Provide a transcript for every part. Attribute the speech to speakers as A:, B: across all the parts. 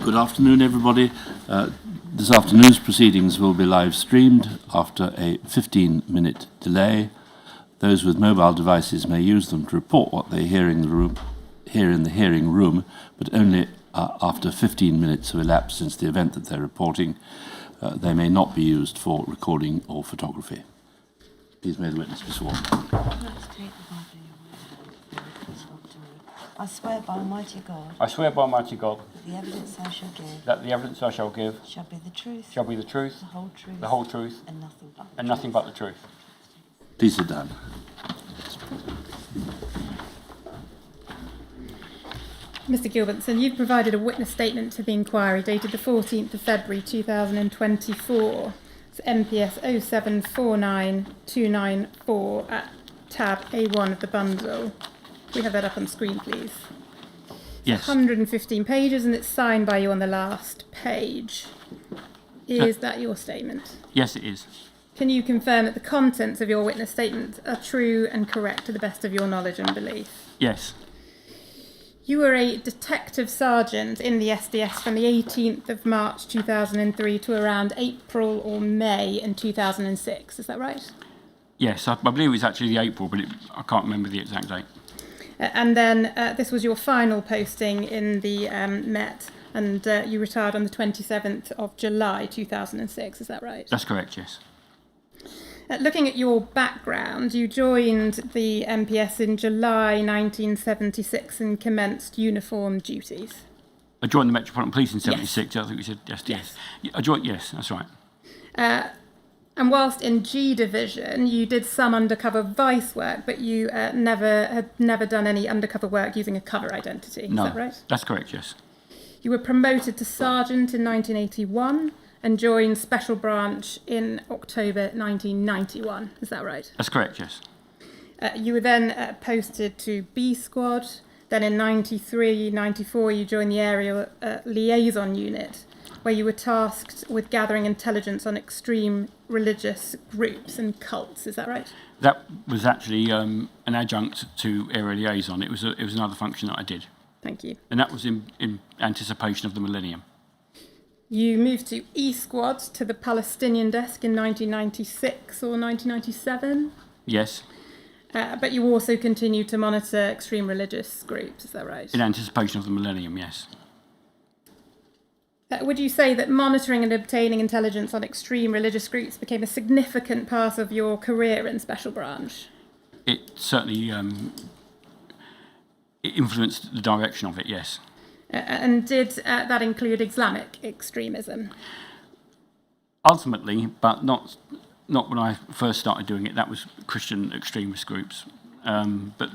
A: Good afternoon, everybody. This afternoon's proceedings will be live streamed after a 15-minute delay. Those with mobile devices may use them to report what they hear in the hearing room, but only after 15 minutes have elapsed since the event that they're reporting. They may not be used for recording or photography. Please may the witness be sworn.
B: I swear by Almighty God.
C: I swear by Almighty God.
B: That the evidence I shall give.
C: That the evidence I shall give.
B: Shall be the truth.
C: Shall be the truth.
B: The whole truth.
C: The whole truth.
B: And nothing but the truth.
C: And nothing but the truth.
A: Please sit down.
D: Mr. Gilbertson, you've provided a witness statement to the inquiry dated the 14th of February 2024. It's MPS 0749294 at tab A1 of the bundle. We have that up on screen, please.
C: Yes.
D: 115 pages, and it's signed by you on the last page. Is that your statement?
C: Yes, it is.
D: Can you confirm that the contents of your witness statement are true and correct to the best of your knowledge and belief?
C: Yes.
D: You were a detective sergeant in the SDS from the 18th of March 2003 to around April or May in 2006. Is that right?
C: Yes, I believe it was actually the April, but I can't remember the exact date.
D: And then this was your final posting in the Met, and you retired on the 27th of July 2006. Is that right?
C: That's correct, yes.
D: Looking at your background, you joined the MPS in July 1976 and commenced uniform duties.
C: I joined the Metropolitan Police in 76, yes. I think we said yes. I joined, yes, that's right.
D: And whilst in G Division, you did some undercover vice work, but you had never done any undercover work using a cover identity.
C: No,
D: is that right?
C: That's correct, yes.
D: You were promoted to sergeant in 1981 and joined Special Branch in October 1991. Is that right?
C: That's correct, yes.
D: You were then posted to B Squad. Then in 93, 94, you joined the Area Liaison Unit, where you were tasked with gathering intelligence on extreme religious groups and cults. Is that right?
C: That was actually an adjunct to Area Liaison. It was another function that I did.
D: Thank you.
C: And that was in anticipation of the millennium.
D: You moved to E Squad to the Palestinian desk in 1996 or 1997?
C: Yes.
D: But you also continued to monitor extreme religious groups, is that right?
C: In anticipation of the millennium, yes.
D: Would you say that monitoring and obtaining intelligence on extreme religious groups became a significant part of your career in Special Branch?
C: It certainly it influenced the direction of it, yes.
D: And did that include Islamic extremism?
C: Ultimately, but not when I first started doing it. That was Christian extremist groups. But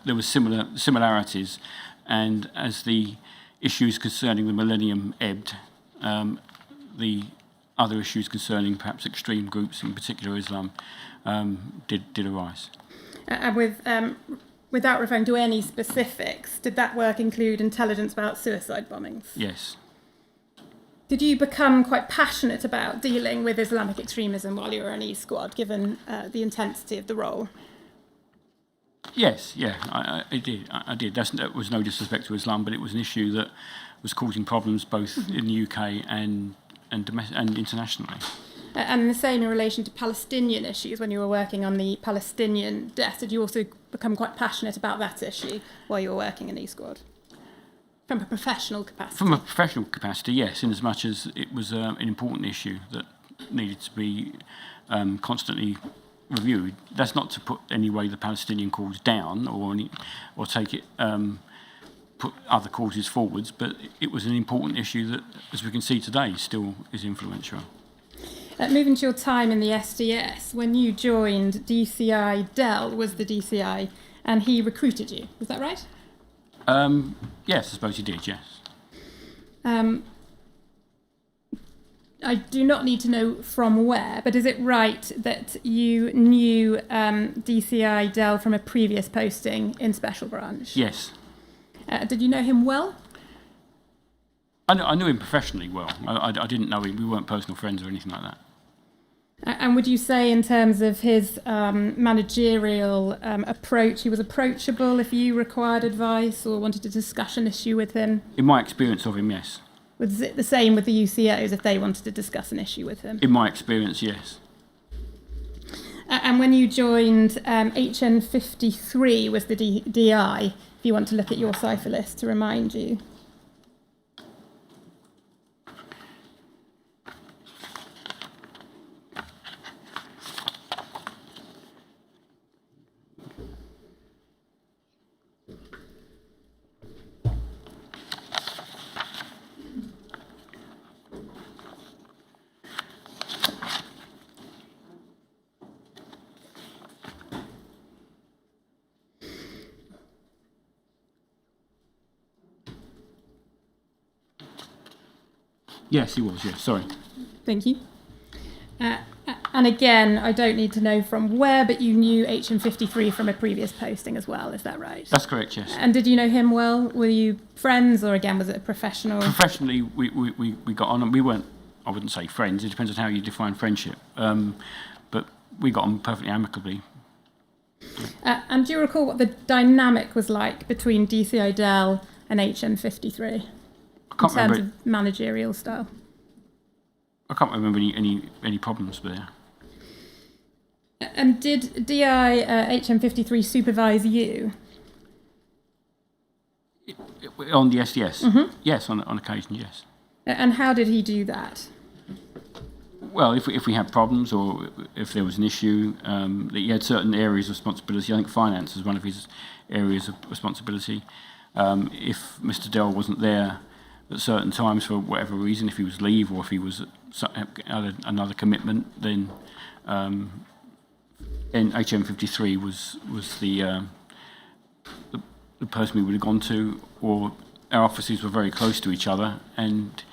C: there were similarities, and as the issues concerning the millennium ebbed, the other issues concerning perhaps extreme groups, in particular Islam, did arise.
D: And without referring to any specifics, did that work include intelligence about suicide bombings?
C: Yes.
D: Did you become quite passionate about dealing with Islamic extremism while you were in E Squad, given the intensity of the role?
C: Yes, yeah, I did. I did. That was no disrespect to Islam, but it was an issue that was causing problems both in the UK and internationally.
D: And the same in relation to Palestinian issues. When you were working on the Palestinian desk, did you also become quite passionate about that issue while you were working in E Squad? From a professional capacity? From a
C: professional capacity, yes, in as much as it was an important issue that needed to be constantly reviewed. That's not to put any way the Palestinian cause down or take it, put other causes forwards, but it was an important issue that, as we can see today, still is influential.
D: Moving to your time in the SDS, when you joined DCI, Dell was the DCI, and he recruited you. Is that right?
C: Yes, I suppose he did, yes.
D: I do not need to know from where, but is it right that you knew DCI Dell from a previous posting in Special Branch?
C: Yes.
D: Did you know him well?
C: I knew him professionally well. I didn't know him. We weren't personal friends or anything like that.
D: And would you say, in terms of his managerial approach, he was approachable if you required advice or wanted to discuss an issue with him?
C: In my experience of him, yes.
D: Was it the same with the UCOs if they wanted to discuss an issue with him?
C: In my experience, yes.
D: And when you joined, HN53 was the DI, if you want to look at your cipher list to remind you.
C: Yes, he was, yes, sorry.
D: Thank you. And again, I don't need to know from where, but you knew HN53 from a previous posting as well, is that right?
C: That's correct, yes.
D: And did you know him well? Were you friends, or again, was it a professional?
C: Professionally, we got on, and we weren't, I wouldn't say friends, it depends on how you define friendship, but we got on perfectly amicably.
D: And do you recall what the dynamic was like between DCI Dell and HN53 in terms of managerial style?
C: I can't remember any problems there.
D: And did DI HM53 supervise you?
C: On the SDS? Mm-hmm. Yes, on occasion, yes.
D: And how did he do that?
C: Well, if we had problems or if there was an issue, he had certain areas of responsibility. I think finance was one of his areas of responsibility. If Mr. Dell wasn't there at certain times for whatever reason, if he was leave or if he was had another commitment, then HM53 was the person we would have gone to, or our offices were very close to each other, and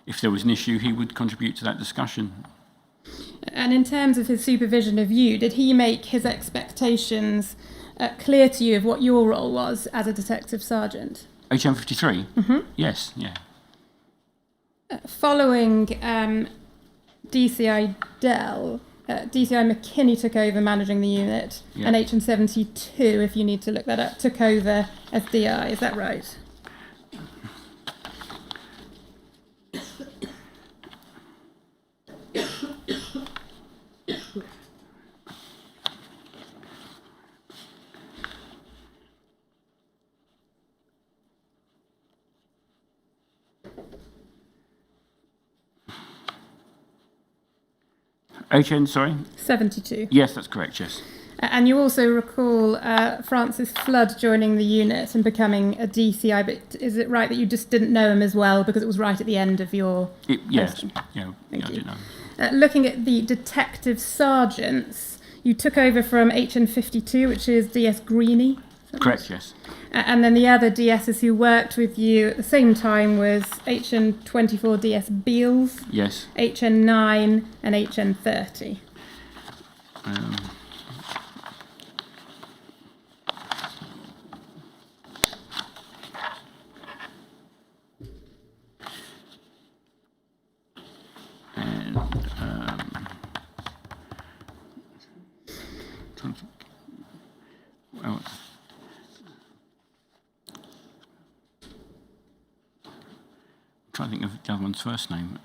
C: if there was an issue, he would contribute to that discussion.
D: And in terms of his supervision of you, did he make his expectations clear to you of what your role was as a detective sergeant?
C: HM53? Mm-hmm. Yes, yeah.
D: Following DCI Dell, DCI McKinney took over managing the unit,
C: yeah.
D: And HN72, if you need to look that up, took over as DI. Is that right?
C: HN, sorry?
D: 72.
C: Yes, that's correct, yes.
D: And you also recall Francis Flood joining the unit and becoming a DCI, but is it right that you just didn't know him as well because it was right at the end of your
C: Yes,
D: yeah,
C: I didn't know.
D: Looking at the detective sergeants, you took over from HN52, which is DS Greaney.
C: Correct, yes.
D: And then the other DSs who worked with you at the same time was HN24 DS Beals,
C: Yes.
D: HN9 and HN30.
C: Trying to think of the other one's first name.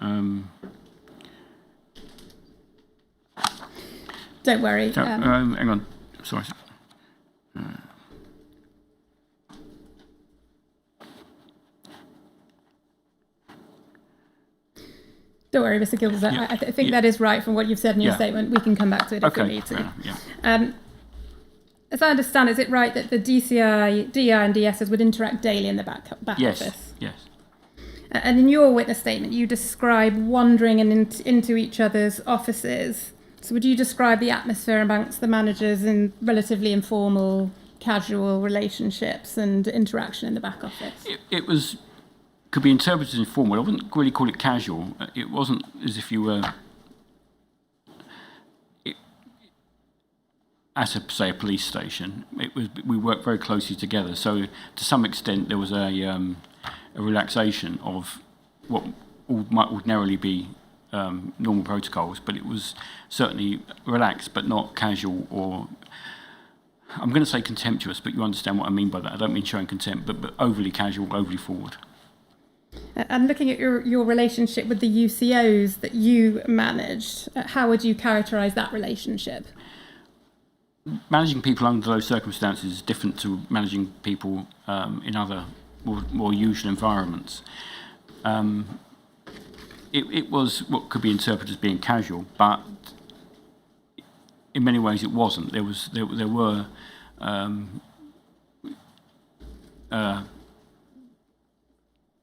D: Don't worry.
C: Hang on, sorry.
D: Don't worry, Mr. Gilbert.
C: Yeah.
D: I think that is right from what you've said in your statement. We can come back to it if we need to.
C: Yeah.
D: As I understand, is it right that the DCI, DI and DSs would interact daily in the back
C: Yes.
D: office?
C: Yes.
D: And in your witness statement, you describe wandering into each other's offices. So would you describe the atmosphere amongst the managers in relatively informal, casual relationships and interaction in the back office?
C: It was, could be interpreted as informal. I wouldn't really call it casual. It wasn't as if you were at say a police station. It was, we worked very closely together. So to some extent there was a relaxation of what might ordinarily be normal protocols, but it was certainly relaxed, but not casual or, I'm going to say contemptuous, but you understand what I mean by that. I don't mean showing contempt, but overly casual, overly forward.
D: And looking at your relationship with the UCOs that you managed, how would you characterise that relationship?
C: Managing people under those circumstances is different to managing people in other more usual environments. It was what could be interpreted as being casual, but in many ways it wasn't. There were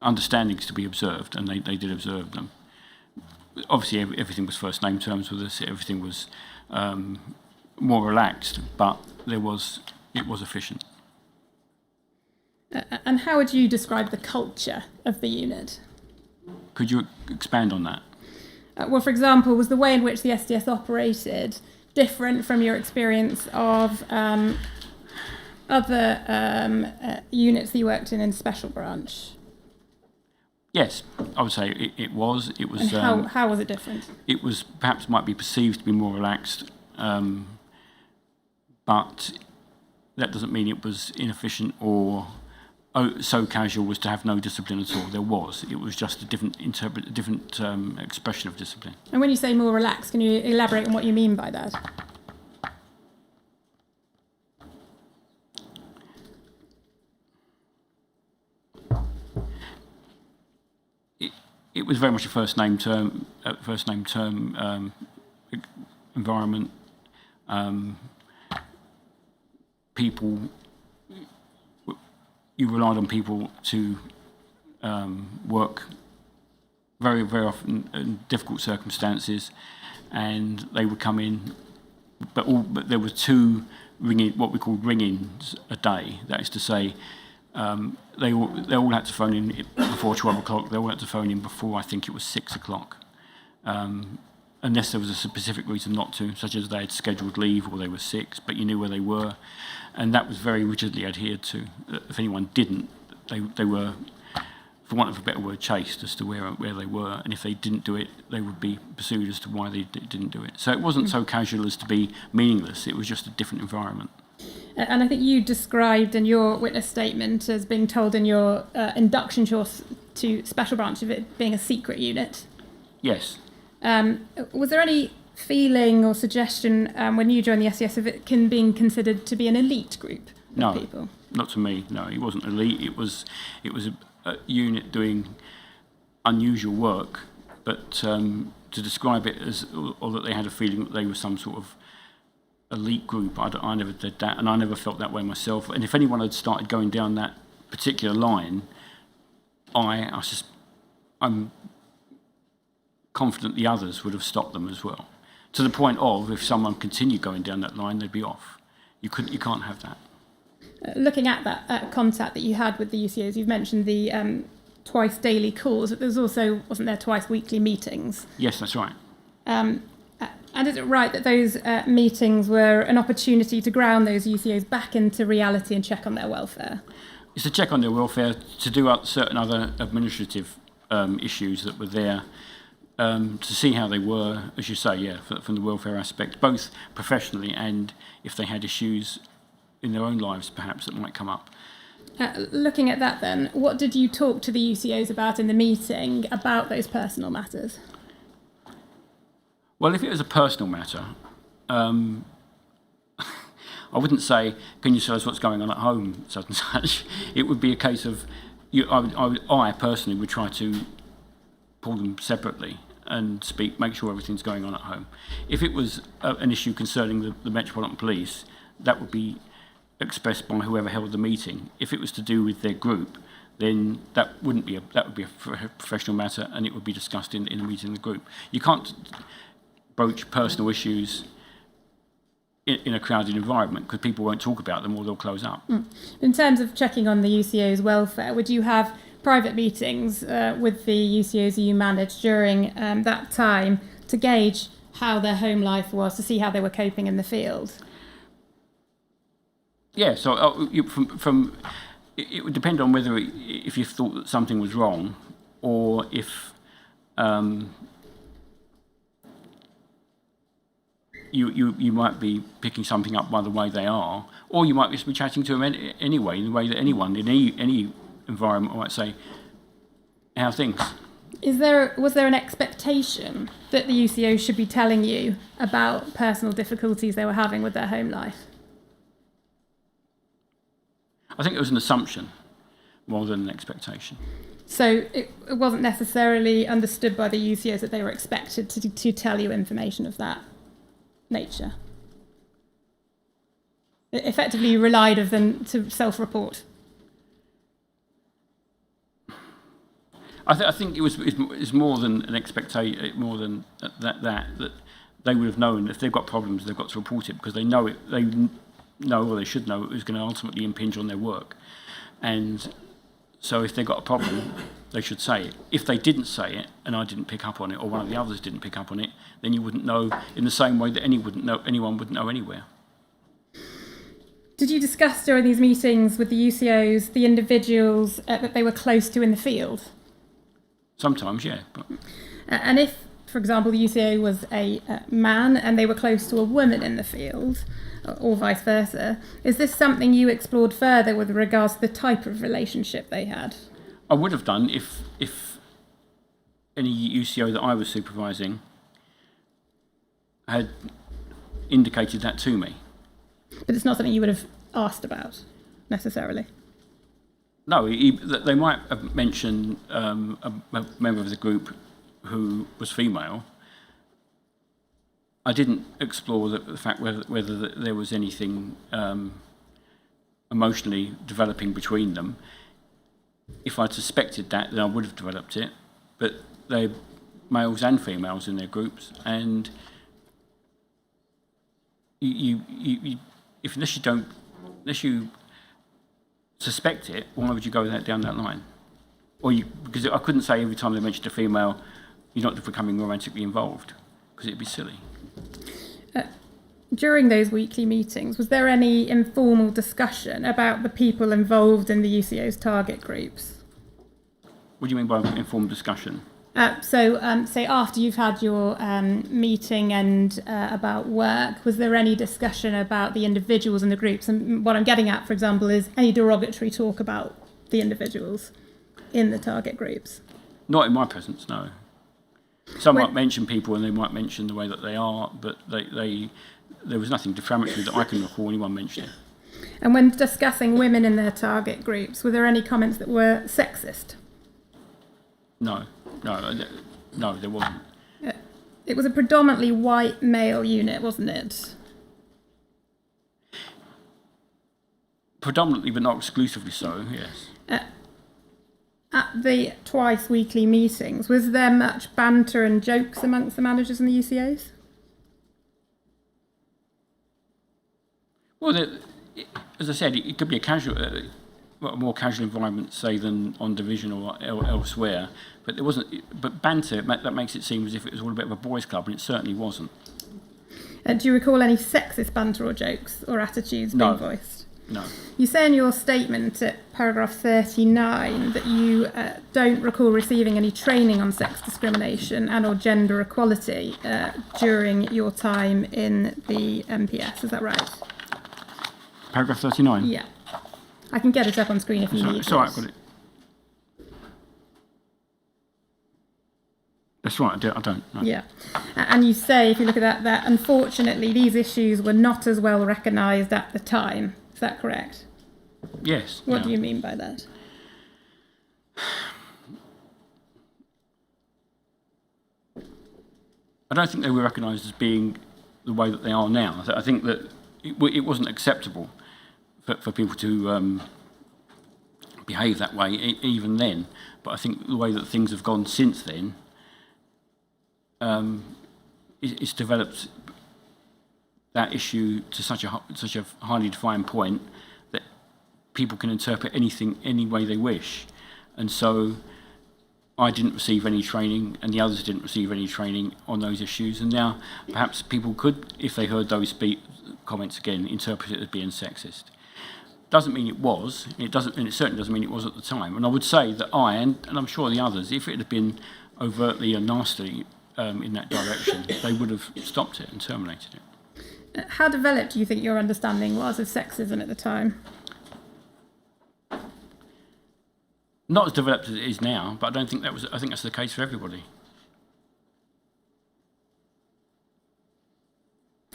C: understandings to be observed, and they did observe them. Obviously, everything was first name terms with us. Everything was more relaxed, but it was efficient.
D: And how would you describe the culture of the unit?
C: Could you expand on that?
D: Well, for example, was the way in which the SDS operated different from your experience of other units that you worked in Special Branch?
C: Yes, I would say it was. It was.
D: And how was it different?
C: It was perhaps might be perceived to be more relaxed, but that doesn't mean it was inefficient or so casual as to have no discipline at all. There was. It was just a different expression of discipline.
D: And when you say more relaxed, can you elaborate on what you mean by that?
C: It was very much a first name term environment. People, you relied on people to work very, very often in difficult circumstances, and they would come in. But there were two what we called ring-ins a day. That is to say, they all had to phone in before 12 o'clock. They all had to phone in before, I think it was 6 o'clock, unless there was a specific reason not to, such as they had scheduled leave or they were sick, but you knew where they were, and that was very rigidly adhered to. If anyone didn't, they were, for want of a better word, chased as to where they were, and if they didn't do it, they would be pursued as to why they didn't do it. So it wasn't so casual as to be meaningless. It was just a different environment.
D: And I think you described in your witness statement as being told in your induction course to Special Branch of it being a secret unit.
C: Yes.
D: Was there any feeling or suggestion when you joined the SDS of it being considered to be an elite group of people?
C: No, not to me. No, it wasn't elite. It was a unit doing unusual work, but to describe it as, or that they had a feeling that they were some sort of elite group, I never did that, and I never felt that way myself. And if anyone had started going down that particular line, I'm confident the others would have stopped them as well. To the point of, if someone continued going down that line, they'd be off. You can't have that.
D: Looking at that contact that you had with the UCOs, you've mentioned the twice daily calls. There's also, wasn't there, twice weekly meetings?
C: Yes, that's right.
D: And is it right that those meetings were an opportunity to ground those UCOs back into reality and check on their welfare?
C: It's to check on their welfare, to do out certain other administrative issues that were there, to see how they were, as you say, yeah, from the welfare aspect, both professionally and if they had issues in their own lives, perhaps, that might come up.
D: Looking at that then, what did you talk to the UCOs about in the meeting about those personal matters?
C: Well, if it was a personal matter, I wouldn't say, can you tell us what's going on at home, such and such. It would be a case of, I personally would try to pull them separately and make sure everything's going on at home. If it was an issue concerning the Metropolitan Police, that would be expressed by whoever held the meeting. If it was to do with their group, then that would be a professional matter, and it would be discussed in a meeting of the group. You can't broach personal issues in a crowded environment because people won't talk about them or they'll close up.
D: In terms of checking on the UCO's welfare, would you have private meetings with the UCOs you managed during that time to gauge how their home life was, to see how they were coping in the field?
C: Yeah, so it would depend on whether if you thought that something was wrong or if you might be picking something up by the way they are, or you might just be chatting to them anyway, in the way that anyone in any environment might say, how are things?
D: Was there an expectation that the UCO should be telling you about personal difficulties they were having with their home life?
C: I think it was an assumption more than an expectation.
D: So it wasn't necessarily understood by the UCOs that they were expected to tell you information of that nature. It effectively, you relied on them to self-report.
C: I think it was more than an expectation, more than that they would have known if they've got problems, they've got to report it because they know it. They know, or they should know, it was going to ultimately impinge on their work. And so if they've got a problem, they should say it. If they didn't say it, and I didn't pick up on it, or one of the others didn't pick up on it, then you wouldn't know in the same way that anyone wouldn't know anywhere.
D: Did you discuss during these meetings with the UCOs the individuals that they were close to in the field?
C: Sometimes, yeah. But
D: And if, for example, the UCO was a man and they were close to a woman in the field, or vice versa, is this something you explored further with regards to the type of relationship they had?
C: I would have done if any UCO that I was supervising had indicated that to me.
D: But it's not something you would have asked about, necessarily.
C: No, they might have mentioned a member of the group who was female. I didn't explore the fact whether there was anything emotionally developing between them. If I'd suspected that, then I would have developed it. But they're males and females in their groups, and unless you suspect it, why would you go down that line? Because I couldn't say every time they mentioned a female, you're not becoming romantically involved, because it'd be silly.
D: During those weekly meetings, was there any informal discussion about the people involved in the UCO's target groups?
C: What do you mean by informal discussion?
D: Say after you've had your meeting and about work, was there any discussion about the individuals in the groups? And what I'm getting at, for example, is any derogatory talk about the individuals in the target groups?
C: Not in my presence, no. Some might mention people and they might mention the way that they are, but there was nothing defamatory that I can recall anyone mentioning.
D: And when discussing women in their target groups, were there any comments that were sexist?
C: No, there wasn't.
D: It was a predominantly white male unit, wasn't it?
C: Predominantly, but not exclusively so, yes.
D: At the twice weekly meetings, was there much banter and jokes amongst the managers and the UCOs? Well,
C: as I said, it could be a more casual environment, say, than on division or elsewhere. But there wasn't. But banter, that makes it seem as if it was all a bit of a boys' club, and it certainly wasn't.
D: Do you recall any sexist banter or jokes or attitudes being voiced?
C: No.
D: You say in your statement at paragraph 39 that you don't recall receiving any training on sex discrimination and or gender equality during your time in the MPS. Is that right?
C: Paragraph 39?
D: Yeah. I can get it up on screen if you need it.
C: It's all right, I've got it. That's right, I don't. No.
D: Yeah. And you say, if you look at that unfortunately these issues were not as well recognised at the time. Is that correct?
C: Yes.
D: What do you mean by that?
C: I don't think they were recognised as being the way that they are now. I think that it wasn't acceptable for people to behave that way even then. But I think the way that things have gone since then, it's developed that issue to such a highly defined point that people can interpret anything any way they wish. And so I didn't receive any training and the others didn't receive any training on those issues. And now perhaps people could, if they heard those comments again, interpret it as being sexist. Doesn't mean it was, and it certainly doesn't mean it was at the time. And I would say that and I'm sure the others, if it had been overtly and nastily in that direction, they would have stopped it and terminated it.
D: How developed do you think your understanding was of sexism at the time?
C: Not as developed as it is now, but I don't think that was. I think that's the case for everybody.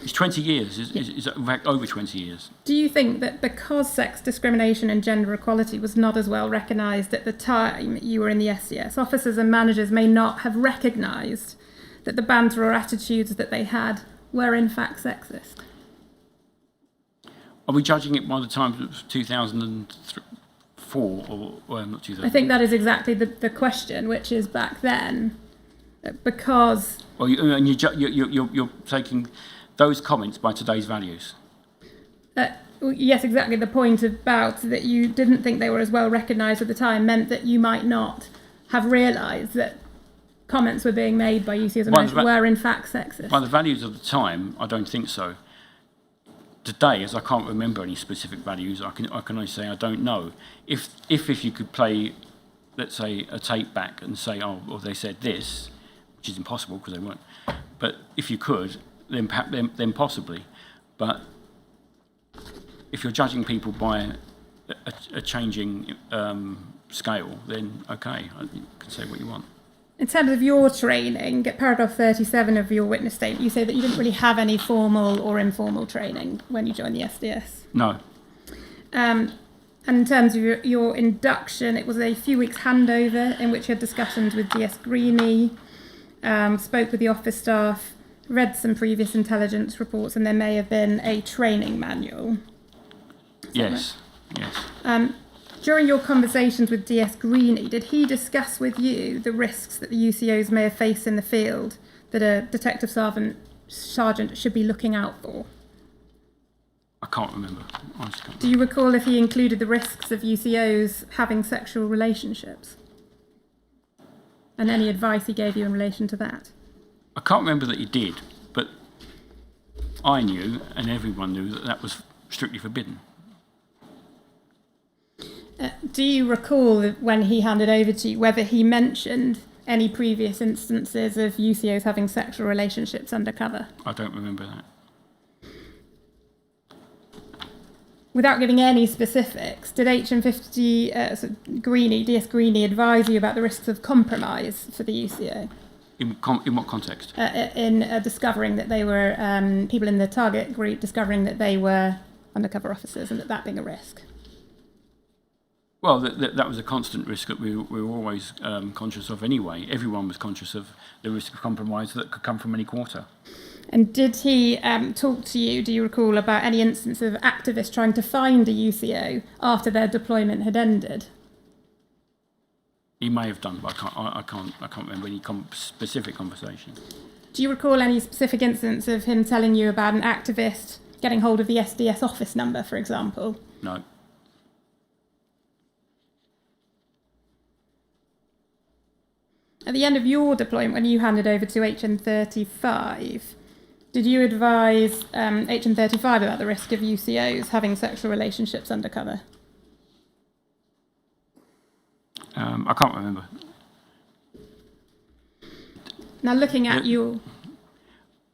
C: It's 20 years. Is in fact over 20 years.
D: Do you think that because sex discrimination and gender equality was not as well recognised at the time you were in the SDS, officers and managers may not have recognised that the banter or attitudes that they had were in fact sexist?
C: Are we judging it by the time it was 2004 or not 2000?
D: I think that is exactly the question, which is back then, because...
C: Well, you're taking those comments by today's values.
D: Yes, exactly. The point about that you didn't think they were as well recognised at the time meant that you might not have realised that comments were being made by UCOs and managers were in fact sexist.
C: By the values of the time, I don't think so. Today, as I can't remember any specific values, I can only say I don't know. If you could play, let's say, a tape back and say, oh, well, they said this, which is impossible because they weren't. But if you could, then possibly. But if you're judging people by a changing scale, then okay, you can say what you want.
D: In terms of your training, at paragraph 37 of your witness statement, you say that you didn't really have any formal or informal training when you joined the SDS.
C: No.
D: And in terms of your induction, it was a few weeks handover in which you had discussions with DS Greaney, spoke with the office staff, read some previous intelligence reports, and there may have been a training manual.
C: Yes, yes.
D: During your conversations with DS Greaney, did he discuss with you the risks that the UCOs may have faced in the field that a detective sergeant should be looking out for?
C: I can't remember. Honestly, can't
D: Do you recall if he included the risks of UCOs having sexual relationships? And any advice he gave you in relation to that?
C: I can't remember that he did, but I knew, and everyone knew, that that was strictly forbidden.
D: Do you recall when he handed over to you whether he mentioned any previous instances of UCOs having sexual relationships undercover?
C: I don't remember that.
D: Without giving any specifics, did HN50 Greaney, DS Greaney, advise you about the risks of compromise for the UCO?
C: In what context?
D: In discovering that they were, people in the target group discovering that they were undercover officers and that being a risk?
C: Well, that was a constant risk that we were always conscious of anyway. Everyone was conscious of the risk of compromise that could come from any quarter.
D: And did he talk to you, do you recall, about any instance of activists trying to find a UCO after their deployment had ended?
C: He may have done, but I can't remember any specific conversation.
D: Do you recall any specific instance of him telling you about an activist getting hold of the SDS office number, for example?
C: No.
D: At the end of your deployment, when you handed over to HN35, did you advise HN35 about the risk of UCOs having sexual relationships undercover?
C: I can't remember.
D: Now, looking at your...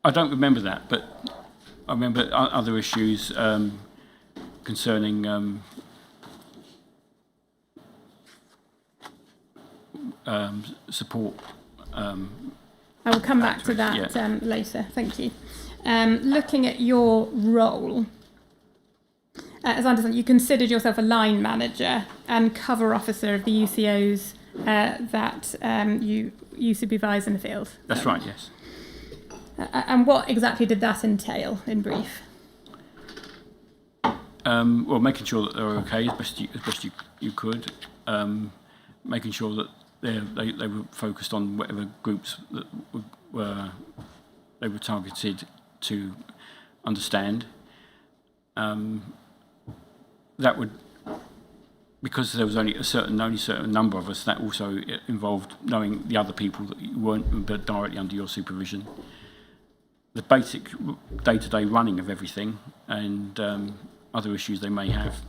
C: I don't remember that, but I remember other issues concerning support.
D: I will come back to that later. Thank you. Looking at your role, as I understand, you considered yourself a line manager and cover officer of the UCOs that you supervise in the field.
C: That's right, yes.
D: And what exactly did that entail, in brief?
C: Well, making sure that they were okay as best you could, making sure that they were focused on whatever groups that they were targeted to understand. That would, because there was only a certain number of us, that also involved knowing the other people that you weren't directly under your supervision. The basic day-to-day running of everything and other issues they may have.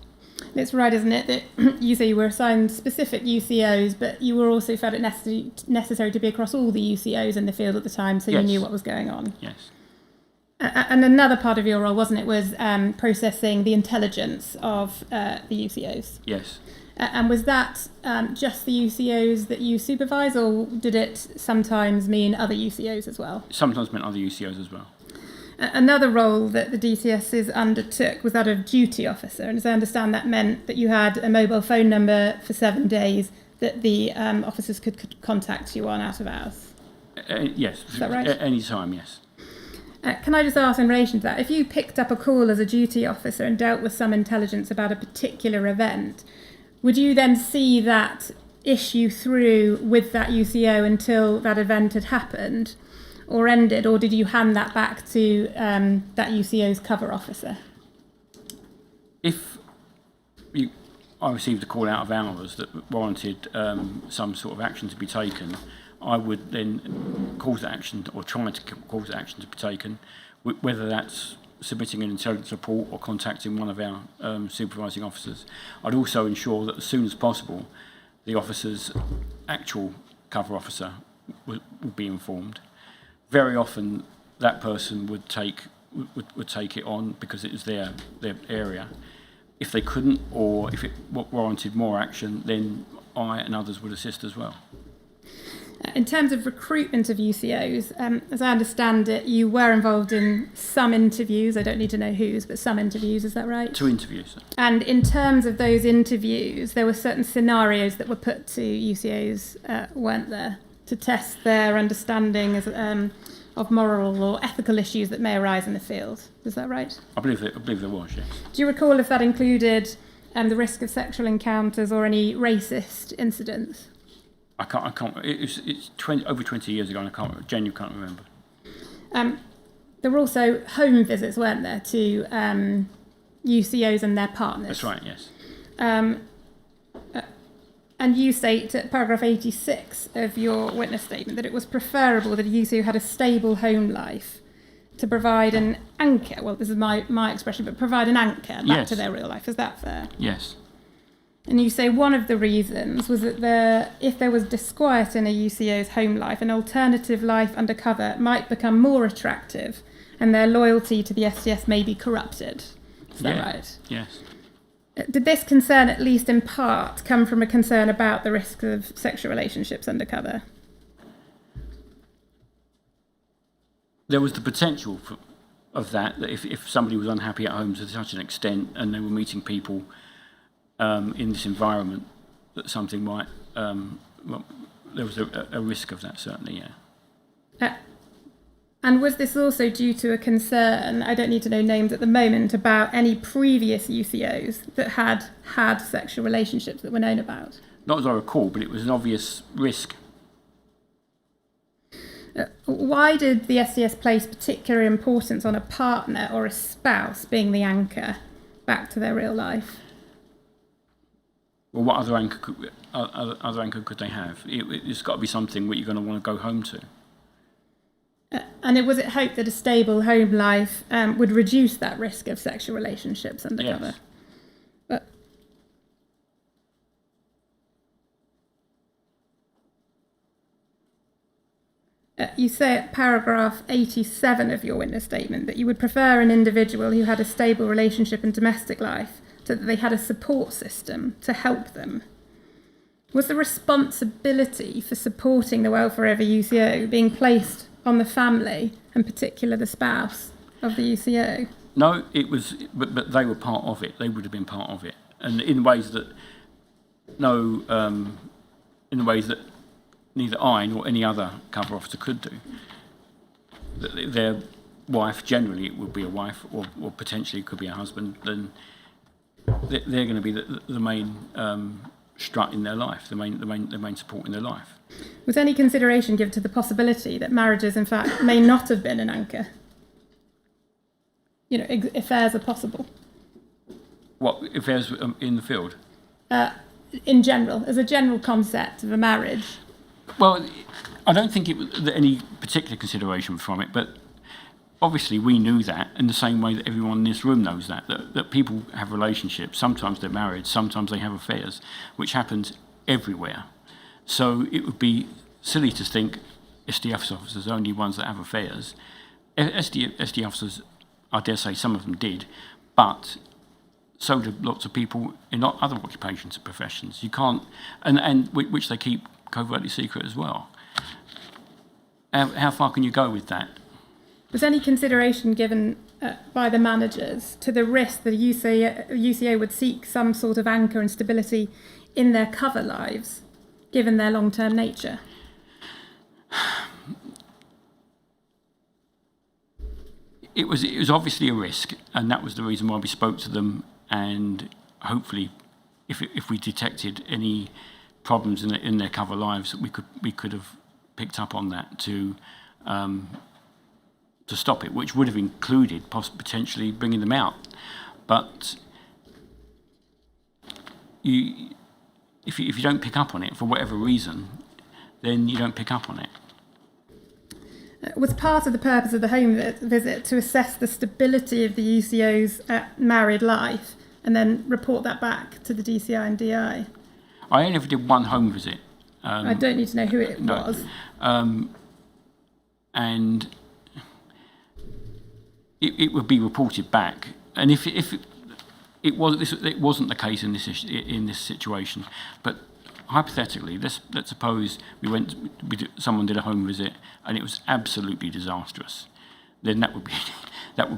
D: It's right, isn't it, that you say you were assigned specific UCOs, but you were also felt it necessary to be across all the UCOs in the field at the time, so
C: yes.
D: You knew what was going on.
C: Yes.
D: And another part of your role, wasn't it, was processing the intelligence of the UCOs?
C: Yes.
D: And was that just the UCOs that you supervise, or did it sometimes mean other UCOs as well?
C: Sometimes meant other UCOs as well.
D: Another role that the DCSs undertook was that of duty officer, and as I understand, that meant that you had a mobile phone number for 7 days that the officers could contact you on out of hours.
C: Yes.
D: Is that right?
C: Any time, yes.
D: Can I just ask in relation to that, if you picked up a call as a duty officer and dealt with some intelligence about a particular event, would you then see that issue through with that UCO until that event had happened or ended, or did you hand that back to that UCO's cover officer?
C: If I received a call out of hours that warranted some sort of action to be taken, I would then cause that action, or try to cause that action to be taken, whether that's submitting an intelligence report or contacting one of our supervising officers. I'd also ensure that as soon as possible, the officer's actual cover officer would be informed. Very often, that person would take it on because it was their area. If they couldn't, or if it warranted more action, then I and others would assist as well.
D: In terms of recruitment of UCOs, as I understand it, you were involved in some interviews. I don't need to know whose, but some interviews, is that right? 2
C: interviews.
D: And in terms of those interviews, there were certain scenarios that were put to UCOs, weren't there, to test their understanding of moral or ethical issues that may arise in the field. Is that right?
C: I believe there was, yes.
D: Do you recall if that included the risk of sexual encounters or any racist incidents?
C: I can't. It's over 20 years ago, and I genuinely can't remember.
D: There were also home visits, weren't there, to UCOs and their partners?
C: That's right, yes.
D: And you state at paragraph 86 of your witness statement that it was preferable that a UCO had a stable home life to provide an anchor. Well, this is my expression, but provide an anchor back to their real life. Is that fair?
C: Yes.
D: And you say one of the reasons was that if there was disquiet in a UCO's home life, an alternative life undercover might become more attractive and their loyalty to the STS may be corrupted. Is that right?
C: Yes.
D: Did this concern, at least in part, come from a concern about the risk of sexual relationships undercover?
C: There was the potential of that if somebody was unhappy at home to such an extent and they were meeting people in this environment, that something might, there was a risk of that, certainly, yeah.
D: And was this also due to a concern, I don't need to know names at the moment, about any previous UCOs that had had sexual relationships that were known about?
C: Not as I recall, but it was an obvious risk.
D: Why did the STS place particular importance on a partner or a spouse being the anchor back to their real life?
C: Well, what other anchor could they have? It's got to be something that you're going to want to go home to.
D: And was it hoped that a stable home life would reduce that risk of sexual relationships undercover?
C: Yes.
D: You say at paragraph 87 of your witness statement that you would prefer an individual who had a stable relationship and domestic life so that they had a support system to help them. Was the responsibility for supporting the welfare of a UCO being placed on the family, and particularly the spouse of the UCO?
C: No, it was, but they were part of it. They would have been part of it, and in ways that neither I nor any other cover officer could do. Their wife, generally it would be a wife, or potentially it could be a husband. Then they're going to be the main strut in their life, the main support in their life.
D: Was any consideration given to the possibility that marriages, in fact, may not have been an anchor? You know, affairs are possible.
C: What, affairs in the field?
D: In general, as a general concept of a marriage.
C: Well, I don't think it was any particular consideration from it, but obviously we knew that in the same way that everyone in this room knows that people have relationships. Sometimes they're married, sometimes they have affairs, which happens everywhere. So it would be silly to think STF officers are the only ones that have affairs. SD officers, I dare say some of them did, but so do lots of people in other occupations and professions. You can't, and which they keep covertly secret as well. How far can you go with that?
D: Was any consideration given by the managers to the risk that UCO would seek some sort of anchor and stability in their cover lives, given their long-term nature?
C: It was obviously a risk, and that was the reason why we spoke to them. And hopefully, if we detected any problems in their cover lives, we could have picked up on that to stop it, which would have included potentially bringing them out. But if you don't pick up on it for whatever reason, then you don't pick up on it.
D: Was part of the purpose of the home visit to assess the stability of the UCO's married life and then report that back to the DCI and DI?
C: I only ever did one home visit.
D: I don't need to know who it was.
C: And it would be reported back. And if it wasn't the case in this situation, but hypothetically, let's suppose someone did a home visit and it was absolutely disastrous, then that would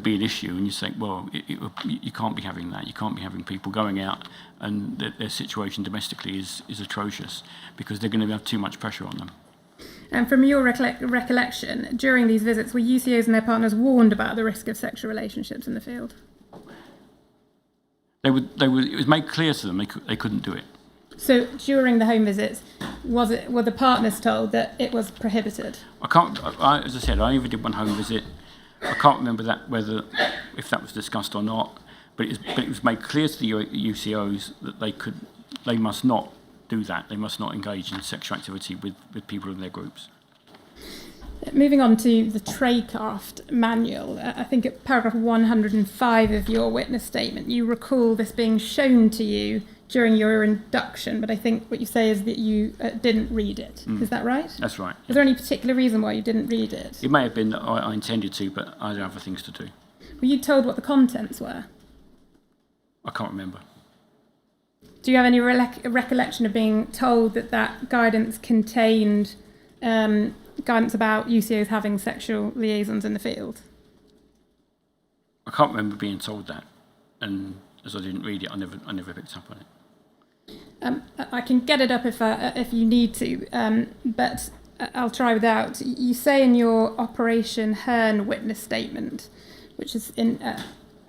C: be an issue. And you think, well, you can't be having that. You can't be having people going out and their situation domestically is atrocious, because they're going to have too much pressure on them.
D: And from your recollection, during these visits, were UCOs and their partners warned about the risk of sexual relationships in the field? It
C: was made clear to them they couldn't do it.
D: So during the home visits, were the partners told that it was prohibited?
C: As I said, I only did one home visit. I can't remember if that was discussed or not, but it was made clear to the UCOs that they must not do that. They must not engage in sexual activity with people in their groups.
D: Moving on to the tradecraft manual, I think at paragraph 105 of your witness statement, you recall this being shown to you during your induction, but I think what you say is that you didn't read it. Is that right?
C: That's right.
D: Is there any particular reason why you didn't read it?
C: It may have been that I intended to, but I had other things to do.
D: Were you told what the contents were?
C: I can't remember.
D: Do you have any recollection of being told that guidance contained guidance about UCOs having sexual liaisons in the field?
C: I can't remember being told that, and as I didn't read it, I never picked up on it.
D: I can get it up if you need to, but I'll try without. You say in your Operation Hearn witness statement, which is in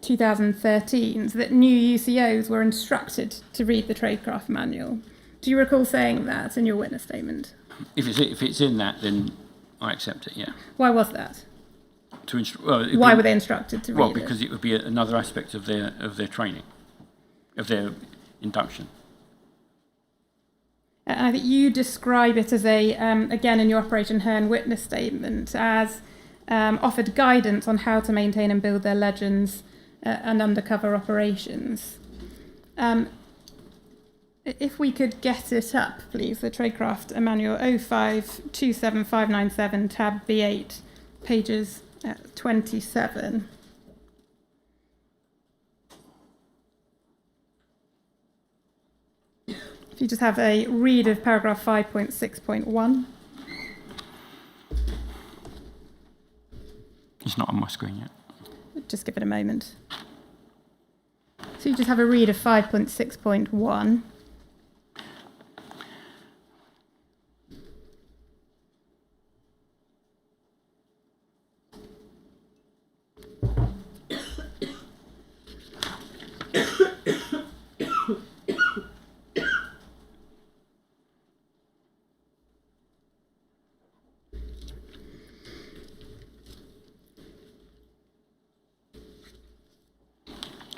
D: 2013, that new UCOs were instructed to read the tradecraft manual. Do you recall saying that in your witness statement?
C: If it's in that, then I accept it. Yeah.
D: Why was that?
C: Why
D: were they instructed to read it?
C: Well, because it would be another aspect of their training, of their induction.
D: I think you describe it as again in your Operation Hearn witness statement, as offered guidance on how to maintain and build their legends and undercover operations. If we could get it up, please, the Tradecraft Manual 0527597, tab B8, pages 27. If you just have a read of paragraph 5.6.1.
C: It's not on my screen yet.
D: Just give it a moment. So you just have a read of 5.6.1.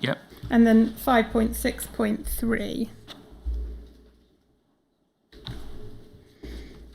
C: Yep.
D: And then 5.6.3.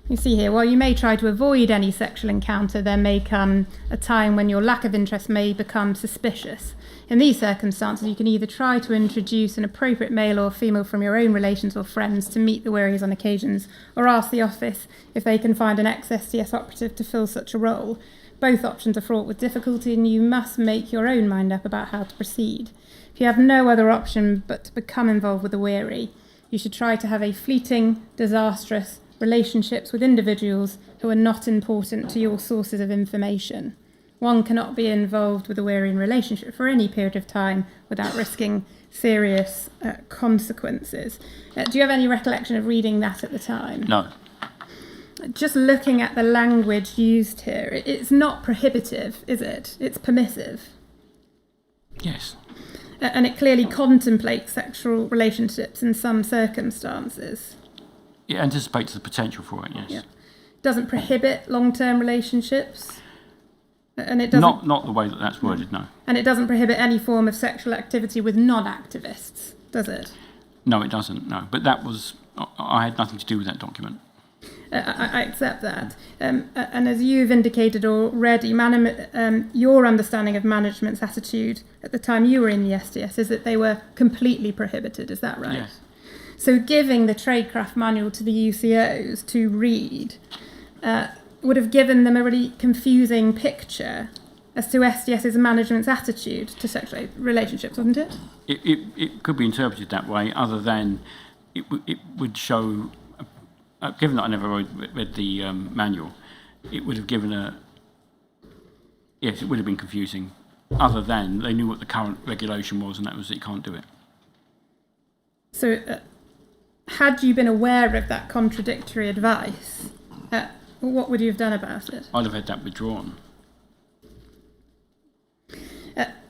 D: You see here, while you may try to avoid any sexual encounter, there may come a time when your lack of interest may become suspicious. In these circumstances, you can either try to introduce an appropriate male or female from your own relations or friends to meet the wearies on occasions, or ask the office if they can find an ex-STS operative to fill such a role. Both options are fraught with difficulty, and you must make your own mind up about how to proceed. If you have no other option but to become involved with the weary, you should try to have a fleeting, disastrous relationships with individuals who are not important to your sources of information. One cannot be involved with a weary in relationship for any period of time without risking serious consequences. Do you have any recollection of reading that at the time?
C: No.
D: Just looking at the language used here, it's not prohibitive, is it? It's permissive.
C: Yes.
D: And it clearly contemplates sexual relationships in some circumstances.
C: It anticipates the potential for it, yes.
D: Yeah. Doesn't prohibit long-term relationships. And it doesn't,
C: not the way that that's worded, no.
D: And it doesn't prohibit any form of sexual activity with non-activists, does it?
C: No, it doesn't, no. But I had nothing to do with that document.
D: I accept that. And as you've indicated already, your understanding of management's attitude at the time you were in the SDS is that they were completely prohibited, is that right?
C: Yes.
D: So giving the tradecraft manual to the UCOs to read would have given them a really confusing picture as to SDS's management's attitude to sexual relationships, wouldn't it?
C: It could be interpreted that way, other than it would show, given that I never read the manual, it would have given it would have been confusing, other than they knew what the current regulation was, and that was that you can't do it.
D: So had you been aware of that contradictory advice, what would you have done about it?
C: I'd have had that withdrawn.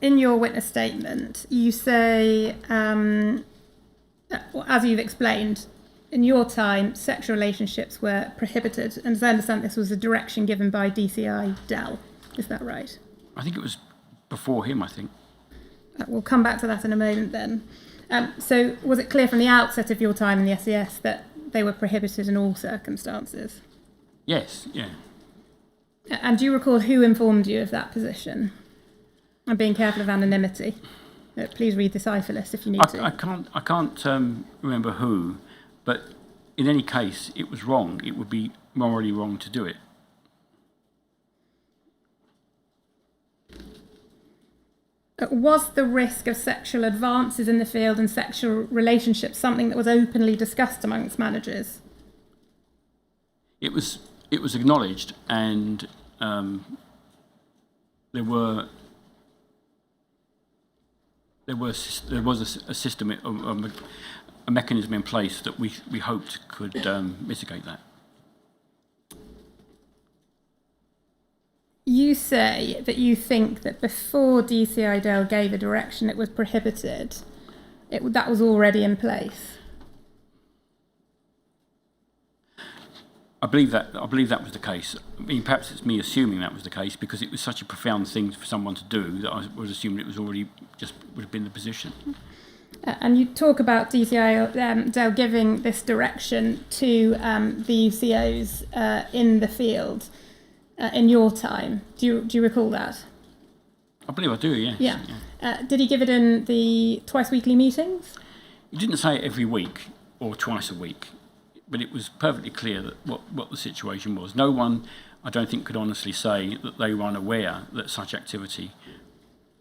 D: In your witness statement, you say, as you've explained, in your time, sexual relationships were prohibited, and as I understand, this was a direction given by DCI Dell. Is that right?
C: I think it was before him, I think.
D: We'll come back to that in a moment then. So was it clear from the outset of your time in the SES that they were prohibited in all circumstances?
C: Yes, yeah.
D: And do you recall who informed you of that position? I'm being careful of anonymity. Please read the cipher list if you need to.
C: I can't remember who, but in any case, it was wrong. It would be morally wrong to do it.
D: Was the risk of sexual advances in the field and sexual relationships something that was openly discussed amongst managers?
C: It was acknowledged, and there was a system, a mechanism in place that we hoped could mitigate that.
D: You say that you think that before DCI Dell gave a direction it was prohibited, that was already in place.
C: I believe that was the case. I mean, perhaps it's me assuming that was the case because it was such a profound thing for someone to do that I was assuming it was already would have been the position.
D: And you talk about DCI Dell giving this direction to the UCOs in the field in your time. Do you recall that?
C: I believe I do, yes.
D: Yeah. Did he give it in the twice weekly meetings?
C: He didn't say it every week or twice a week, but it was perfectly clear that what the situation was. No one, I don't think, could honestly say that they were unaware that such activity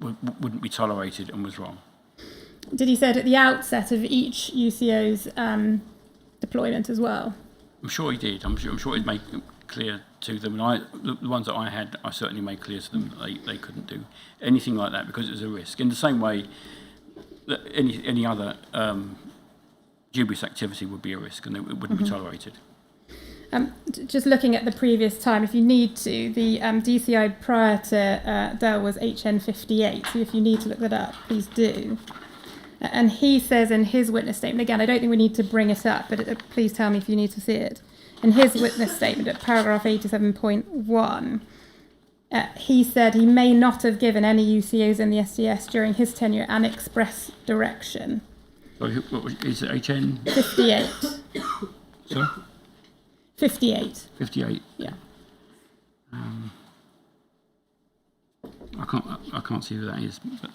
C: wouldn't be tolerated and was wrong.
D: Did he say it at the outset of each UCO's deployment as well?
C: I'm sure he did. I'm sure he'd made it clear to them, and the ones that I had, I certainly made clear to them that they couldn't do anything like that because it was a risk. In the same way that any other dubious activity would be a risk and it wouldn't be tolerated.
D: Just looking at the previous time, if you need to, the DCI prior to Dell was HN58, so if you need to look that up, please do. And he says in his witness statement, again, I don't think we need to bring it up, but please tell me if you need to see it. In his witness statement at paragraph 87.1, he said he may not have given any UCOs in the SDS during his tenure an express direction.
C: Sorry, what is it, HN?
D: 58.
C: Sorry?
D: 58.
C: 58.
D: Yeah.
C: I can't see who that is. But,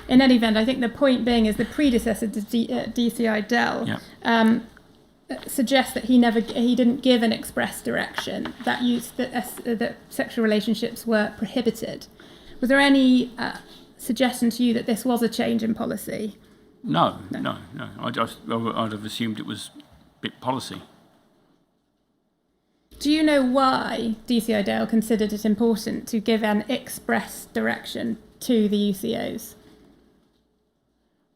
D: in any event, I think the point being is the predecessor to DCI Dell suggests that he didn't give an express direction that sexual relationships were prohibited. Was there any suggestion to you that this was a change in policy?
C: No. I'd have assumed it was bit policy.
D: Do you know why DCI Dale considered it important to give an express direction to the UCOs?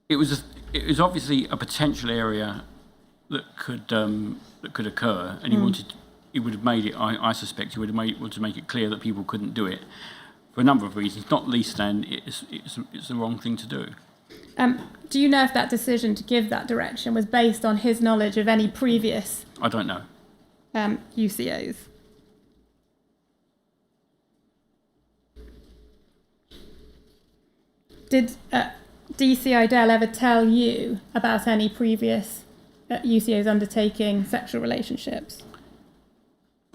C: It was obviously a potential area that could occur, and he would have made it. I suspect he would have wanted to make it clear that people couldn't do it for a number of reasons, not least then it's the wrong thing to do.
D: Do you know if that decision to give that direction was based on his knowledge of any previous?
C: I don't know.
D: UCOs. Did DCI Dale ever tell you about any previous UCOs undertaking sexual relationships?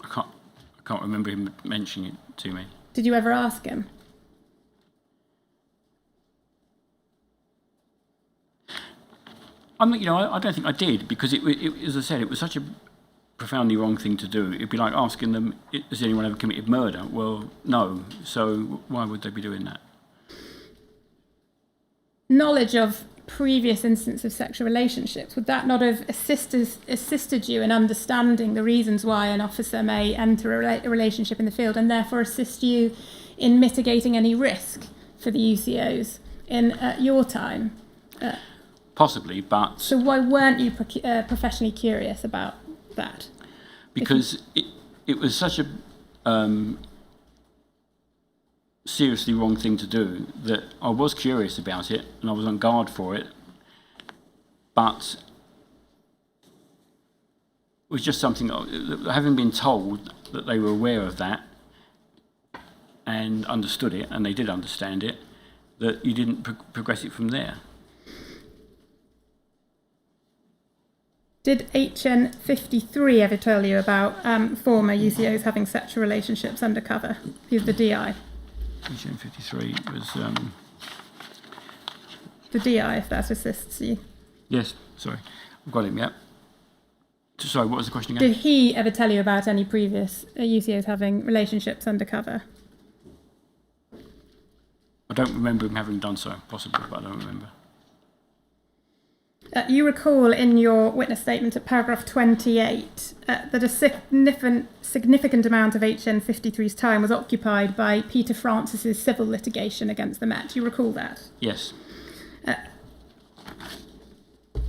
C: I can't remember him mentioning it to me.
D: Did you ever ask him?
C: I don't think I did, because it as I said, it was such a profoundly wrong thing to do. It'd be like asking them, has anyone ever committed murder? Well, no. So why would they be doing that?
D: Knowledge of previous instances of sexual relationships, would that not have assisted you in understanding the reasons why an officer may enter a relationship in the field, and therefore assist you in mitigating any risk for the UCOs in your time?
C: Possibly, but...
D: So why weren't you professionally curious about that?
C: Because it was such a seriously wrong thing to do that I was curious about it and I was on guard for it, but it was just something, having been told that they were aware of that and understood it, and they did understand it, that you didn't progress it from there.
D: Did HN53 ever tell you about former UCOs having sexual relationships undercover? He's the DI.
C: HN53 was...
D: The DI, if that assists you.
C: Yes, sorry. I've got him, yeah. Sorry, what was the question again?
D: Did he ever tell you about any previous UCOs having relationships undercover?
C: I don't remember him having done so, possibly, but I don't remember.
D: You recall in your witness statement at paragraph 28 that a significant amount of HN53's time was occupied by Peter Francis's civil litigation against the Met. Do you recall that?
C: Yes.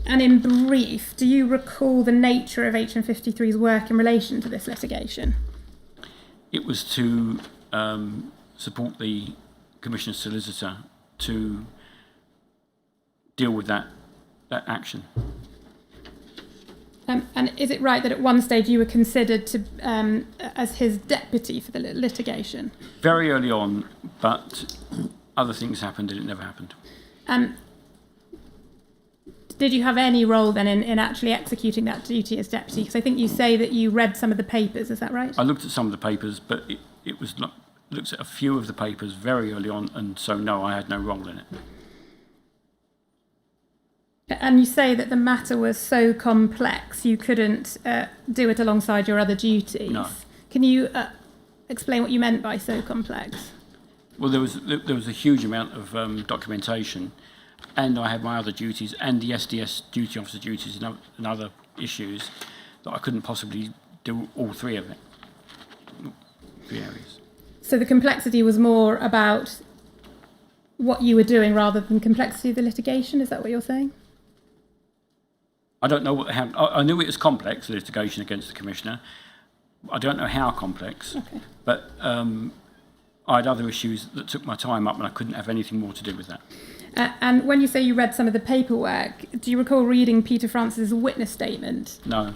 D: And in brief, do you recall the nature of HN53's work in relation to this litigation?
C: It was to support the Commissioner's solicitor to deal with that action.
D: And is it right that at one stage you were considered to as his deputy for the litigation?
C: Very early on, but other things happened and it never happened.
D: Did you have any role then in actually executing that duty as deputy? Because I think you say that you read some of the papers, is that right?
C: I looked at some of the papers, but it was not, looked at a few of the papers very early on, and so no, I had no role in it.
D: And you say that the matter was so complex you couldn't do it alongside your other duties.
C: No.
D: Can you explain what you meant by so complex?
C: Well, there was a huge amount of documentation, and I had my other duties and the SDS duty officer duties and other issues that I couldn't possibly do all three of it. 3 areas.
D: So the complexity was more about what you were doing rather than complexity of the litigation, is that what you're saying?
C: I don't know how. I knew it was complex, the litigation against the Commissioner. I don't know how complex,
D: Okay.
C: but I had other issues that took my time up, and I couldn't have anything more to do with that.
D: And when you say you read some of the paperwork, do you recall reading Peter Francis's witness statement?
C: No.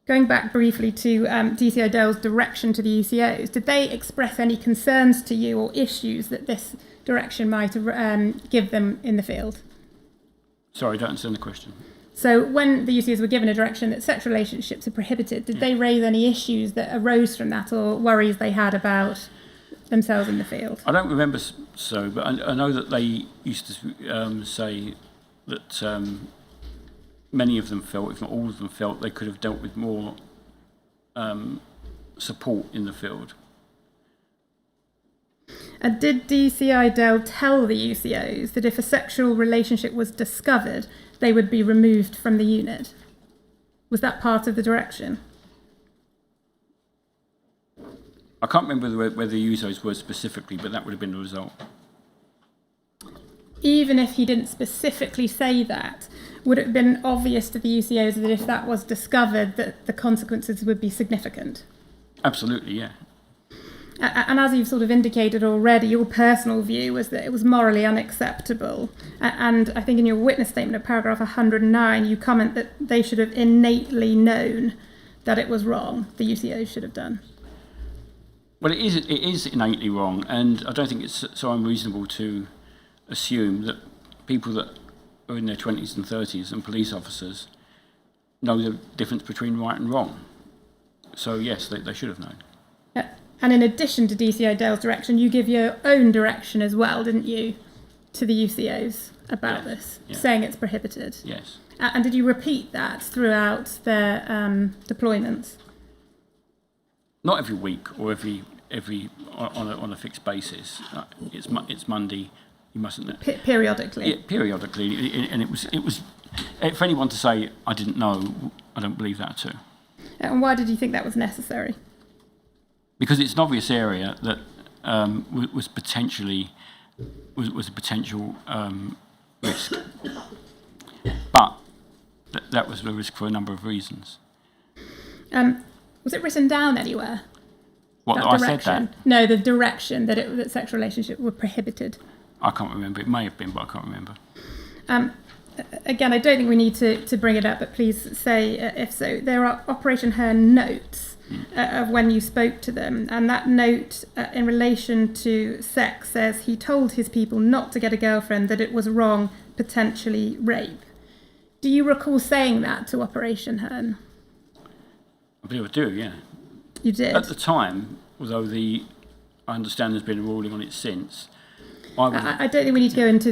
D: Going back briefly to DCI Dale's direction to the UCOs, did they express any concerns to you or issues that this direction might give them in the field?
C: Sorry, I don't understand the question.
D: So when the UCOs were given a direction that sexual relationships are prohibited, did they raise any issues that arose from that or worries they had about themselves in the field?
C: I don't remember so, but I know that they used to say that many of them felt, if not all of them felt, they could have dealt with more support in the field.
D: And did DCI Dell tell the UCOs that if a sexual relationship was discovered, they would be removed from the unit? Was that part of the direction?
C: I can't remember where the USOs were specifically, but that would have been the result.
D: Even if he didn't specifically say that, would it have been obvious to the UCOs that if that was discovered, that the consequences would be significant?
C: Absolutely, yeah.
D: And as you've sort of indicated already, your personal view was that it was morally unacceptable. And I think in your witness statement at paragraph 109, you comment that they should have innately known that it was wrong, the UCOs should have done.
C: Well, it is innately wrong, and I don't think it's so unreasonable to assume that people that are in their 20s and 30s and police officers know the difference between right and wrong. So yes, they should have known.
D: And in addition to DCI Dale's direction, you give your own direction as well, didn't you, to the UCOs about this, saying it's prohibited?
C: Yes.
D: And did you repeat that throughout their deployments?
C: Not every week or every on a fixed basis. It's Monday. You mustn't.
D: Periodically.
C: Yeah, periodically, and it was. For anyone to say I didn't know, I don't believe that too.
D: And why did you think that was necessary?
C: Because it's an obvious area that was potentially was a potential risk, but that was a risk for a number of reasons.
D: Was it written down anywhere?
C: What, that I said that?
D: No, the direction that sexual relationships were prohibited.
C: I can't remember. It may have been, but I can't remember.
D: Again, I don't think we need to bring it up, but please say if so. There are Operation Hearn notes of when you spoke to them, and that note in relation to sex says he told his people not to get a girlfriend, that it was wrong, potentially rape. Do you recall saying that to Operation Hearn?
C: I believe I do, yeah.
D: You did?
C: At the time, although I understand there's been a ruling on it since,
D: I don't think we need to go into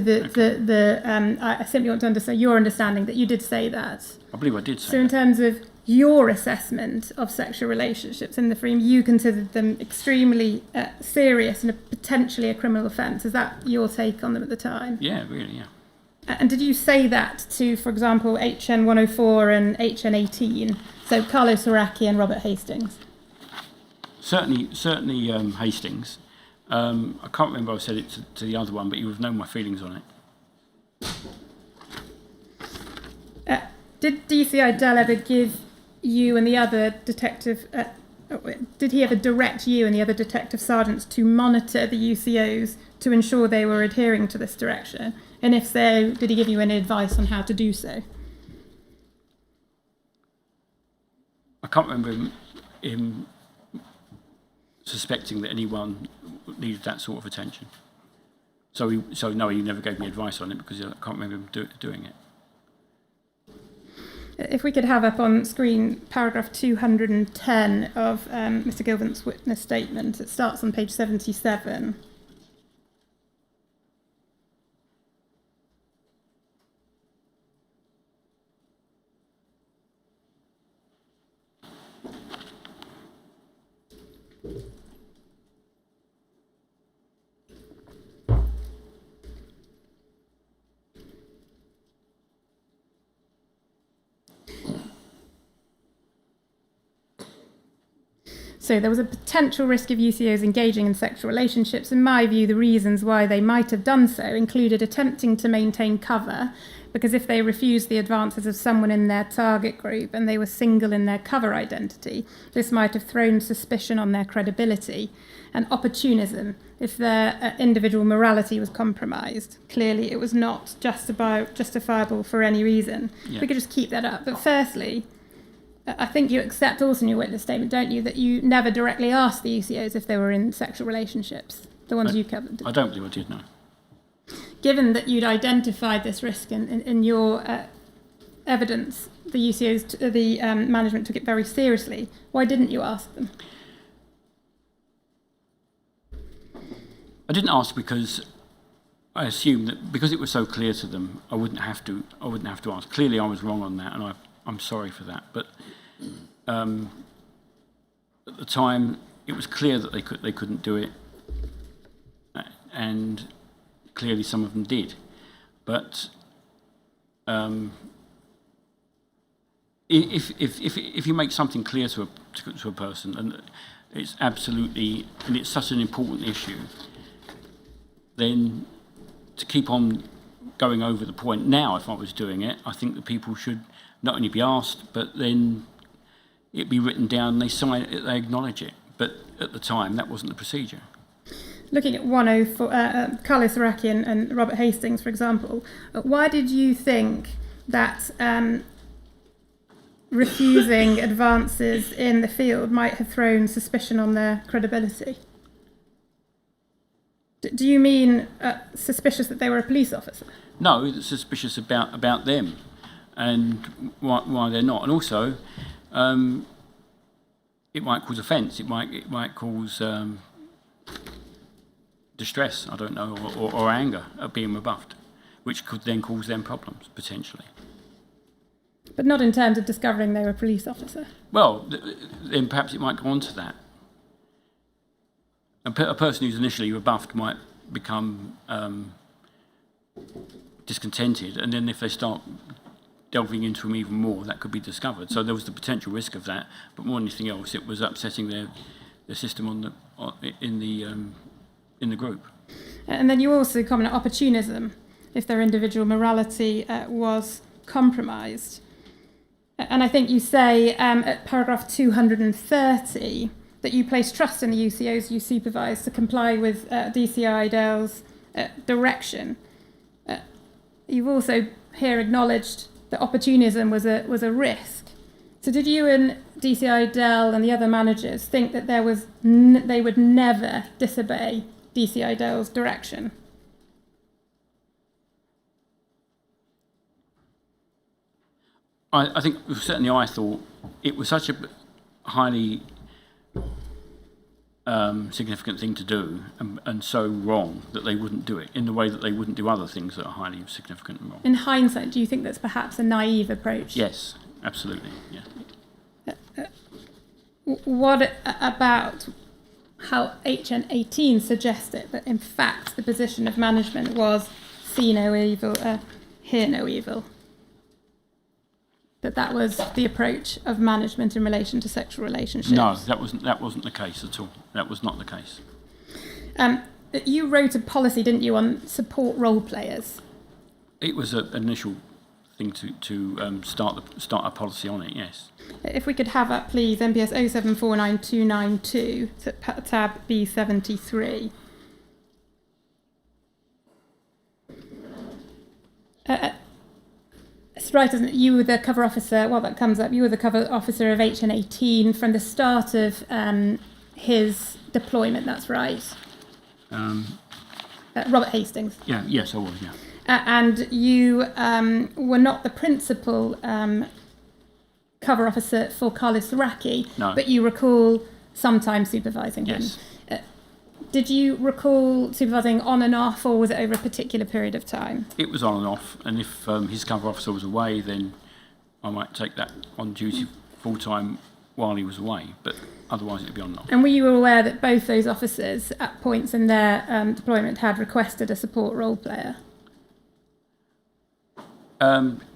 D: I simply want to understand your understanding that you did say that.
C: I believe I did say
D: So in
C: that.
D: terms of your assessment of sexual relationships in the Freedom, you considered them extremely serious and potentially a criminal offence. Is that your take on them at the time?
C: Yeah, really, yeah.
D: And did you say that to, for example, HN104 and HN18, so Carlos Araki and Robert Hastings?
C: Certainly, Hastings. I can't remember if I said it to the other one, but you would have known my feelings on it.
D: Did DCI Dell ever give you and the other detective, did he ever direct you and the other detective sergeants to monitor the UCOs to ensure they were adhering to this direction? And if so, did he give you any advice on how to do so?
C: I can't remember him suspecting that anyone needed that sort of attention. So no, he never gave me advice on it because I can't remember him doing it.
D: If we could have up on screen paragraph 210 of Mr. Gilbertson's witness statement. It starts on page 77. So there was a potential risk of UCOs engaging in sexual relationships. In my view, the reasons why they might have done so included attempting to maintain cover, because if they refused the advances of someone in their target group and they were single in their cover identity, this might have thrown suspicion on their credibility, and opportunism if their individual morality was compromised. Clearly, it was not justifiable for any reason.
C: Yeah.
D: We could just keep that up. But firstly, I think you accept also in your witness statement, don't you, that you never directly asked the UCOs if they were in sexual relationships, the ones you covered?
C: I don't believe I did, no.
D: Given that you'd identified this risk in your evidence, the UCOs, the management took it very seriously. Why didn't you ask them?
C: I didn't ask because I assume that because it was so clear to them, I wouldn't have to ask. Clearly, I was wrong on that, and I'm sorry for that. But at the time, it was clear that they couldn't do it, and clearly some of them did. But if you make something clear to a person, and it's such an important issue, then to keep on going over the point now, if I was doing it, I think that people should not only be asked, but then it be written down, they sign it, they acknowledge it. But at the time, that wasn't the procedure.
D: Looking at 104, Carlos Araki and Robert Hastings, for example, why did you think that refusing advances in the field might have thrown suspicion on their credibility? Do you mean suspicious that they were a police officer?
C: No, it's suspicious about them and why they're not. And also, it might cause offence. It might cause distress, I don't know, or anger at being rebuffed, which could then cause them problems, potentially.
D: But not in terms of discovering they were a police officer?
C: Well, then perhaps it might go on to that. A person who's initially rebuffed might become discontented, and then if they start delving into them even more, that could be discovered. So there was the potential risk of that, but more than anything else, it was upsetting their system in the group.
D: And then you also comment on opportunism, if their individual morality was compromised. And I think you say at paragraph 230 that you place trust in the UCOs you supervise to comply with DCI Dell's direction. You've also here acknowledged that opportunism was a risk. So did you and DCI Dell and the other managers think that they would never disobey DCI Dell's direction?
C: I think certainly I thought it was such a highly significant thing to do and so wrong that they wouldn't do it in the way that they wouldn't do other things that are highly significant and wrong.
D: In hindsight, do you think that's perhaps a naive approach?
C: Yes, absolutely, yeah.
D: What about how HN18 suggested that in fact the position of management was see no evil, hear no evil? That was the approach of management in relation to sexual relationships?
C: No, that wasn't the case at all. That was not the case.
D: You wrote a policy, didn't you, on support role players?
C: It was an initial thing to start a policy on it, yes.
D: If we could have that, please, MPS 0749292, tab B73. It's right, isn't it? You were the cover officer, well, that comes up, you were the cover officer of HN18 from the start of his deployment, that's right? Robert Hastings.
C: Yeah, yes, I was, yeah.
D: And you were not the principal cover officer for Carlos Araki,
C: no.
D: But you recall sometimes supervising him.
C: Yes.
D: Did you recall supervising on and off, or was it over a particular period of time?
C: It was on and off, and if his cover officer was away, then I might take that on duty full-time while he was away, but otherwise it'd be on and off.
D: And were you aware that both those officers, at points in their deployment, had requested a support role player?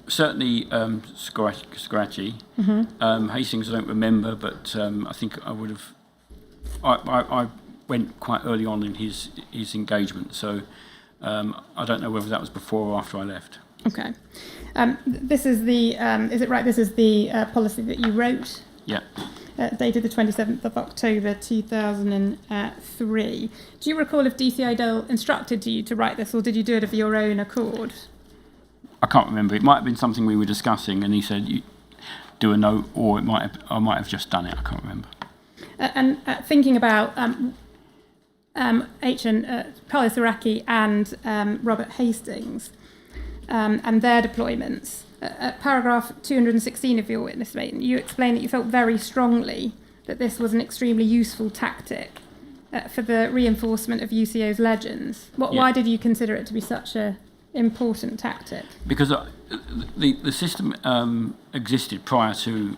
C: Certainly Scratchy. Mm-hmm. Hastings I don't remember, but I think I would have... I went quite early on in his engagement, so I don't know whether that was before or after I left.
D: Okay. This is the, is it right, this is the policy that you wrote?
C: Yeah.
D: Dated the 27th of October 2003. Do you recall if DCI Dell instructed you to write this, or did you do it of your own accord?
C: I can't remember. It might have been something we were discussing, and he said, "You do a note," or I might have just done it. I can't remember.
D: And thinking about Carlos Araki and Robert Hastings and their deployments, at paragraph 216 of your witness statement, you explain that you felt very strongly that this was an extremely useful tactic for the reinforcement of UCO's legends. Why did you consider it to be such a important tactic?
C: Because the system existed prior to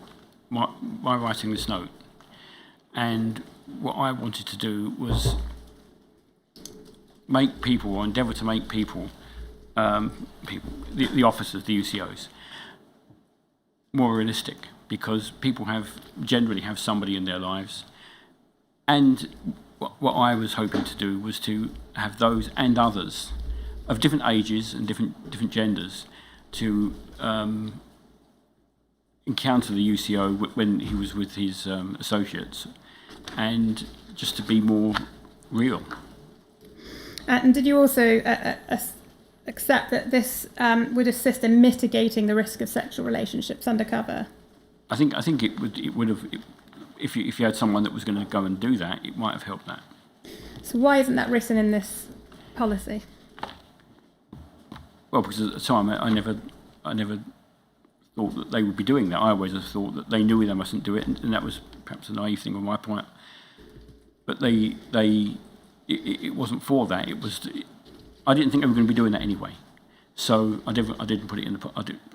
C: my writing this note, and what I wanted to do was make people, or endeavour to make people, the officers, the UCOs, more realistic, because people generally have somebody in their lives, and what I was hoping to do was to have those and others of different ages and different genders to encounter the UCO when he was with his associates, and just to be more real.
D: And did you also accept that this would assist in mitigating the risk of sexual relationships undercover?
C: I think it would have, if you had someone that was going to go and do that, it might have helped that.
D: So why isn't that written in this policy?
C: Well, because at the time I never thought that they would be doing that. I always have thought that they knew they mustn't do it, and that was perhaps a naive thing on my part. But it wasn't for that. It was. I didn't think they were going to be doing that anyway, so I didn't put it in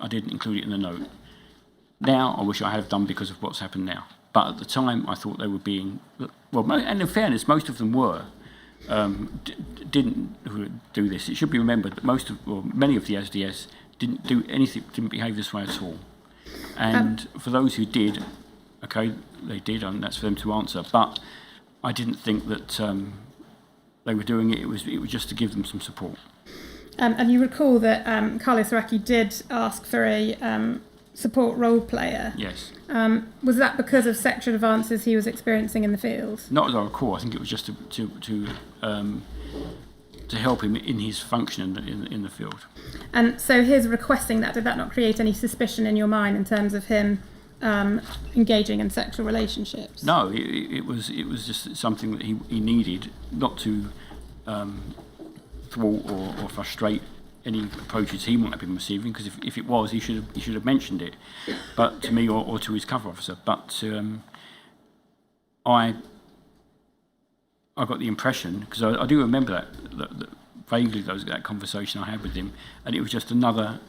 C: I didn't include it in the note. Now I wish I had done, because of what's happened now. But at the time I thought they were being well, and in fairness, most of them were. Didn't do this. It should be remembered that many of the SDS didn't do anything, didn't behave this way at all. And for those who did, okay, they did, and that's for them to answer. But I didn't think that they were doing it. It was just to give them some support.
D: And you recall that Carlos Araki did ask for a support role player.
C: Yes.
D: Was that because of sexual advances he was experiencing in the field?
C: Not as I recall. I think it was just to help him in his function in the field.
D: And so his requesting that, did that not create any suspicion in your mind in terms of him engaging in sexual relationships?
C: No, it was just something that he needed, not to thwart or frustrate any approaches he might have been receiving, because if it was, he should have mentioned it, but to me or to his cover officer. But I got the impression, because I do remember that vaguely, that conversation I had with him, and it was just another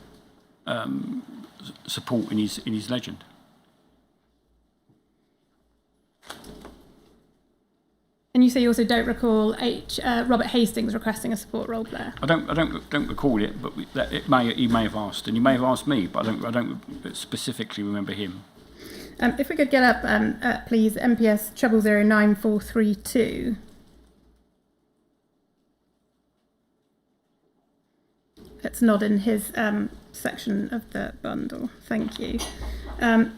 C: support in his legend.
D: And you say you also don't recall Robert Hastings requesting a support role player?
C: I don't recall it, but he may have asked, and he may have asked me, but I don't specifically remember him.
D: If we could get up, please, MPS 009432. Let's nod in his section of the bundle. Thank you.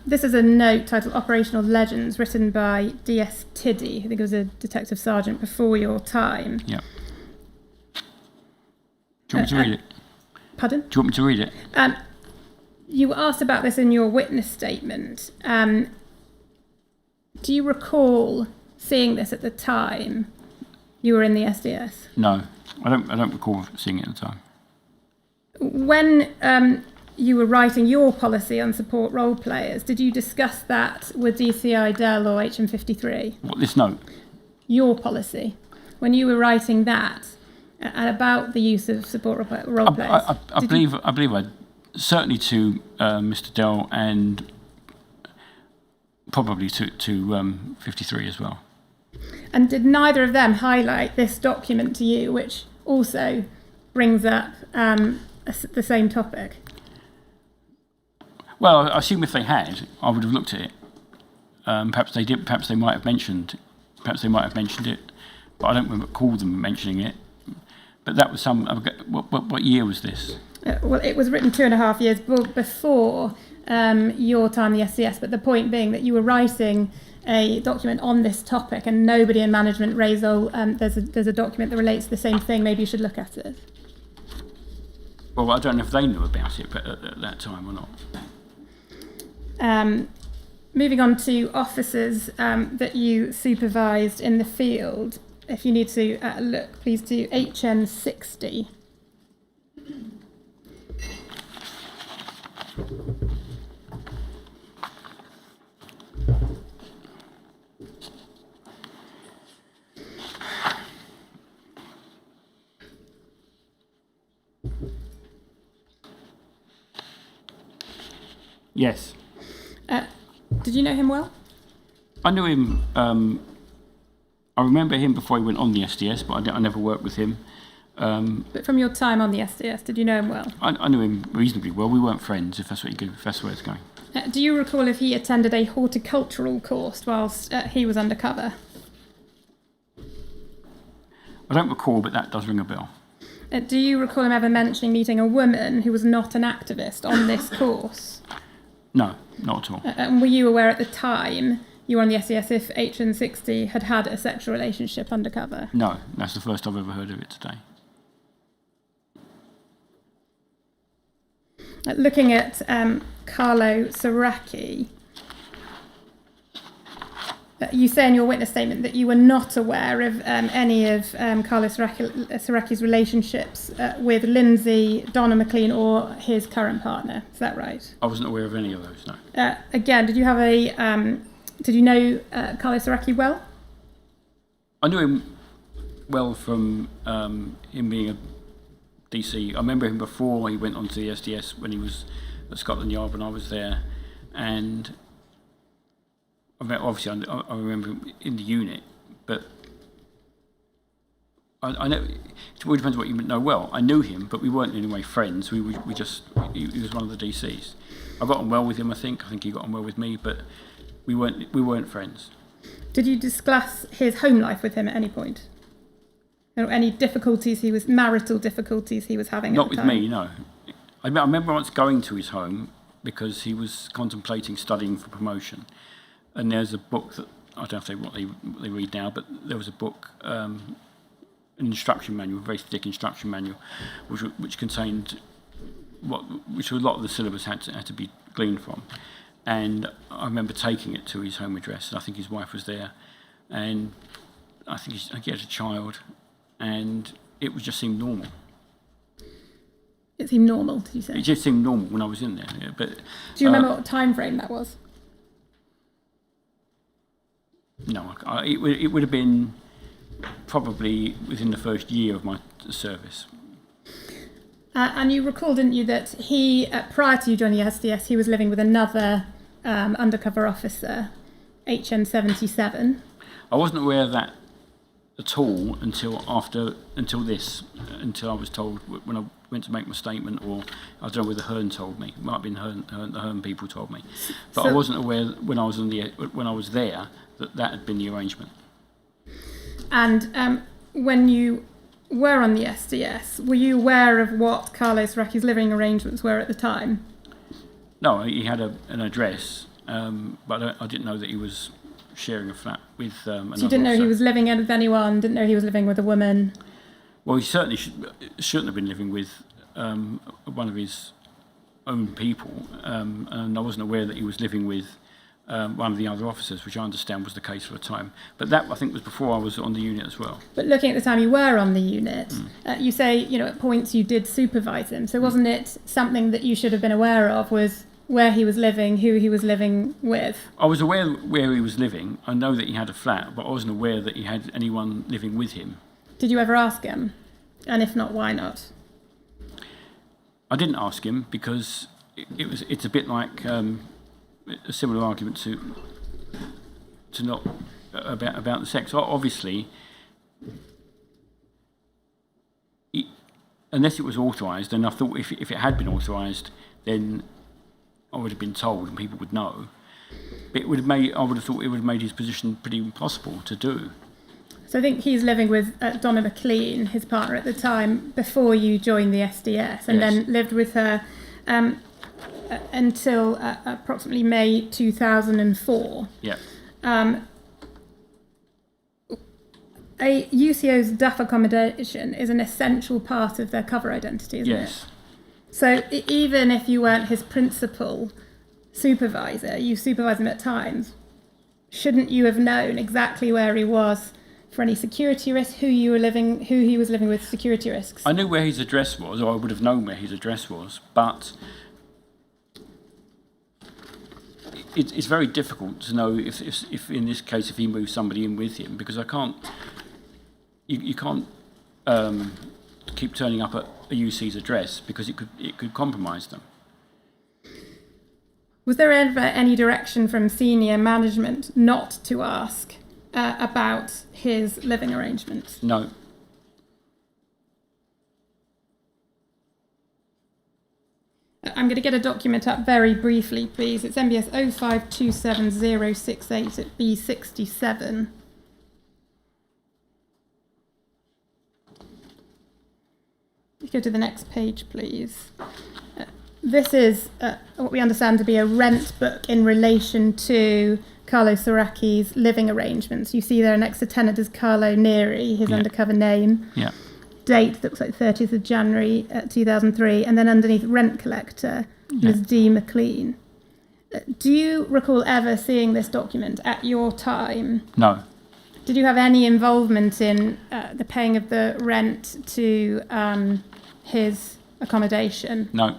D: This is a note titled Operational Legends, written by D.S. Tiddy. I think it was a detective sergeant before your time.
C: Yeah. Do you want me to read it?
D: Pardon?
C: Do you want me to read it?
D: You were asked about this in your witness statement. Do you recall seeing this at the time you were in the SDS?
C: No, I don't recall seeing it at the time.
D: When you were writing your policy on support role players, did you discuss that with DCI Dell or HN53?
C: What, this note?
D: Your policy. When you were writing that, and about the use of support role players?
C: I believe I certainly to Mr. Dell, and probably to 53 as well.
D: And did neither of them highlight this document to you, which also brings up the same topic?
C: Well, I assume if they had, I would have looked at it. Perhaps they did. Perhaps they might have mentioned it, but I don't recall them mentioning it. But that was some. What year was this?
D: Well, it was written 2.5 years before your time in the SDS. But the point being that you were writing a document on this topic, and nobody in management raised, there's a document that relates to the same thing. Maybe you should look at it.
C: Well, I don't know if they knew about it at that time or not.
D: Moving on to officers that you supervised in the field. If you need to look, please do HN60.
C: Yes.
D: Did you know him well?
C: I knew him, I remember him before he went on the SDS, but I never worked with him.
D: But from your time on the SDS, did you know him well?
C: I knew him reasonably well. We weren't friends, if that's where it's going.
D: Do you recall if he attended a horticultural course whilst he was undercover?
C: I don't recall, but that does ring a bell.
D: Do you recall him ever mentioning meeting a woman who was not an activist on this course?
C: No, not at all.
D: And were you aware at the time you were on the SDS if HN60 had had a sexual relationship undercover?
C: No, that's the first I've ever heard of it today.
D: Looking at Carlo Siraki, you say in your witness statement that you were not aware of any of Carlo Siraki's relationships with Lindsay, Donna McLean, or his current partner. Is that right?
C: I wasn't aware of any of those, no.
D: Again, did you have did you know Carlo Siraki well?
C: I knew him well from him being a DC. I remember him before he went on to the SDS when he was at Scotland Yard when I was there, and obviously I remember him in the unit, but I know it all depends what you know well. I knew him, but we weren't in any way friends. He was one of the DCs. I got on well with him. I think he got on well with me, but we weren't friends.
D: Did you discuss his home life with him at any point? Or any marital difficulties he was having?
C: Not
D: at the
C: with
D: time?
C: me, no. I remember once going to his home because he was contemplating studying for promotion, and there's a book that I don't know what they read now, but there was a book, an instruction manual, a very thick instruction manual, which contained which a lot of the syllabus had to be gleaned from, and I remember taking it to his home address, and I think his wife was there, and I think he had a child, and it just seemed normal.
D: It seemed normal, did you say?
C: It just seemed normal when I was in there. Yeah, but
D: do you remember what time frame that was?
C: No, it would have been probably within the first year of my service.
D: And you recall, didn't you, that he, prior to you joining the SDS, he was living with another undercover officer, HN77.
C: I wasn't aware of that at all until I was told when I went to make my statement, or I don't know whether Hearn told me. It might have been the Hearn people told me, but I wasn't aware when I was there that had been the arrangement.
D: And when you were on the SDS, were you aware of what Carlos Siraki's living arrangements were at the time?
C: No, he had an address, but I didn't know that he was sharing a flat with another
D: So you didn't know
C: officer.
D: he was living with anyone, didn't know he was living with a woman?
C: Well, he certainly shouldn't have been living with one of his own people, and I wasn't aware that he was living with one of the other officers, which I understand was the case for a time. But that, I think, was before I was on the unit as well.
D: But looking at the time you were on the unit, you say, at points you did supervise him. So wasn't it something that you should have been aware of, was where he was living, who he was living with?
C: I was aware where he was living. I know that he had a flat, but I wasn't aware that he had anyone living with him.
D: Did you ever ask him? And if not, why not?
C: I didn't ask him because it's a bit like a similar argument to not about the sex. Obviously, unless it was authorised, and I thought if it had been authorised, then I would have been told and people would know. But I would have thought it would have made his position pretty impossible to do.
B: So I think he's living with Donna McLean, his partner at the time, before you joined the SDS, and then lived with her until approximately May 2004.
C: Yeah.
B: A UCO's DAF accommodation is an essential part of their cover identity, isn't it?
C: Yes.
B: So even if you weren't his principal supervisor, you supervised him at times, shouldn't you have known exactly where he was for any security risks, who he was living with, security risks?
C: I knew where his address was, or I would have known where his address was, but it's very difficult to know if in this case, if he moved somebody in with him, because you can't keep turning up at a UC's address because it could compromise them.
B: Was there ever any direction from senior management not to ask about his living arrangements?
C: No.
B: I'm going to get a document up very briefly, please. It's MBS 0527068 at B67. Go to the next page, please. This is what we understand to be a rent book in relation to Carlo Sorachi's living arrangements. You see there next to tenant is Carlo Neri, his undercover name.
C: Yeah.
B: Date that looks like 30th of January 2003, and then underneath rent collector is D. McLean. Do you recall ever seeing this document at your time?
C: No.
B: Did you have any involvement in the paying of the rent to his accommodation?
C: No.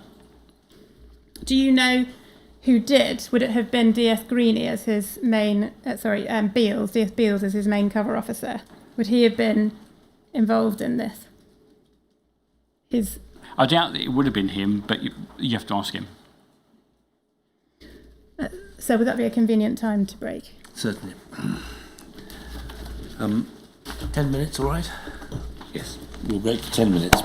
B: Do you know who did? Would it have been D.S. Greaney as his main, Beals, D.S. Beals as his main cover officer? Would he have been involved in this?
C: I doubt that it would have been him, but you have to ask him.
B: So would that be a convenient time to break?
A: Certainly. 10 minutes, all right? Yes. We'll break for 10 minutes.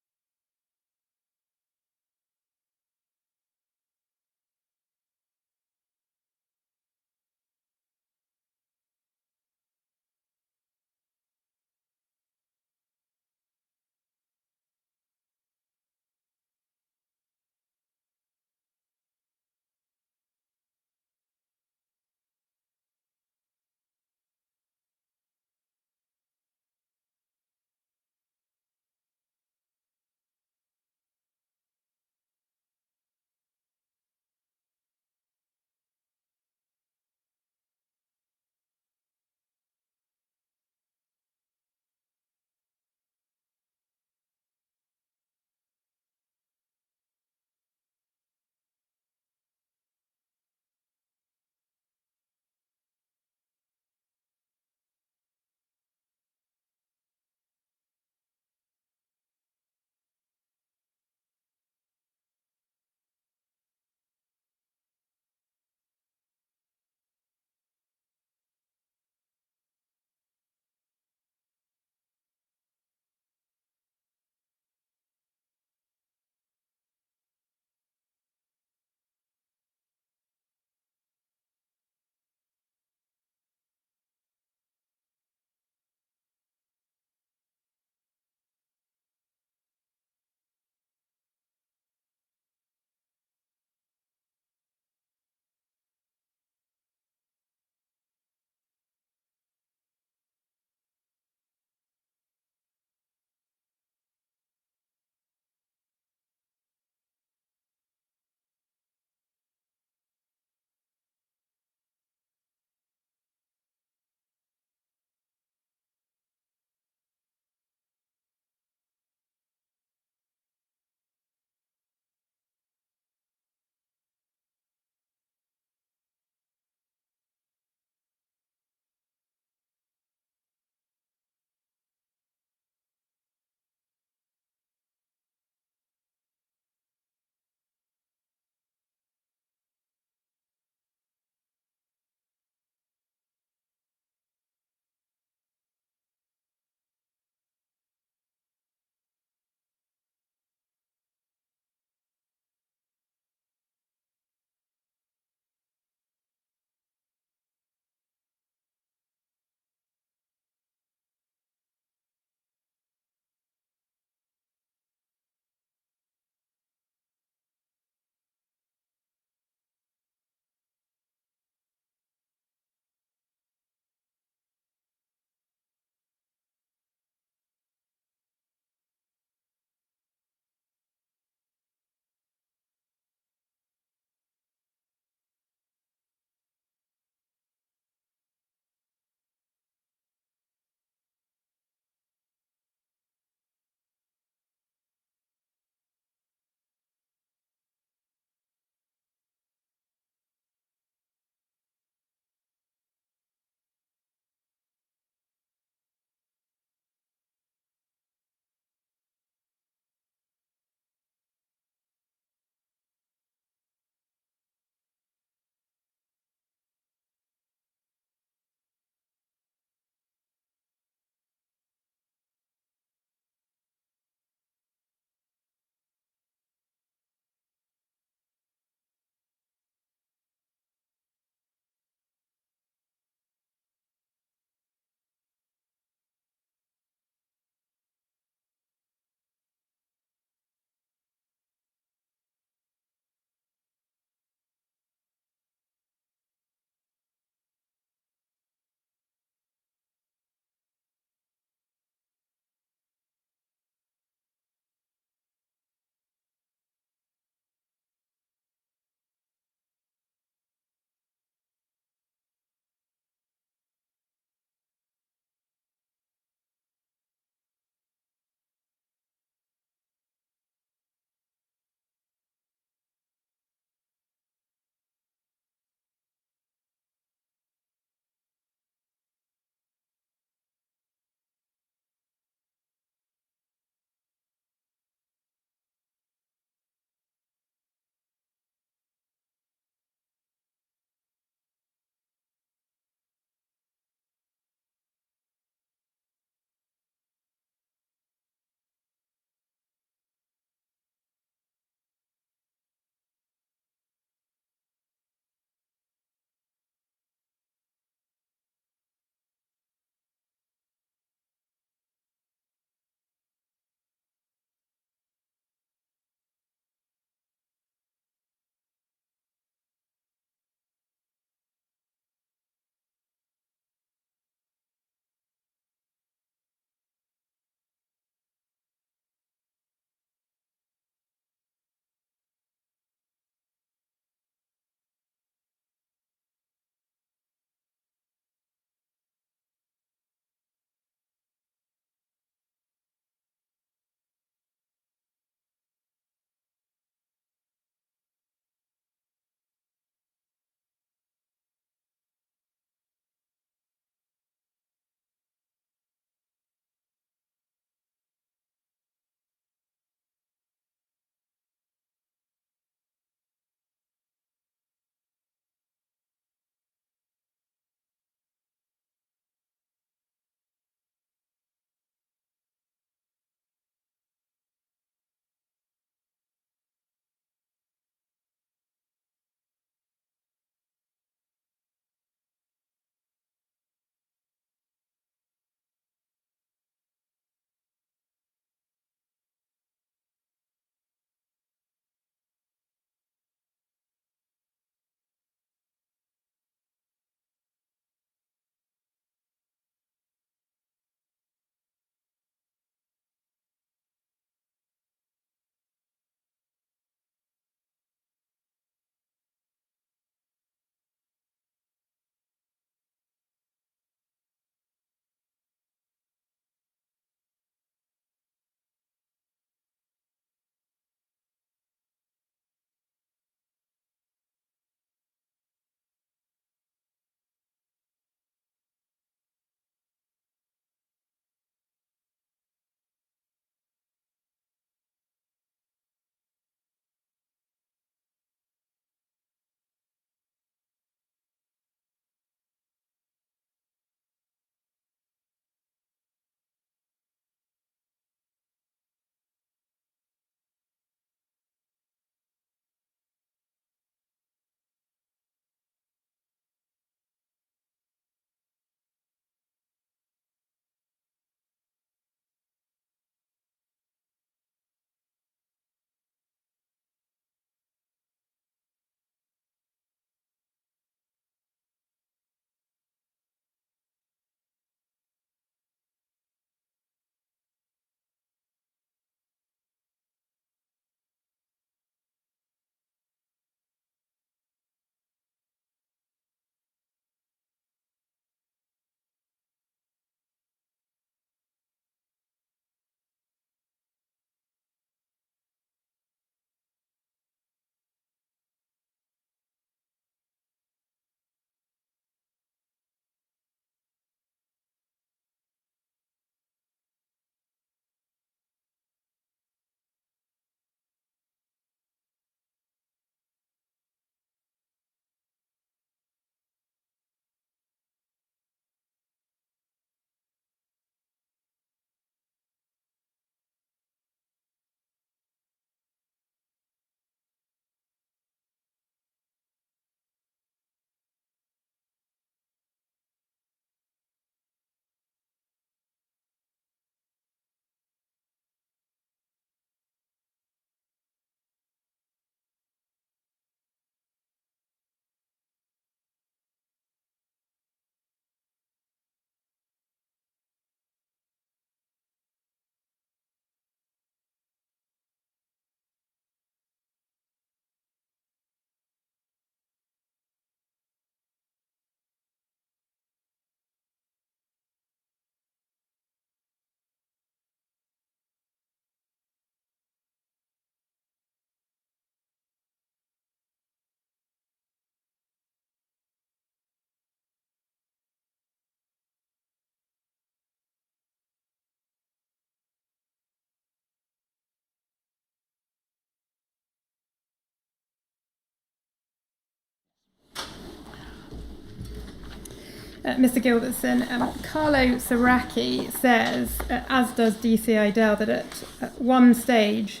B: Mr. Gilbertson, Carlo Saraki says, as does DCI Dale, that at one stage,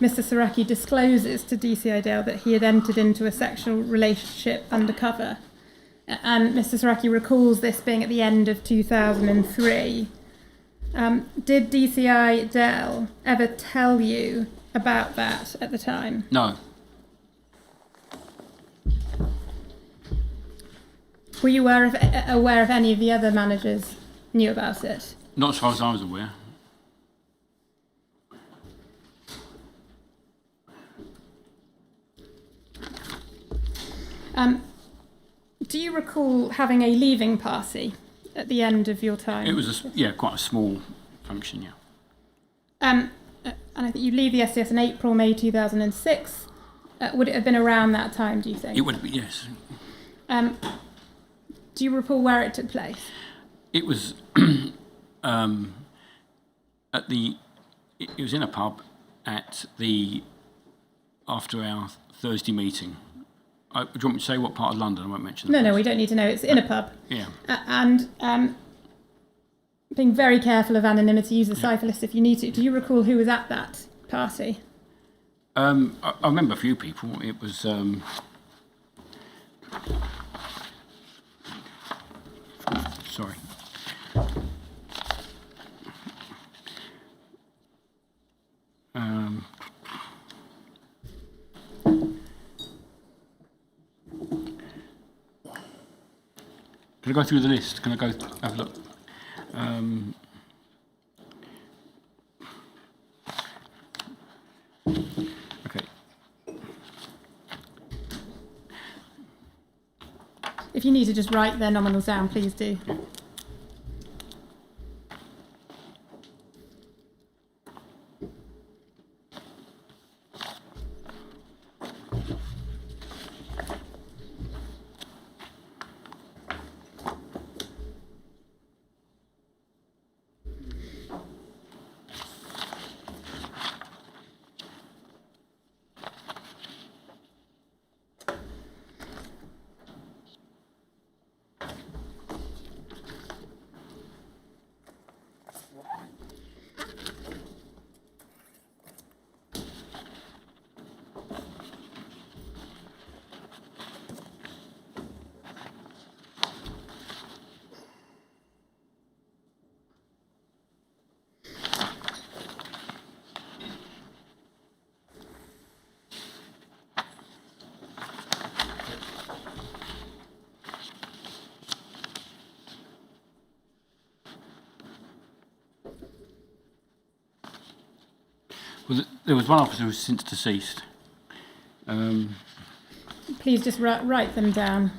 B: Mr. Saraki discloses to DCI Dale that he had entered into a sexual relationship undercover. And Mr. Saraki recalls this being at the end of 2003. Did DCI Dale ever tell you about that at the time?
C: No.
B: Were you aware of any of the other managers knew about it?
C: Not as far as I was aware.
B: Do you recall having a leaving party at the end of your time?
C: It was, quite a small function, yeah.
B: And I think you leave the SCS in April, May 2006. Would it have been around that time, do you think?
C: It would be, yes.
B: Do you recall where it took place?
C: It was it was in a pub after our Thursday meeting. Do you want me to say what part of London? I won't mention that.
B: No, we don't need to know. It's in a pub.
C: Yeah.
B: And being very careful of anonymity, use the cipher list if you need to. Do you recall who was at that party?
C: I remember a few people. It was sorry. Can I go through the list? Can I go have a look? Okay.
B: If you need to just write their nominals down, please do.
C: There was one officer who's since deceased.
B: Please just write them down.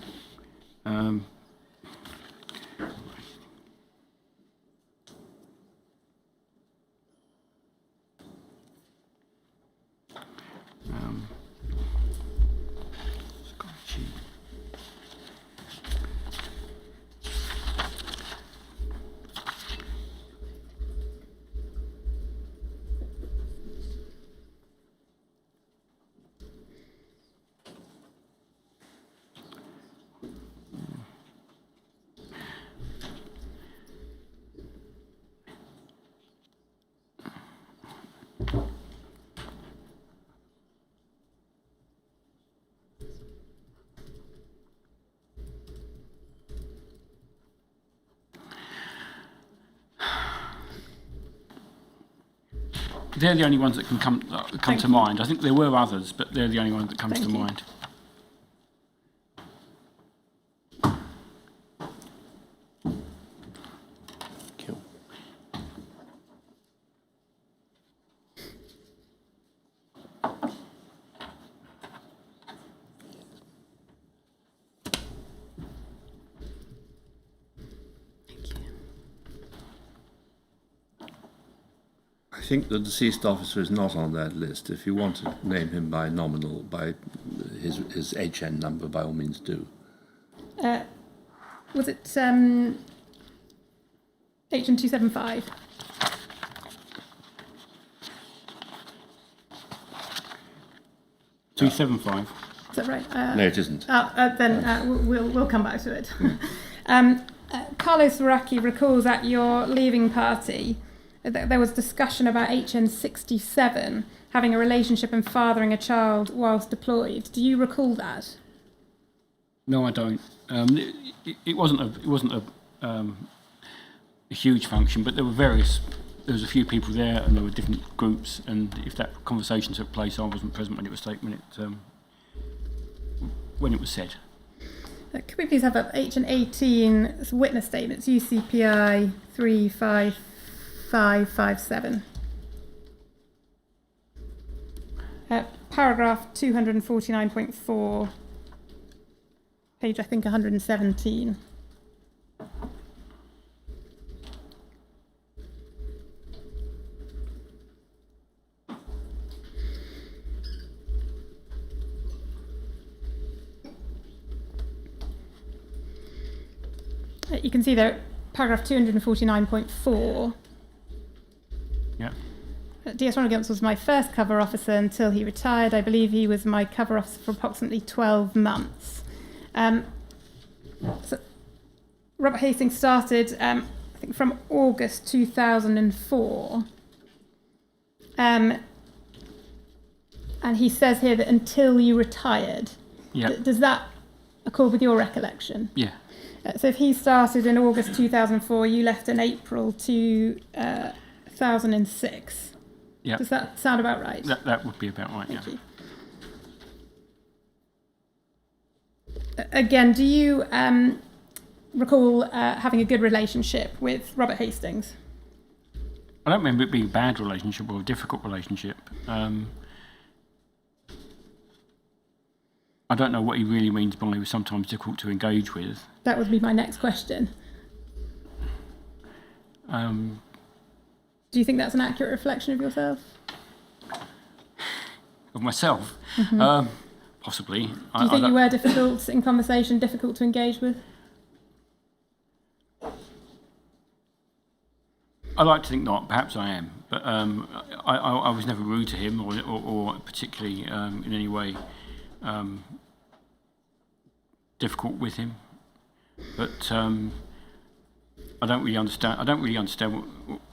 C: They're the only ones that can come to mind. I think there were others, but they're the only one that comes to mind.
A: Cool. I think the deceased officer is not on that list. If you want to name him by nominal, by his HN number, by all means do.
B: Was it HN275?
C: $275.
B: Is that right?
A: No, it isn't.
B: Then we'll come back to it. Carlos Waraki recalls at your leaving party that there was discussion about HN67 having a relationship and fathering a child whilst deployed. Do you recall that?
C: No, I don't. It wasn't a huge function, but there was a few people there, and there were different groups. And if that conversation took place, I wasn't present when it was when it was said.
B: Could we please have up HN18 witness statements, UCPI 35557? Paragraph 249.4, page I think 117. You can see there, paragraph 249.4.
C: Yeah.
B: DS Ron Gilbertson was my first cover officer until he retired. I believe he was my cover officer for approximately 12 months. So Robert Hastings started, I think, from August 2004. And he says here that until you retired.
C: Yeah.
B: Does that accord with your recollection?
C: Yeah.
B: So if he started in August 2004, you left in April 2006.
C: Yeah.
B: Does that sound about right?
C: That would be about right.
B: Thank
C: Yeah.
B: you. Again, do you recall having a good relationship with Robert Hastings?
C: I don't remember it being a bad relationship or a difficult relationship. I don't know what he really means by he was sometimes difficult to engage with.
B: That would be my next question. Do you think that's an accurate reflection of yourself?
C: Of myself? Possibly.
B: Do you think you were difficult in conversation, difficult to engage with?
C: I like to think not. Perhaps I am. But I was never rude to him or particularly in any way difficult with him. But I don't really understand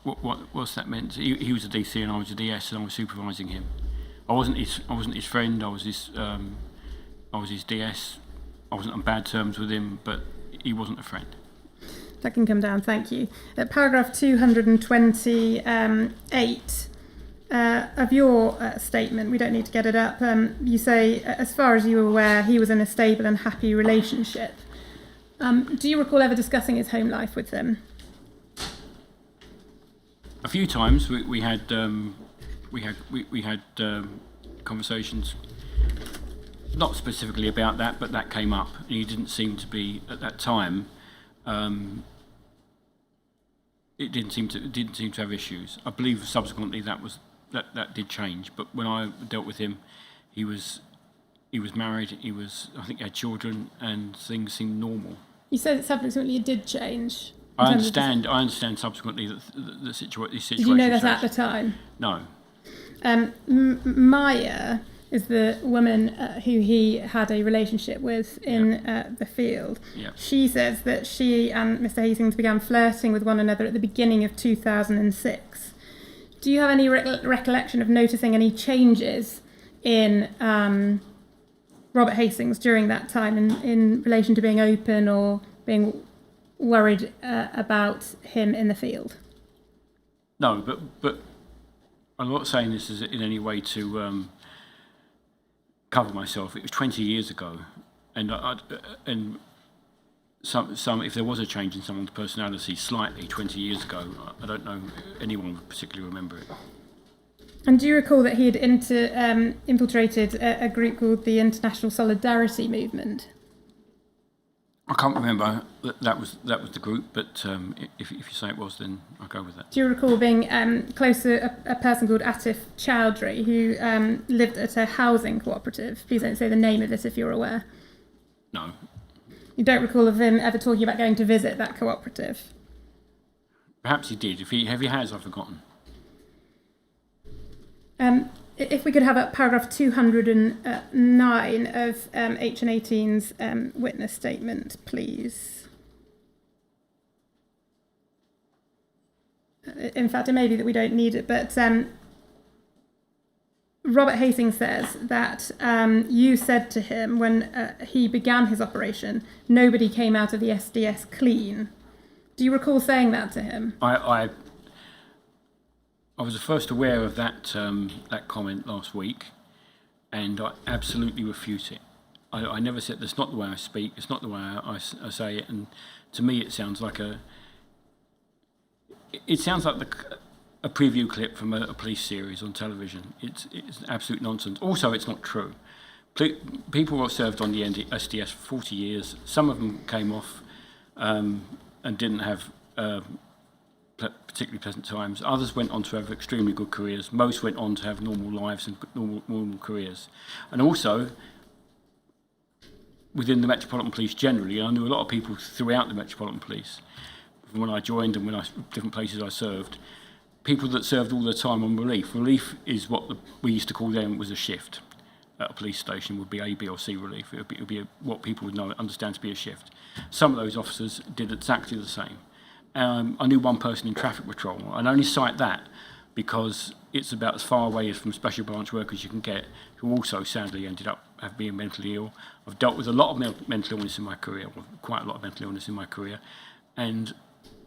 C: what's that meant. He was a DC and I was a DS, and I was supervising him. I wasn't his friend. I was his DS. I wasn't on bad terms with him, but he wasn't a friend.
B: That can come down. Thank you. Paragraph 228 of your statement. We don't need to get it up. You say, as far as you were aware, he was in a stable and happy relationship. Do you recall ever discussing his home life with him?
C: A few times we had conversations, not specifically about that, but that came up. He didn't seem to be at that time. It didn't seem to have issues. I believe subsequently that did change. But when I dealt with him, he was married. I think he had children, and things seemed normal.
B: You said that subsequently it did change.
C: I understand subsequently that the situation.
B: Did you know that at the time?
C: No.
B: Maya is the woman who he had a relationship with in the field.
C: Yeah.
B: She says that she and Mr. Hastings began flirting with one another at the beginning of 2006. Do you have any recollection of noticing any changes in Robert Hastings during that time in relation to being open or being worried about him in the field?
C: No, but I'm not saying this is in any way to cover myself. It was 20 years ago, and some if there was a change in someone's personality slightly 20 years ago, I don't know anyone would particularly remember it.
B: And do you recall that he had infiltrated a group called the International Solidarity Movement?
C: I can't remember that was the group, but if you say it was, then I'll go with that.
B: Do you recall being close to a person called Atif Chowdhury who lived at a housing cooperative? Please don't say the name of it if you're aware.
C: No.
B: You don't recall of him ever talking about going to visit that cooperative?
C: Perhaps he did. If he has, I've forgotten.
B: If we could have up paragraph 209 of HN18's witness statement, please. in fact, it may be that we don't need it, but Robert Hastings says that you said to him when he began his operation, nobody came out of the SDS clean. Do you recall saying that to him?
C: I was first aware of that comment last week, and I absolutely refute it. I never said, that's not the way I speak, it's not the way I say it, and to me it sounds like a preview clip from a police series on television. It's absolute nonsense. Also, it's not true. People were served on the SDS for 40 years. Some of them came off and didn't have particularly pleasant times. Others went on to have extremely good careers. Most went on to have normal lives and normal careers. And also, within the Metropolitan Police generally, I knew a lot of people throughout the Metropolitan Police, from when I joined and different places I served, people that served all their time on relief. Relief is what we used to call then was a shift at a police station, would be A, B or C relief. It would be what people would understand to be a shift. Some of those officers did exactly the same. I knew one person in traffic patrol, and I only cite that because it's about as far away from special branch work as you can get, who also sadly ended up being mentally ill. I've dealt with a lot of mental illness in my career, well, quite a lot of mental illness in my career, and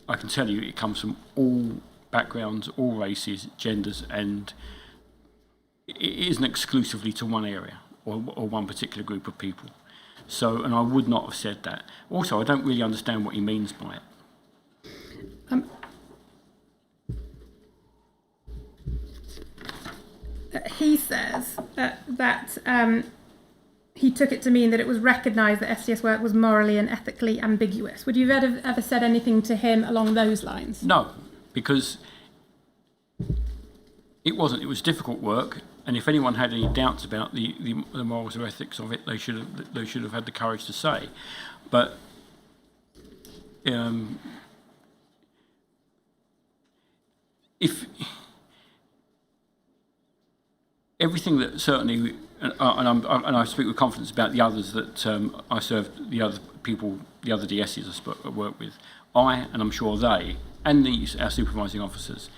C: I can tell you it comes from all backgrounds, all races, genders, and it isn't exclusively to one area or one particular group of people. So, and I would not have said that. Also, I don't really understand what he means by it.
B: He says that he took it to mean that it was recognised that SDS work was morally and ethically ambiguous. Would you have ever said anything to him along those lines?
C: No, because it wasn't. It was difficult work, and if anyone had any doubts about the morals or ethics of it, they should have had the courage to say. But if everything that certainly, and I speak with confidence about the others that I served, the other people, the other DSs I worked with, and I'm sure they, and our supervising officers,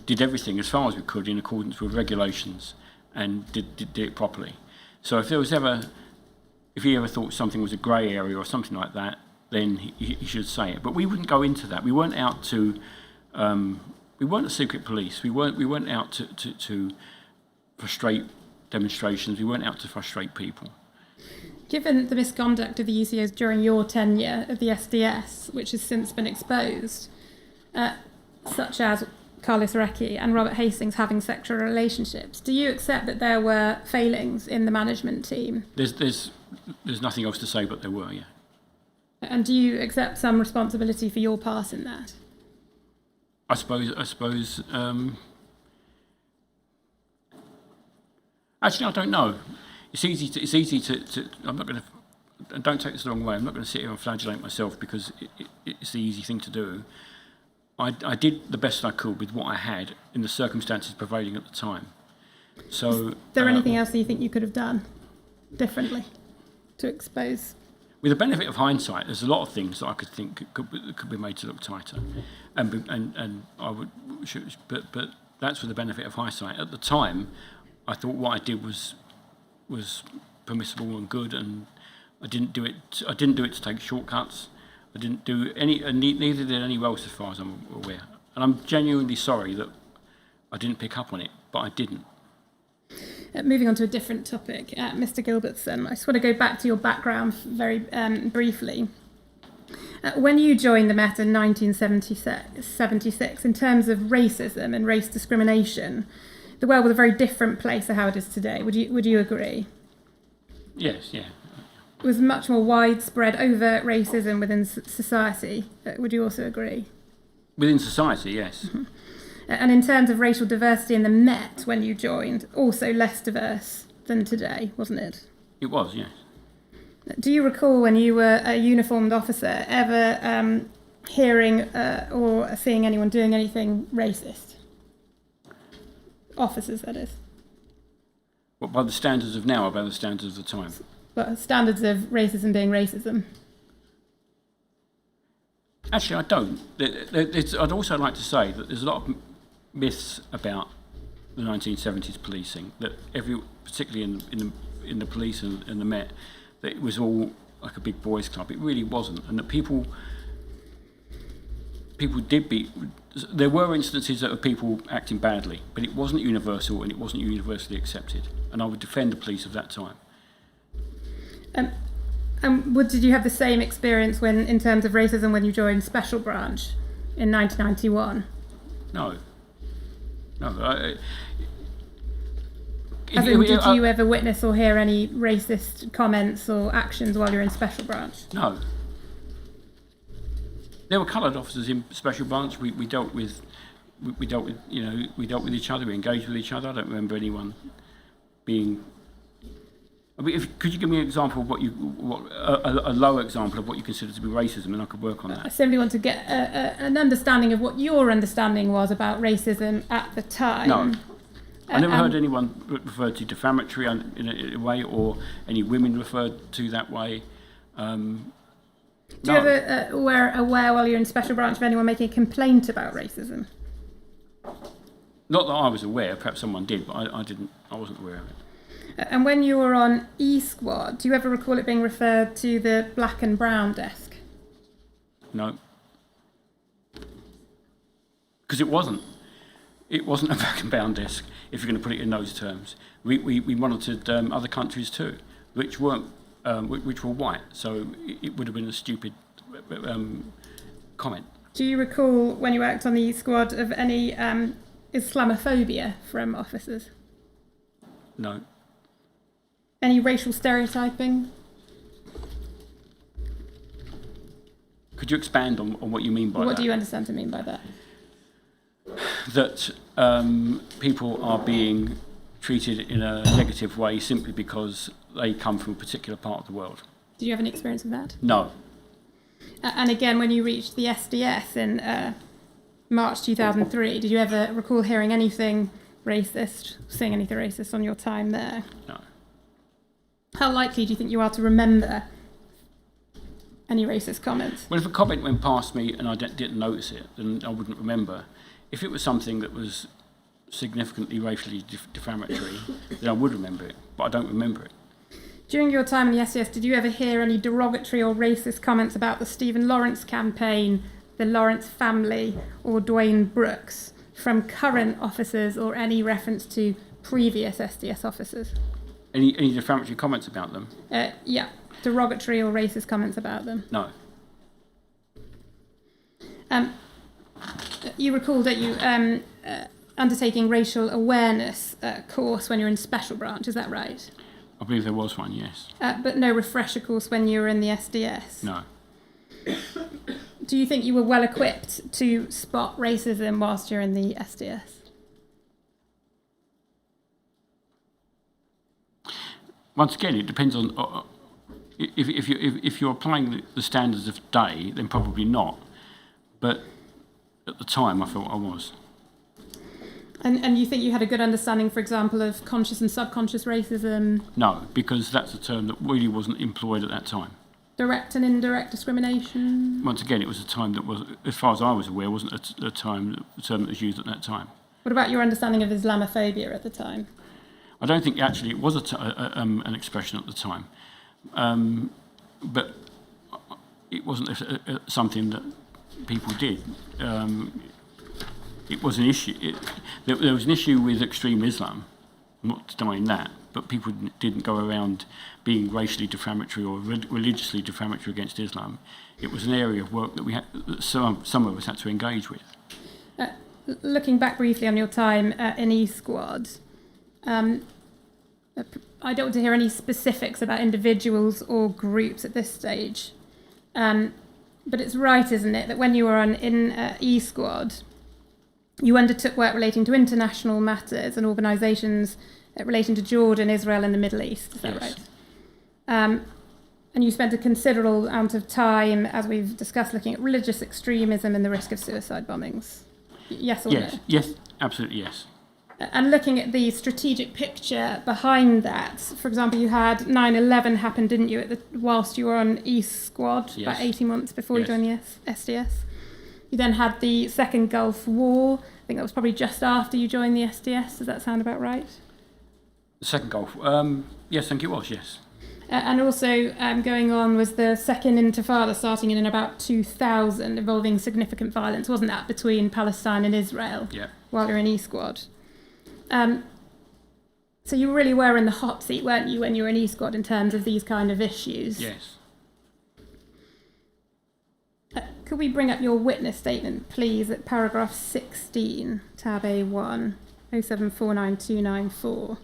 C: did everything as far as we could in accordance with regulations and did it properly. So if he ever thought something was a grey area or something like that, then he should say it. But we wouldn't go into that. We weren't out to, we weren't a secret police. We weren't out to frustrate demonstrations. We weren't out to frustrate people.
B: Given the misconduct of the UCOs during your tenure of the SDS, which has since been exposed, such as Carlos Recchi and Robert Hastings having sexual relationships, do you accept that there were failings in the management team?
C: There's nothing else to say, but there were, yeah.
B: And do you accept some responsibility for your part in that?
C: I suppose. Actually, I don't know. It's easy to. I'm not going to. Don't take this the wrong way. I'm not going to sit here and flagellate myself because it's the easy thing to do. I did the best I could with what I had in the circumstances prevailing at the time. So.
B: Is there anything else that you think you could have done differently to expose?
C: With the benefit of hindsight, there's a lot of things that I could think could be made to look tighter, and I would. But that's with the benefit of hindsight. At the time, I thought what I did was permissible and good, and I didn't do it to take shortcuts. I didn't do any, and neither did anyone else, as far as I'm aware. And I'm genuinely sorry that I didn't pick up on it, but I didn't.
B: Moving on to a different topic, Mr. Gilbertson, I just want to go back to your background very briefly. When you joined the Met in 1976, in terms of racism and race discrimination, the world was a very different place to how it is today. Would you agree?
C: Yes, yeah.
B: It was much more widespread, overt racism within society. Would you also agree?
C: Within society, yes.
B: Mm-hmm. And in terms of racial diversity in the Met when you joined, also less diverse than today, wasn't it?
C: It was, yes.
B: Do you recall when you were a uniformed officer ever hearing or seeing anyone doing anything racist? Officers, that is.
C: What, by the standards of now or by the standards of the time?
B: But standards of racism being racism.
C: Actually, I don't. I'd also like to say that there's a lot of myths about the 1970s policing, that particularly in the police and the Met, that it was all like a big boys' club. It really wasn't, and that people there were instances of people acting badly, but it wasn't universal and it wasn't universally accepted. And I would defend the police of that time.
B: Did you have the same experience in terms of racism when you joined Special Branch in 1991?
C: No.
B: Did you ever witness or hear any racist comments or actions while you're in Special Branch?
C: No. There were coloured officers in Special Branch. We dealt with each other. We engaged with each other. I don't remember anyone being. Could you give me an example of a lower example of what you consider to be racism, and I could work on that?
B: I simply want to get an understanding of what your understanding was about racism at the time.
C: No. I never heard anyone referred to defamatory in a way, or any women referred to that way.
B: Do you ever aware while you're in Special Branch of anyone making a complaint about racism?
C: Not that I was aware. Perhaps someone did, but I didn't. I wasn't aware of it.
B: And when you were on E Squad, do you ever recall it being referred to the black and brown desk?
C: No. Because it wasn't. It wasn't a black and brown desk, if you're going to put it in those terms. We monitored other countries too, which were white, so it would have been a stupid comment.
B: Do you recall when you worked on the E Squad of any Islamophobia from officers?
C: No.
B: Any racial stereotyping?
C: Could you expand on what you mean by that?
B: What do you understand to mean by that?
C: That people are being treated in a negative way simply because they come from a particular part of the world.
B: Did you have any experience of that?
C: No.
B: And again, when you reached the SDS in March 2003, did you ever recall hearing anything racist, seeing anything racist on your time there?
C: No.
B: How likely do you think you are to remember any racist comments?
C: Well, if a comment went past me and I didn't notice it, then I wouldn't remember. If it was something that was significantly racially defamatory, then I would remember it, but I don't remember it.
B: During your time in the SDS, did you ever hear any derogatory or racist comments about the Stephen Lawrence campaign, the Lawrence family, or Dwayne Brooks from current officers, or any reference to previous SDS officers?
C: Any defamatory comments about them?
B: Yeah, derogatory or racist comments about them.
C: No.
B: You recall that you undertaking racial awareness course when you're in Special Branch, is that right?
C: I believe there was one, yes.
B: But no refresher course when you were in the SDS?
C: No.
B: Do you think you were well equipped to spot racism whilst you're in the SDS?
C: Once again, it depends on if you're applying the standards of today, then probably not. But at the time, I thought I was.
B: And you think you had a good understanding, for example, of conscious and subconscious racism?
C: No, because that's a term that really wasn't employed at that time.
B: Direct and indirect discrimination?
C: Once again, it was a time that was, as far as I was aware, wasn't a term that was used at that time.
B: What about your understanding of Islamophobia at the time?
C: I don't think actually it was an expression at the time, but it wasn't something that people did. It was an issue. There was an issue with extreme Islam. I'm not denying that, but people didn't go around being racially defamatory or religiously defamatory against Islam. It was an area of work that some of us had to engage with.
B: Looking back briefly on your time in E Squad, I don't want to hear any specifics about individuals or groups at this stage, but it's right, isn't it, that when you were in E Squad, you undertook work relating to international matters and organisations relating to Jordan, Israel and the Middle East, is that
C: yes.
B: right? And you spent a considerable amount of time, as we've discussed, looking at religious extremism and the risk of suicide bombings. Yes or
C: yes.
B: no?
C: Yes, absolutely yes.
B: And looking at the strategic picture behind that, for example, you had 9/11 happen, didn't you, whilst you were on East Squad,
C: Yes.
B: about 18 months before
C: Yes.
B: you joined the SDS? You then had the Second Gulf War. I think that was probably just after you joined the SDS. Does that sound about right?
C: The Second Gulf. Yes, I think it was, yes.
B: And also going on was the Second Intifada, starting in about 2000, involving significant violence. Wasn't that between Palestine and Israel?
C: Yeah.
B: While you're in E Squad. So you really were in the hot seat, weren't you, when you were in E Squad in terms of these kind of issues?
C: Yes.
B: Could we bring up your witness statement, please, at paragraph 16, tab A1, 0749294.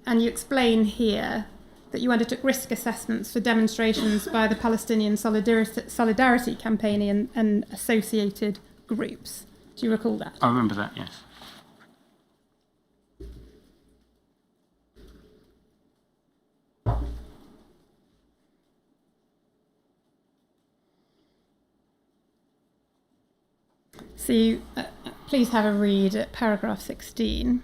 B: And you explain here that you undertook risk assessments for demonstrations by the Palestinian Solidarity Campaign and associated groups. Do you recall that?
C: I remember that, yes.
B: So you, please have a read at paragraph 16.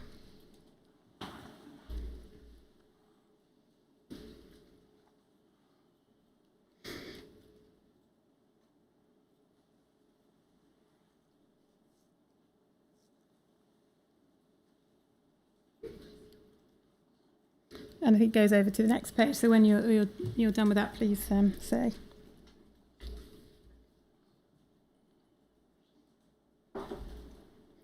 B: And I think it goes over to the next page. So when you're done with that, please say.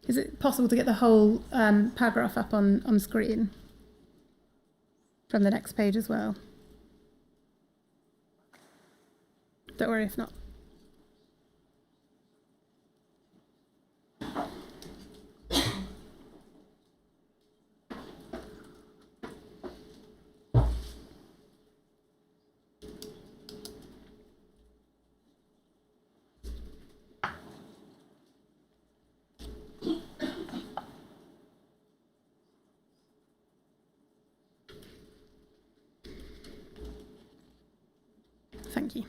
B: Is it possible to get the whole paragraph up on screen from the next page as well? Don't worry if not. Thank you.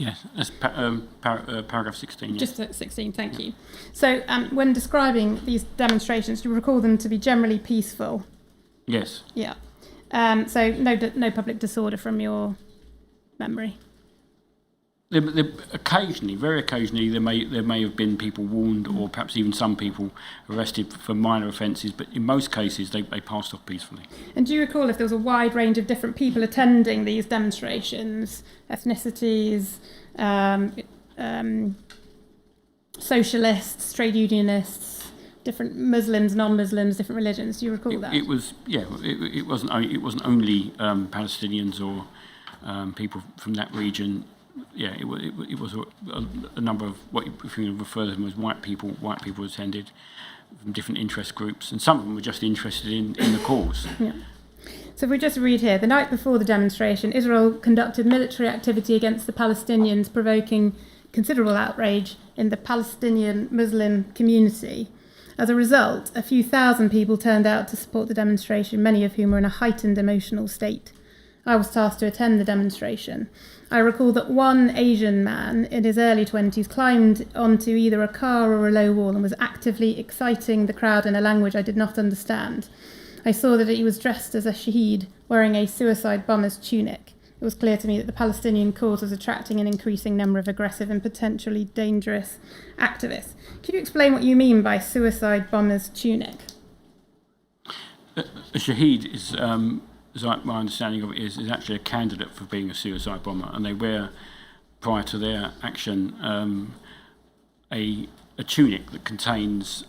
C: Yes, that's paragraph 16. Yes.
B: Just at 16, thank you. So when describing these demonstrations, you recall them to be generally peaceful?
C: Yes.
B: Yeah. So no public disorder from your memory?
C: Occasionally, very occasionally, there may have been people warned or perhaps even some people arrested for minor offences, but in most cases they passed off peacefully.
B: And do you recall if there was a wide range of different people attending these demonstrations, ethnicities, socialists, trade unionists, different Muslims, non-Muslims, different religions? Do you recall that?
C: It wasn't only Palestinians or people from that region. Yeah, it was a number of what you refer to them as white people. White people attended from different interest groups, and some of them were just interested in the cause.
B: Yeah. So if we just read here, the night before the demonstration, Israel conducted military activity against the Palestinians, provoking considerable outrage in the Palestinian Muslim community. As a result, a few thousand people turned out to support the demonstration, many of whom were in a heightened emotional state. I was tasked to attend the demonstration. I recall that one Asian man in his early 20s climbed onto either a car or a low wall and was actively exciting the crowd in a language I did not understand. I saw that he was dressed as a shaheed, wearing a suicide bomber's tunic. It was clear to me that the Palestinian cause was attracting an increasing number of aggressive and potentially dangerous activists. Could you explain what you mean by suicide bomber's tunic?
C: A shaheed is... my understanding of it is actually a candidate for being a suicide bomber, and they wear, prior to their action, a tunic that contains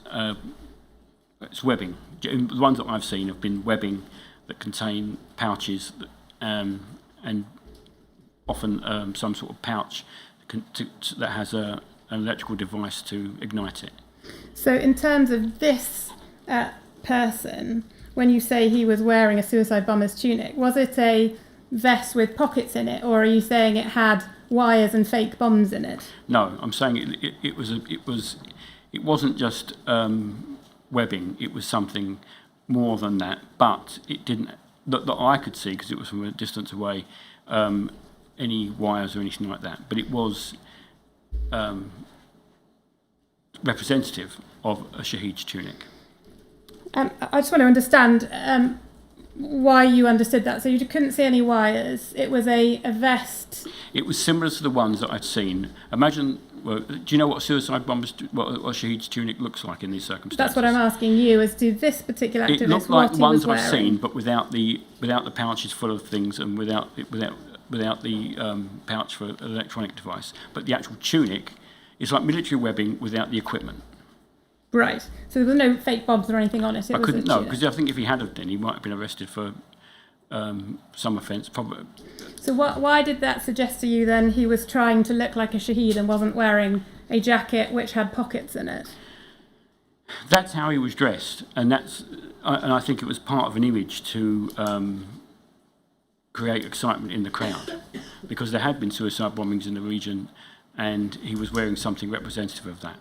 C: it's webbing. The ones that I've seen have been webbing that contain pouches, and often some sort of pouch that has an electrical device to ignite it.
B: So in terms of this person, when you say he was wearing a suicide bomber's tunic, was it a vest with pockets in it, or are you saying it had wires and fake bombs in it?
C: No, I'm saying it wasn't just webbing. It was something more than that, but it didn't, that I could see, because it was from a distance away, any wires or anything like that. But it was representative of a shaheed's tunic.
B: I just want to understand why you understood that. So you couldn't see any wires. It was a vest.
C: It was similar to the ones that I'd seen. Imagine, well, do you know what a suicide bomber's, what a shaheed's tunic looks like in these circumstances?
B: That's what I'm asking you, as to this particular activist,
C: it looked like
B: what
C: the ones
B: he was
C: I've
B: wearing.
C: seen, but without the pouches full of things, and without the pouch for an electronic device. But the actual tunic is like military webbing without the equipment.
B: Right. So there were no fake bombs or anything on it.
C: I couldn't know, because I think if he had have been, he might have been arrested for some offence. Probably.
B: So why did that suggest to you then he was trying to look like a shaheed and wasn't wearing a jacket which had pockets in it?
C: That's how he was dressed, and I think it was part of an image to create excitement in the crowd, because there had been suicide bombings in the region, and he was wearing something representative of that.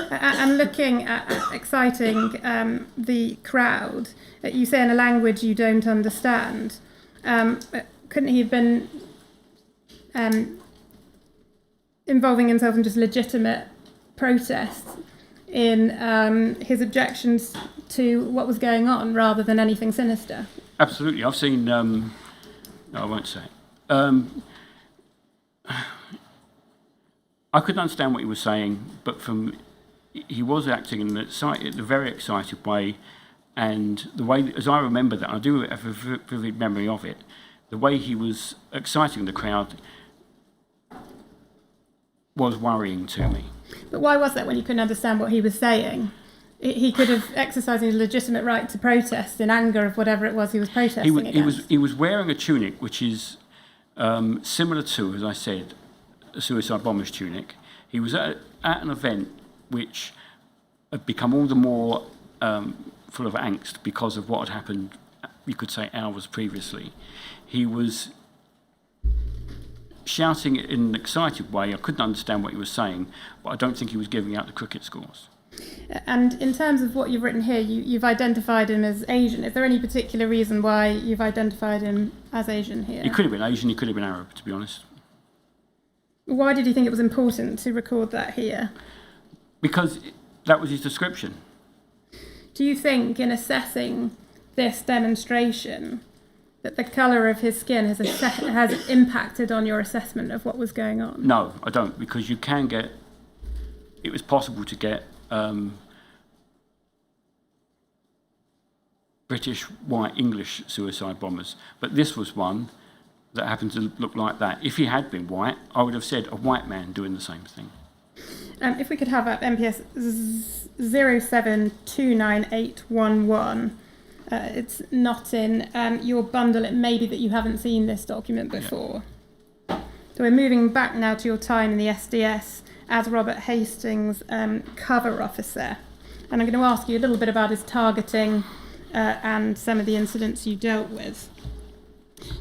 B: And looking at exciting the crowd, you say in a language you don't understand. Couldn't he have been involving himself in just legitimate protests in his objections to what was going on, rather than anything sinister?
C: Absolutely. I've seen... no, I won't say it. I couldn't understand what he was saying, but he was acting in a very excited way, and the way, as I remember that, I do have a vivid memory of it, the way he was exciting the crowd was worrying to me.
B: But why was that, when you couldn't understand what he was saying? He could have exercised his legitimate right to protest in anger of whatever it was he was protesting against.
C: He was wearing a tunic which is similar to, as I said, a suicide bomber's tunic. He was at an event which had become all the more full of angst because of what had happened, you could say, hours previously. He was shouting in an excited way. I couldn't understand what he was saying, but I don't think he was giving out the cricket scores.
B: And in terms of what you've written here, you've identified him as Asian. Is there any particular reason why you've identified him as Asian here?
C: He could have been Asian, he could have been Arab, to be honest.
B: Why did you think it was important to record that here?
C: Because that was his description.
B: Do you think, in assessing this demonstration, that the colour of his skin has impacted on your assessment of what was going on?
C: No, I don't, because you can get... It was possible to get British white English suicide bombers, but this was one that happened to look like that. If he had been white, I would have said a white man doing the same thing.
B: If we could have up MPS 0729811. It's not in your bundle. It may be that you haven't seen this document before. Yeah. So we're moving back now to your time in the SDS as Robert Hastings' cover officer. And I'm going to ask you a little bit about his targeting and some of the incidents you dealt with.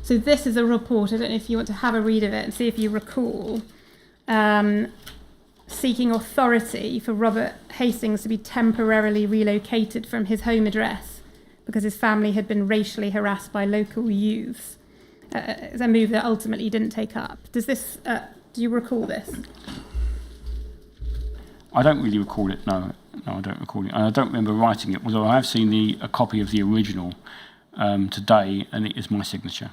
B: So this is a report. I don't know if you want to have a read of it and see if you recall. Seeking authority for Robert Hastings to be temporarily relocated from his home address because his family had been racially harassed by local youths. It's a move that ultimately didn't take up. Do you recall this?
C: I don't really recall it, no, I don't recall it. And I don't remember writing it, although I have seen a copy of the original today, and it is my signature.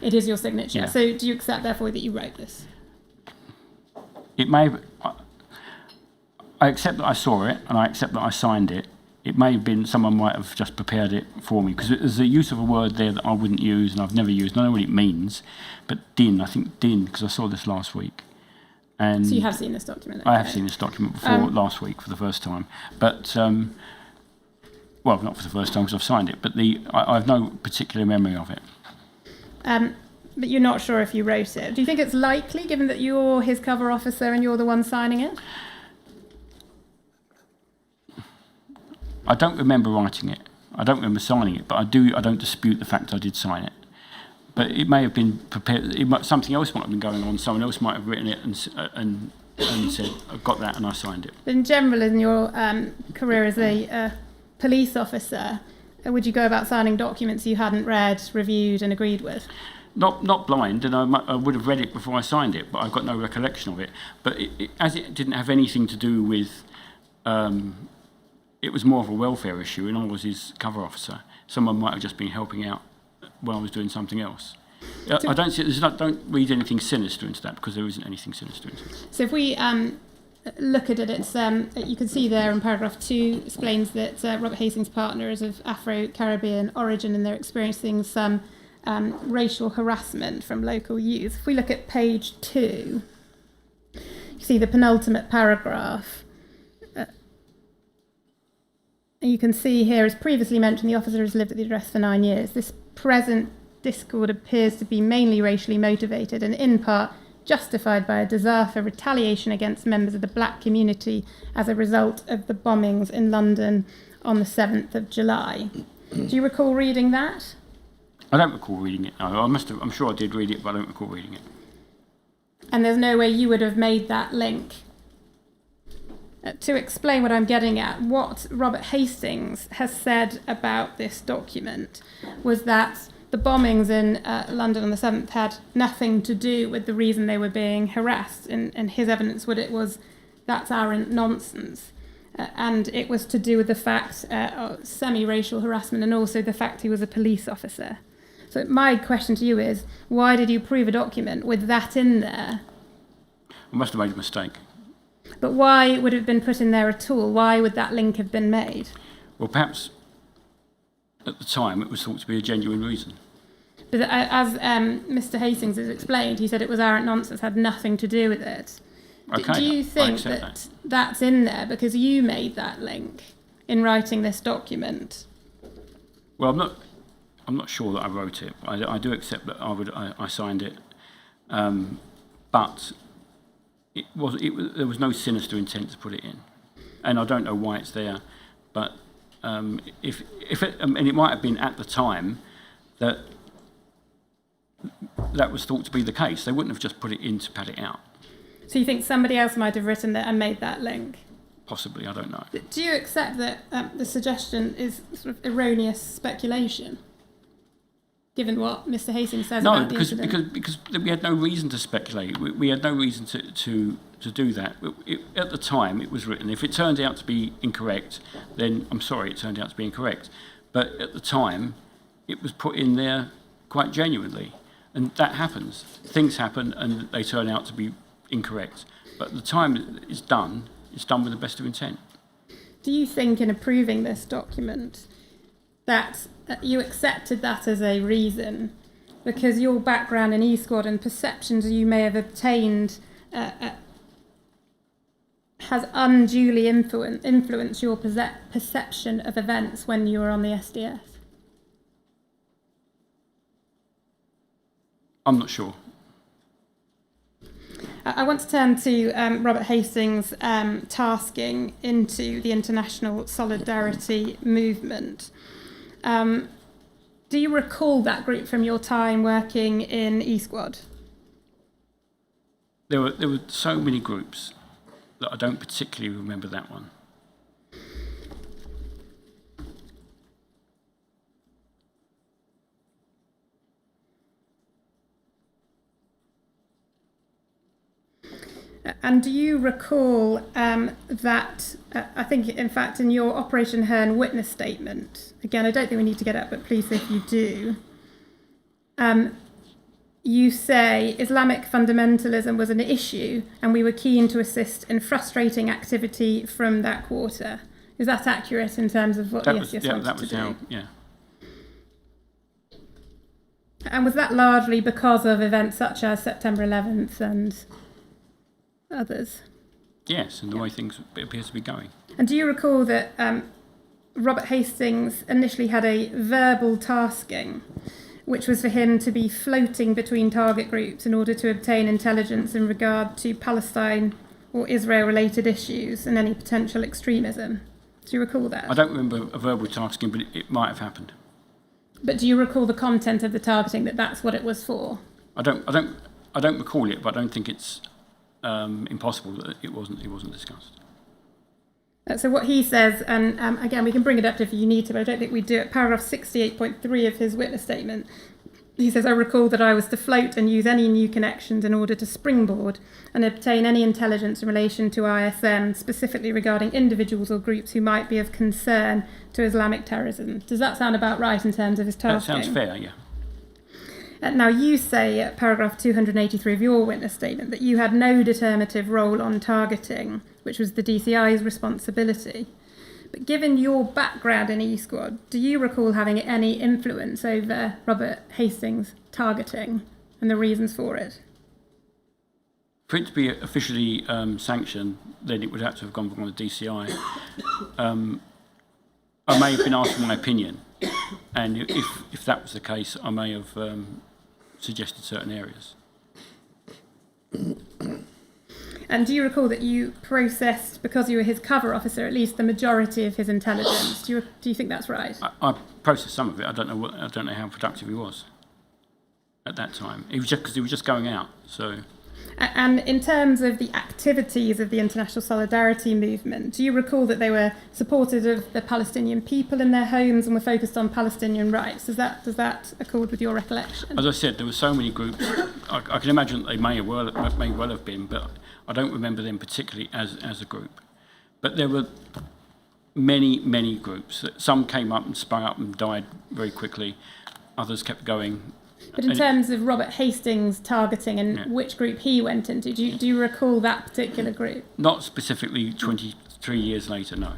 B: It is your signature.
C: Yeah.
B: So do you accept, therefore, that you wrote this?
C: It may have, I accept that I saw it, and I accept that I signed it. It may have been someone might have just prepared it for me, because there's a use of a word there that I wouldn't use, and I've never used. I don't know what it means, but I think din, because I saw this last week. And
B: so you have seen this document? Okay.
C: I have seen this document before last week for the first time, but well, not for the first time because I've signed it, but I have no particular memory of it.
B: But you're not sure if you wrote it. Do you think it's likely, given that you're his cover officer and you're the one signing it?
C: I don't remember writing it. I don't remember signing it, but I don't dispute the fact I did sign it. But it may have been prepared. Something else might have been going on. Someone else might have written it and said, "I've got that," and I signed it.
B: But in general, in your career as a police officer, would you go about signing documents you hadn't read, reviewed and agreed with?
C: Not blind, and I would have read it before I signed it, but I've got no recollection of it. But as it didn't have anything to do with, it was more of a welfare issue, and I was his cover officer. Someone might have just been helping out when I was doing something else. I don't read anything sinister into that, because there isn't anything sinister into it.
B: So if we look at it, it's you can see there in paragraph 2 explains that Robert Hastings' partner is of Afro-Caribbean origin and they're experiencing some racial harassment from local youth. If we look at page 2, you see the penultimate paragraph. You can see here, as previously mentioned, the officer has lived at the address for 9 years. This present discord appears to be mainly racially motivated and in part justified by a desire for retaliation against members of the black community as a result of the bombings in London on the 7th of July. Do you recall reading that?
C: I don't recall reading it. No, I'm sure I did read it, but I don't recall reading it.
B: And there's no way you would have made that link. To explain what I'm getting at, what Robert Hastings has said about this document was that the bombings in London on the 7th had nothing to do with the reason they were being harassed. And his evidence would it was that's arrant nonsense. And it was to do with the fact of semi-racial harassment and also the fact he was a police officer. So my question to you is, why did you prove a document with that in there?
C: I must have made a mistake.
B: But why would it have been put in there at all? Why would that link have been made?
C: Well, perhaps at the time it was thought to be a genuine reason.
B: But as Mr. Hastings has explained, he said it was arrant nonsense, had nothing to do with it.
C: Okay,
B: do you think that that's in there because you made that link in writing this document?
C: Well, I'm not sure that I wrote it. I do accept that I signed it, but there was no sinister intent to put it in, and I don't know why it's there. But and it might have been at the time that was thought to be the case. They wouldn't have just put it in to pad it out.
B: So you think somebody else might have written that and made that link?
C: Possibly, I don't know.
B: Do you accept that the suggestion is sort of erroneous speculation, given what Mr. Hastings says about the incident?
C: No, because we had no reason to speculate. We had no reason to do that. At the time, it was written. If it turned out to be incorrect, then I'm sorry, it turned out to be incorrect. But at the time, it was put in there quite genuinely. And that happens. Things happen and they turn out to be incorrect. But at the time it's done with the best of intent.
B: Do you think in approving this document that you accepted that as a reason because your background in E-Squad and perceptions you may have obtained has unduly influenced your perception of events when you were on the SDS?
C: I'm not sure.
B: I want to turn to Robert Hastings' tasking into the international solidarity movement. Do you recall that group from your time working in E-Squad?
C: There were so many groups that I don't particularly remember that one.
B: And do you recall that, I think, in fact, in your Operation Hearn witness statement, again, I don't think we need to get up, but please, if you do, you say Islamic fundamentalism was an issue and we were keen to assist in frustrating activity from that quarter. Is that accurate in terms of what the SDS wanted to do?
C: Yeah.
B: And was that largely because of events such as September 11th and others?
C: Yes, and the way things appear to be going.
B: And do you recall that Robert Hastings initially had a verbal tasking, which was for him to be floating between target groups in order to obtain intelligence in regard to Palestine or Israel-related issues and any potential extremism? Do you recall that?
C: I don't remember a verbal tasking, but it might have happened.
B: But do you recall the content of the targeting, that that's what it was for?
C: I don't recall it, but I don't think it's impossible that it wasn't discussed.
B: So what he says, and again, we can bring it up if you need to, but I don't think we do it. Paragraph 68.3 of his witness statement. He says, I recall that I was to float and use any new connections in order to springboard and obtain any intelligence in relation to ISM, specifically regarding individuals or groups who might be of concern to Islamic terrorism. Does that sound about right in terms of his tasking?
C: That sounds fair, yeah.
B: Now, you say at paragraph 283 of your witness statement that you had no determinative role on targeting, which was the DCI's responsibility. But given your background in E-Squad, do you recall having any influence over Robert Hastings' targeting and the reasons for it?
C: For it to be officially sanctioned, then it would have to have gone from the DCI. I may have been asked for my opinion, and if that was the case, I may have suggested certain areas.
B: And do you recall that you processed, because you were his cover officer, at least the majority of his intelligence? Do you think that's right?
C: I processed some of it. I don't know how productive he was at that time. He was just going out. So.
B: And in terms of the activities of the international solidarity movement, do you recall that they were supportive of the Palestinian people in their homes and were focused on Palestinian rights? Does that accord with your recollection?
C: As I said, there were so many groups. I can imagine that they may well have been, but I don't remember them particularly as a group. But there were many groups. Some came up and sprung up and died very quickly. Others kept going.
B: But in terms of Robert Hastings' targeting and which group he went into, do you recall that particular group?
C: Not specifically 23 years later, no.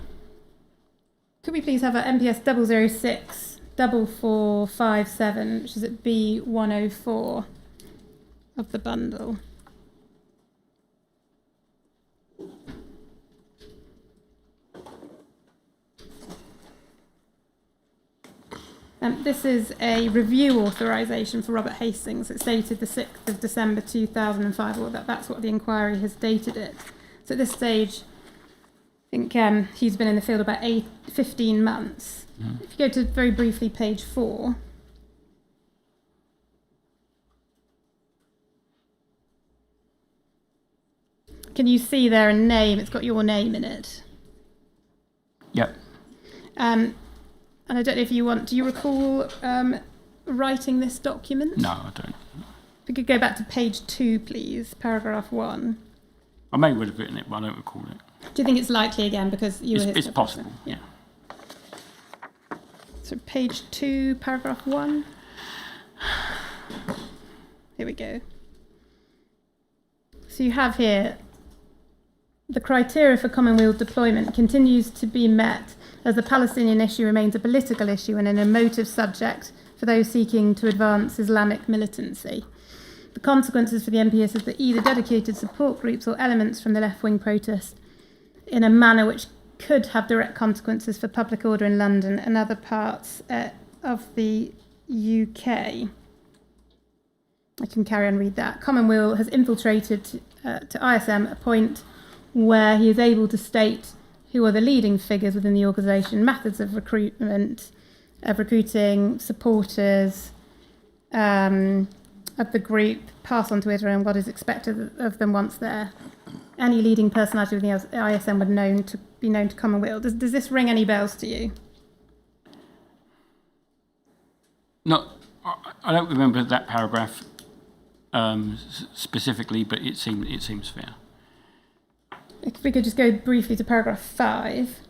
B: Could we please have a MPS 006 4457, which is at B104 of the bundle? This is a review authorisation for Robert Hastings. It's dated the 6th of December 2005, or that's what the inquiry has dated it. So at this stage, I think he's been in the field about 15 months. Mm. If you go to very briefly page 4. Can you see there a name? It's got your name in it.
C: Yep.
B: And I don't know if do you recall writing this document?
C: No, I don't.
B: If we could go back to page 2, please, paragraph 1.
C: I may well have written it, but I don't recall it.
B: Do you think it's likely again because you were his
C: It's possible, yeah.
B: So page 2, paragraph 1. Here we go. So you have here, the criteria for Commonweal deployment continues to be met as the Palestinian issue remains a political issue and an emotive subject for those seeking to advance Islamic militancy. The consequences for the MPS is that either dedicated support groups or elements from the left-wing protest in a manner which could have direct consequences for public order in London and other parts of the UK. I can carry on and read that. Commonweal has infiltrated to ISM a point where he is able to state who are the leading figures within the organisation, methods of recruitment, of recruiting supporters of the group, pass on to Israel and what is expected of them once there. Any leading personality within the ISM would be known to Commonweal. Does this ring any bells to you?
C: No, I don't remember that paragraph specifically, but it seems fair.
B: If we could just go briefly to paragraph 5.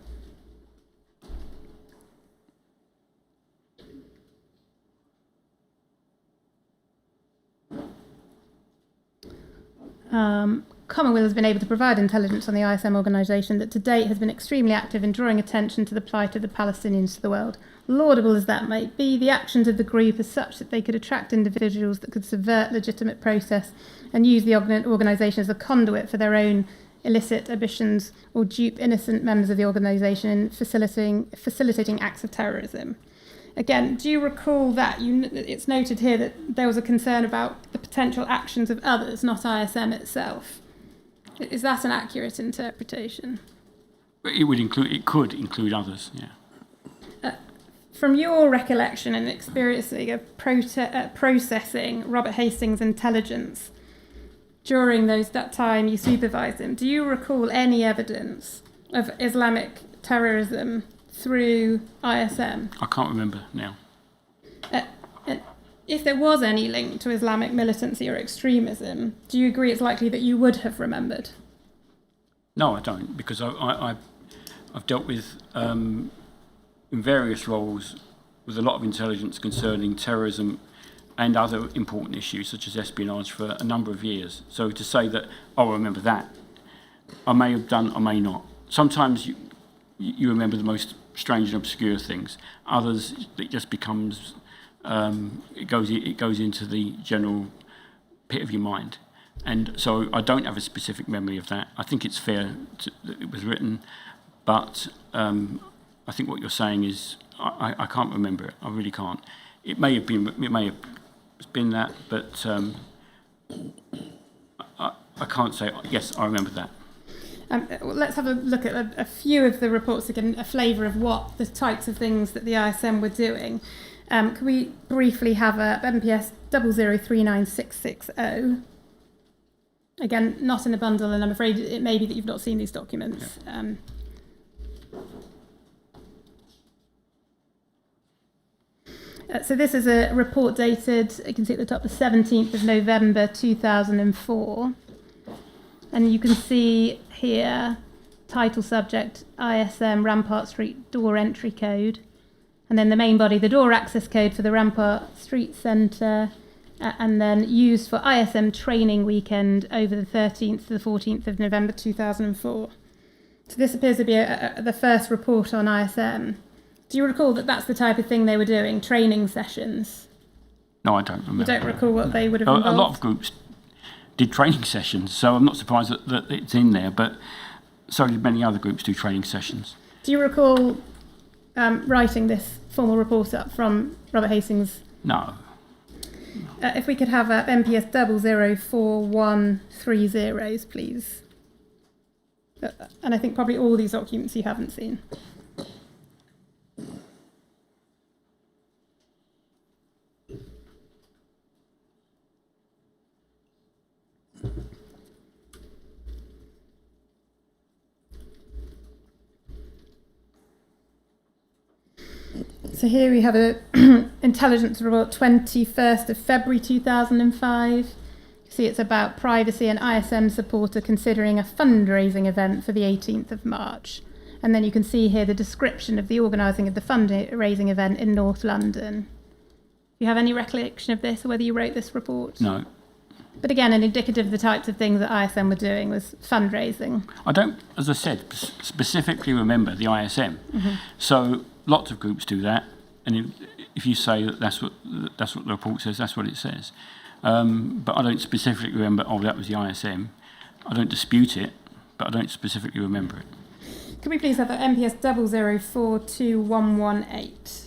B: Commonweal has been able to provide intelligence on the ISM organisation that to date has been extremely active in drawing attention to the plight of the Palestinians to the world. Laudable as that might be, the actions of the group are such that they could attract individuals that could subvert legitimate process and use the organisation as a conduit for their own illicit ambitions or dupe innocent members of the organisation in facilitating acts of terrorism. Again, do you recall that? It's noted here that there was a concern about the potential actions of others, not ISM itself. Is that an accurate interpretation?
C: It could include others, yeah.
B: From your recollection and experiencing of processing Robert Hastings' intelligence during that time you supervised him, do you recall any evidence of Islamic terrorism through ISM?
C: I can't remember now.
B: And if there was any link to Islamic militancy or extremism, do you agree it's likely that you would have remembered?
C: No, I don't, because I've dealt with, in various roles, with a lot of intelligence concerning terrorism and other important issues, such as espionage, for a number of years. So to say that, oh, I remember that, I may have done, I may not. Sometimes you remember the most strange and obscure things. Others, it just becomes, it goes into the general pit of your mind. And so I don't have a specific memory of that. I think it's fair that it was written, but I think what you're saying is I can't remember it. I really can't. It may have been that, but I can't say yes. I remember that.
B: Let's have a look at a few of the reports to get a flavour of what the types of things that the ISM were doing. Can we briefly have a MPS 0039660? Again, not in a bundle, and I'm afraid it may be that you've not seen these documents.
C: Yeah.
B: So this is a report dated, you can see at the top, the 17th of November 2004. And you can see here, title subject, ISM Rampart Street door entry code. And then the main body, the door access code for the Rampart Street Centre. And then used for ISM training weekend over the 13th to the 14th of November 2004. So this appears to be the first report on ISM. Do you recall that that's the type of thing they were doing, training sessions?
C: No, I don't remember.
B: You don't recall what they would have
C: A
B: involved?
C: lot of groups did training sessions, so I'm not surprised that it's in there, but so did many other groups do training sessions.
B: Do you recall writing this formal report up from Robert Hastings?
C: No.
B: If we could have MPS 004130s, please. And I think probably all these documents you haven't seen. So here we have a intelligence report, 21st of February 2005. You see it's about privacy and ISM supporter considering a fundraising event for the 18th of March. And then you can see here the description of the organising of the fundraising event in North London. Do you have any recollection of this, or whether you wrote this report?
C: No.
B: But again, an indicative of the types of things that ISM were doing was fundraising.
C: I don't, as I said, specifically remember the ISM. Mm-hmm. So lots of groups do that, and if you say that that's what the report says, that's what it says. But I don't specifically remember, oh, that was the ISM. I don't dispute it, but I don't specifically remember it.
B: Could we please have that MPS 00421118?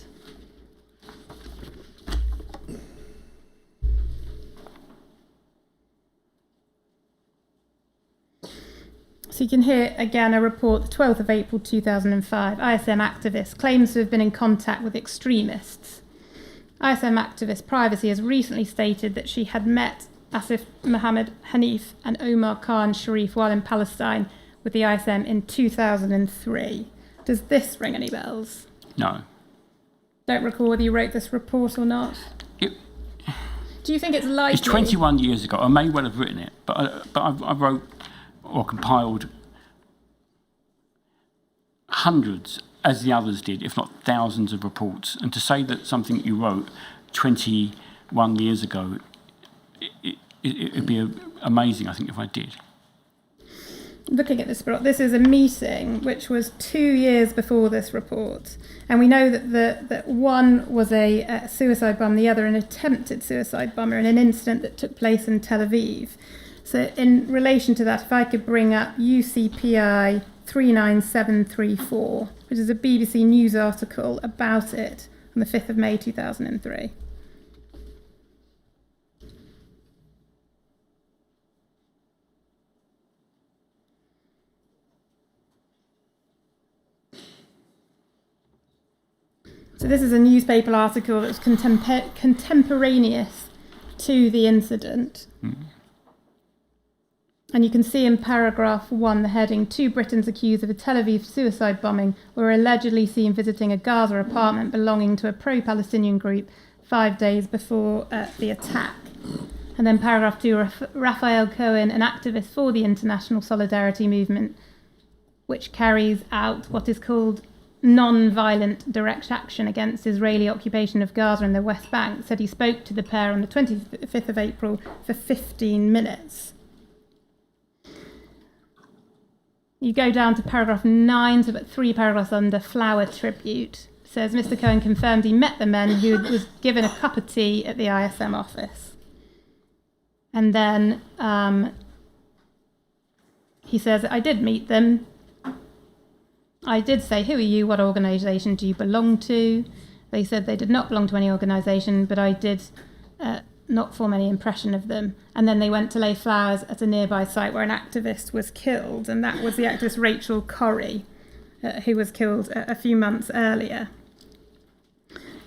B: So you can hear again a report, the 12th of April 2005. ISM activist claims to have been in contact with extremists. ISM activist Privacy has recently stated that she had met Asif Mohammed Hanif and Omar Khan Sharif while in Palestine with the ISM in 2003. Does this ring any bells?
C: No.
B: Don't recall whether you wrote this report or not. Do you think it's likely?
C: It's 21 years ago. I may well have written it, but I wrote or compiled hundreds, as the others did, if not thousands of reports. And to say that something you wrote 21 years ago, it'd be amazing, I think, if I did.
B: Looking at this report, this is a meeting which was 2 years before this report. And we know that one was a suicide bomber, the other an attempted suicide bomber in an incident that took place in Tel Aviv. So in relation to that, if I could bring up UCPI 39734, which is a BBC News article about it on the 5th of May 2003. So this is a newspaper article that was contemporaneous to the incident. Mm-hmm. And you can see in paragraph 1 the heading, 2 Britons accused of a Tel Aviv suicide bombing were allegedly seen visiting a Gaza apartment belonging to a pro-Palestinian group 5 days before the attack. And then paragraph 2, Raphael Cohen, an activist for the International Solidarity Movement, which carries out what is called non-violent direct action against Israeli occupation of Gaza and the West Bank, said he spoke to the pair on the 25th of April for 15 minutes. You go down to paragraph 9, so about 3 paragraphs under Flower Tribute. It says, Mr. Cohen confirmed he met the men who was given a cup of tea at the ISM office. And then he says, I did meet them. I did say, who are you? What organisation do you belong to? They said they did not belong to any organisation, but I did not form any impression of them. And then they went to lay flowers at a nearby site where an activist was killed, and that was the activist Rachel Corrie, who was killed a few months earlier.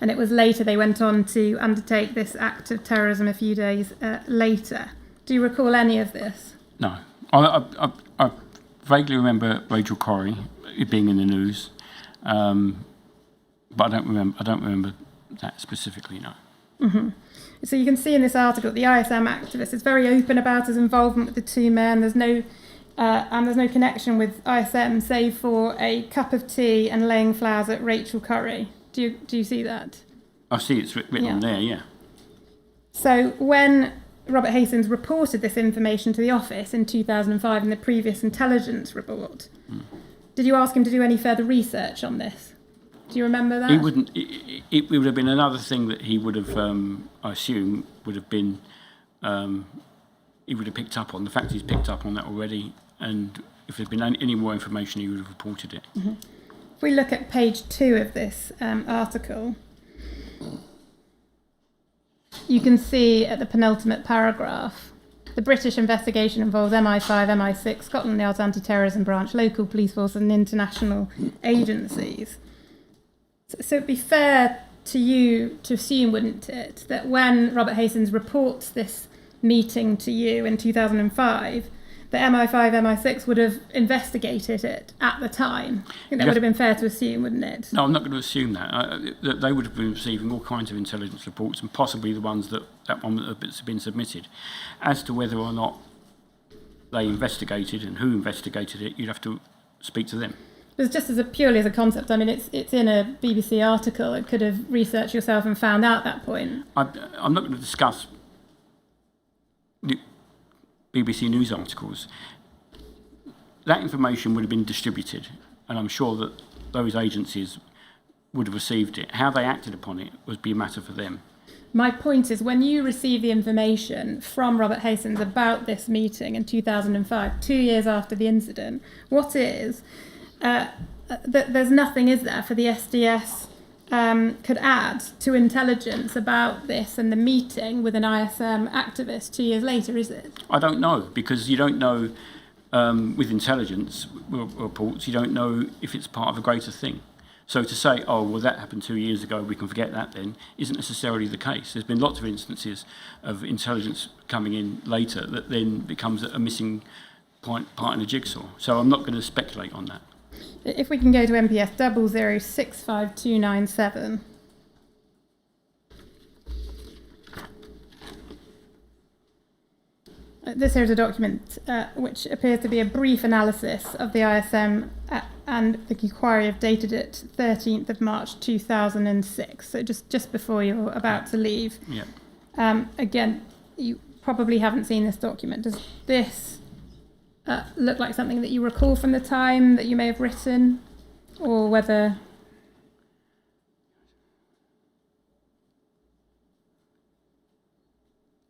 B: And it was later they went on to undertake this act of terrorism a few days later. Do you recall any of this?
C: No. I vaguely remember Rachel Corrie being in the news, but I don't remember that specifically, no.
B: Mm-hmm. So you can see in this article the ISM activist is very open about his involvement with the two men. There's no connection with ISM save for a cup of tea and laying flowers at Rachel Corrie. Do you see that?
C: I see it's written on there, yeah.
B: So when Robert Hastings reported this information to the office in 2005 in the previous intelligence report, did you ask him to do any further research on this? Do you remember that?
C: He wouldn't. It would have been another thing that he would have, I assume, would have been. He would have picked up on. The fact he's picked up on that already, and if there'd been any more information, he would have reported it.
B: Mm-hmm. If we look at page 2 of this article, you can see at the penultimate paragraph, the British investigation involves MI5, MI6, Scotland Yard's anti-terrorism branch, local police force and international agencies. So it'd be fair to you to assume, wouldn't it, that when Robert Hastings reports this meeting to you in 2005, the MI5, MI6 would have investigated it at the time. I think that would have been fair to assume, wouldn't it?
C: No, I'm not going to assume that. That they would have been receiving all kinds of intelligence reports, and possibly the ones that has been submitted. As to whether or not they investigated and who investigated it, you'd have to speak to them.
B: But just purely as a concept, I mean, it's in a BBC article. It could have researched yourself and found out at that point.
C: I'm not going to discuss BBC News articles. That information would have been distributed, and I'm sure that those agencies would have received it. How they acted upon it would be a matter for them.
B: My point is, when you receive the information from Robert Hastings about this meeting in 2005, 2 years after the incident, there's nothing, is there, for the SDS could add to intelligence about this and the meeting with an ISM activist 2 years later, is it?
C: I don't know, because you don't know with intelligence reports, you don't know if it's part of a greater thing. So to say, oh, well, that happened 2 years ago, we can forget that then, isn't necessarily the case. There's been lots of instances of intelligence coming in later that then becomes a missing part in a jigsaw. So I'm not going to speculate on that.
B: If we can go to MPS 0065297. This here is a document which appears to be a brief analysis of the ISM and the inquiry have dated it 13th of March 2006, so just before you're about to leave.
C: Yeah.
B: Again, you probably haven't seen this document. Does this look like something that you recall from the time that you may have written, or whether...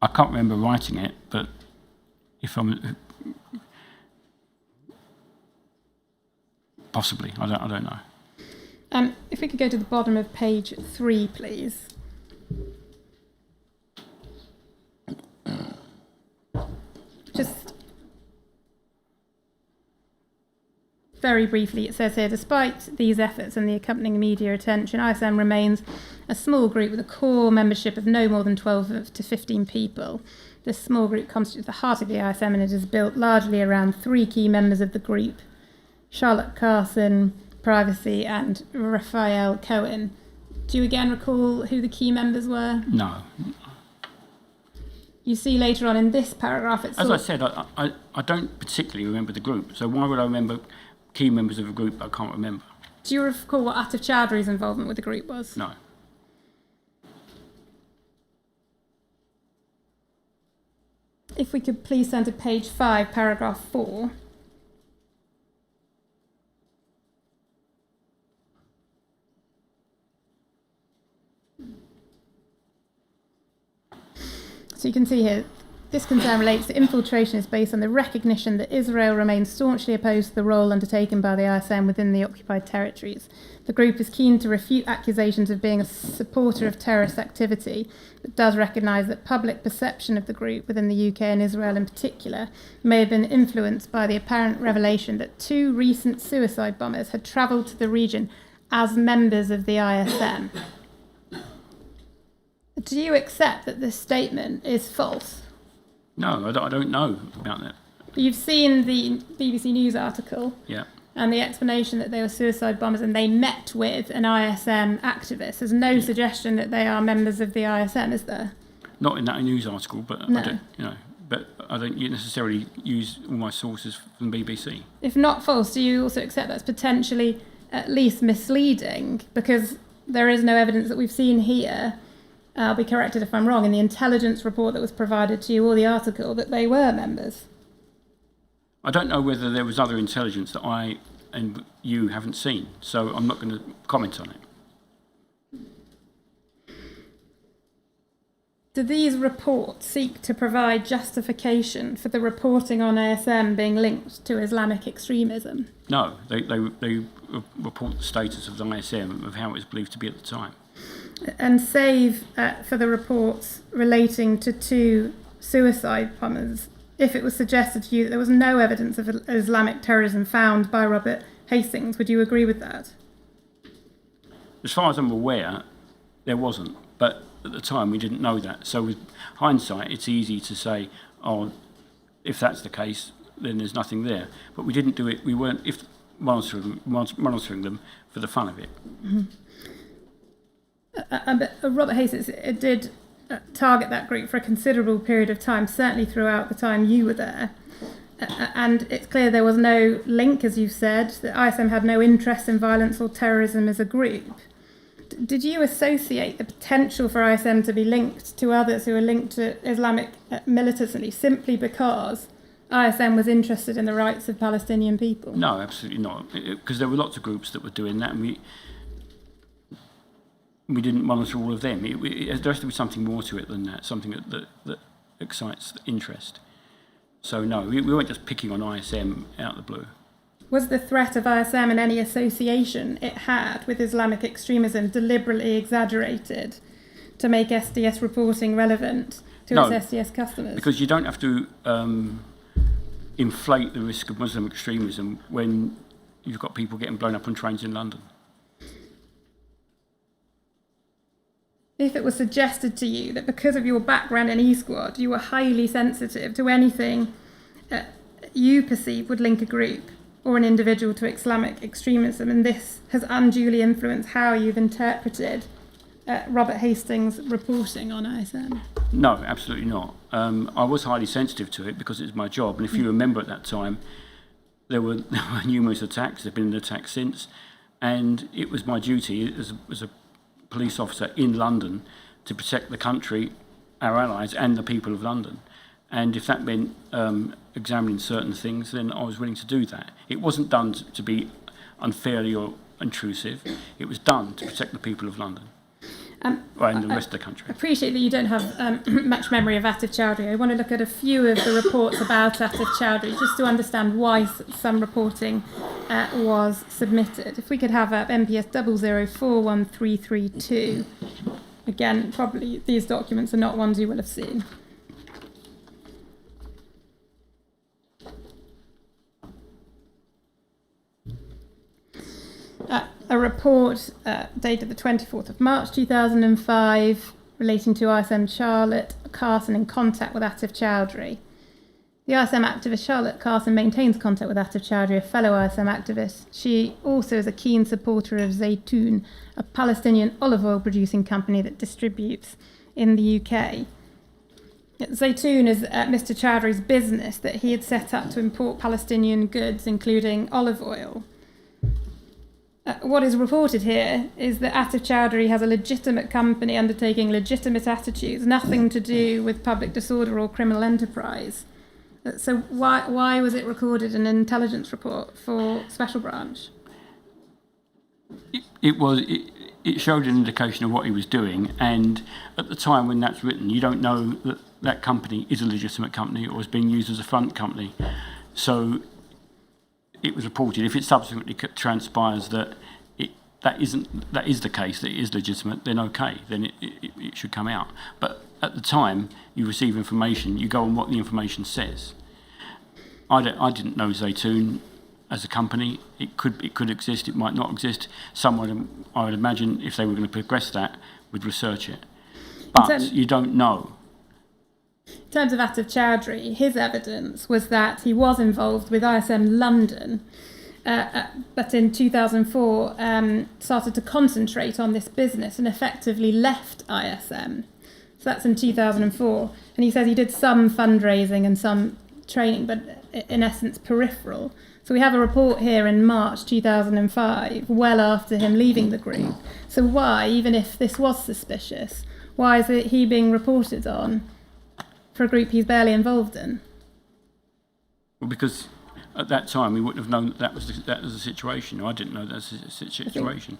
C: I can't remember writing it, but if I'm... Possibly, I don't know.
B: If we could go to the bottom of page 3, please. Just very briefly, it says here, despite these efforts and the accompanying media attention, ISM remains a small group with a core membership of no more than 12 to 15 people. This small group constitutes the heart of the ISM and it is built largely around three key members of the group: Charlotte Carson, Privacy, and Raphael Cohen. Do you again recall who the key members were?
C: No.
B: You see later on in this paragraph, it's
C: As I said, I don't particularly remember the group, so why would I remember key members of a group I can't remember?
B: Do you recall what Atif Chowdhury's involvement with the group was?
C: No.
B: If we could please turn to page 5, paragraph 4. So you can see here, this concern relates to infiltration is based on the recognition that Israel remains staunchly opposed to the role undertaken by the ISM within the occupied territories. The group is keen to refute accusations of being a supporter of terrorist activity, but does recognise that public perception of the group within the UK and Israel in particular may have been influenced by the apparent revelation that 2 recent suicide bombers had travelled to the region as members of the ISM. Do you accept that this statement is false?
C: No, I don't know about that.
B: You've seen the BBC News article
C: Yeah.
B: and the explanation that they were suicide bombers and they met with an ISM activist. There's no suggestion that they are members of the ISM, is there?
C: Not in that news article, but
B: No.
C: I don't, but I don't necessarily use all my sources from the BBC.
B: If not false, do you also accept that's potentially at least misleading? Because there is no evidence that we've seen here, I'll be corrected if I'm wrong, in the intelligence report that was provided to you or the article that they were members.
C: I don't know whether there was other intelligence that I and you haven't seen, so I'm not going to comment on it.
B: Do these reports seek to provide justification for the reporting on ASM being linked to Islamic extremism?
C: No, they report the status of the ISM, of how it was believed to be at the time.
B: And save for the reports relating to 2 suicide bombers, if it was suggested to you that there was no evidence of Islamic terrorism found by Robert Hastings, would you agree with that?
C: As far as I'm aware, there wasn't, but at the time we didn't know that. So with hindsight, it's easy to say, oh, if that's the case, then there's nothing there. But we didn't do it, we weren't monitoring them for the fun of it.
B: Mm-hmm. But Robert Hastings did target that group for a considerable period of time, certainly throughout the time you were there. And it's clear there was no link, as you've said, that ISM had no interest in violence or terrorism as a group. Did you associate the potential for ISM to be linked to others who are linked to Islamic militancy simply because ISM was interested in the rights of Palestinian people?
C: No, absolutely not, because there were lots of groups that were doing that, and we didn't monitor all of them. There has to be something more to it than that, something that excites interest. So no, we weren't just picking on ISM out of the blue.
B: Was the threat of ISM and any association it had with Islamic extremism deliberately exaggerated to make SDS reporting relevant to its SDS customers?
C: Because you don't have to inflate the risk of Muslim extremism when you've got people getting blown up on trains in London.
B: If it was suggested to you that because of your background in E-Squad, you were highly sensitive to anything you perceive would link a group or an individual to Islamic extremism, and this has unduly influenced how you've interpreted Robert Hastings' reporting on ISM?
C: No, absolutely not. I was highly sensitive to it because it's my job, and if you remember at that time, there were numerous attacks. There have been attacks since, and it was my duty as a police officer in London to protect the country, our allies, and the people of London. And if that meant examining certain things, then I was willing to do that. It wasn't done to be unfairly or intrusive. It was done to protect the people of London. And the rest of the country.
B: I appreciate that you don't have much memory of Atif Chowdhury. I want to look at a few of the reports about Atif Chowdhury just to understand why some reporting was submitted. If we could have MPS 00413332. Again, probably these documents are not ones you will have seen. A report dated the 24th of March 2005 relating to ISM Charlotte Carson in contact with Atif Chowdhury. The ISM activist Charlotte Carson maintains contact with Atif Chowdhury, a fellow ISM activist. She also is a keen supporter of Zaytoon, a Palestinian olive oil producing company that distributes in the UK. Zaytoon is Mr. Chowdhury's business that he had set up to import Palestinian goods, including olive oil. What is reported here is that Atif Chowdhury has a legitimate company undertaking legitimate attitudes, nothing to do with public disorder or criminal enterprise. So why was it recorded in an intelligence report for Special Branch?
C: It showed an indication of what he was doing, and at the time when that's written, you don't know that that company is a legitimate company or is being used as a front company. So it was reported. If it subsequently transpires that that is the case, that it is legitimate, then okay, then it should come out. But at the time you receive information, you go on what the information says. I didn't know Zaytoon as a company. It could exist, it might not exist. Someone, I would imagine, if they were going to progress that, would research it. But you don't know.
B: In terms of Atif Chowdhury, his evidence was that he was involved with ISM London, but in 2004 started to concentrate on this business and effectively left ISM. So that's in 2004. And he says he did some fundraising and some training, but in essence peripheral. So we have a report here in March 2005, well after him leaving the group. So why, even if this was suspicious, why is it he being reported on for a group he's barely involved in?
C: Well, because at that time we wouldn't have known that was the situation. I didn't know that was the situation.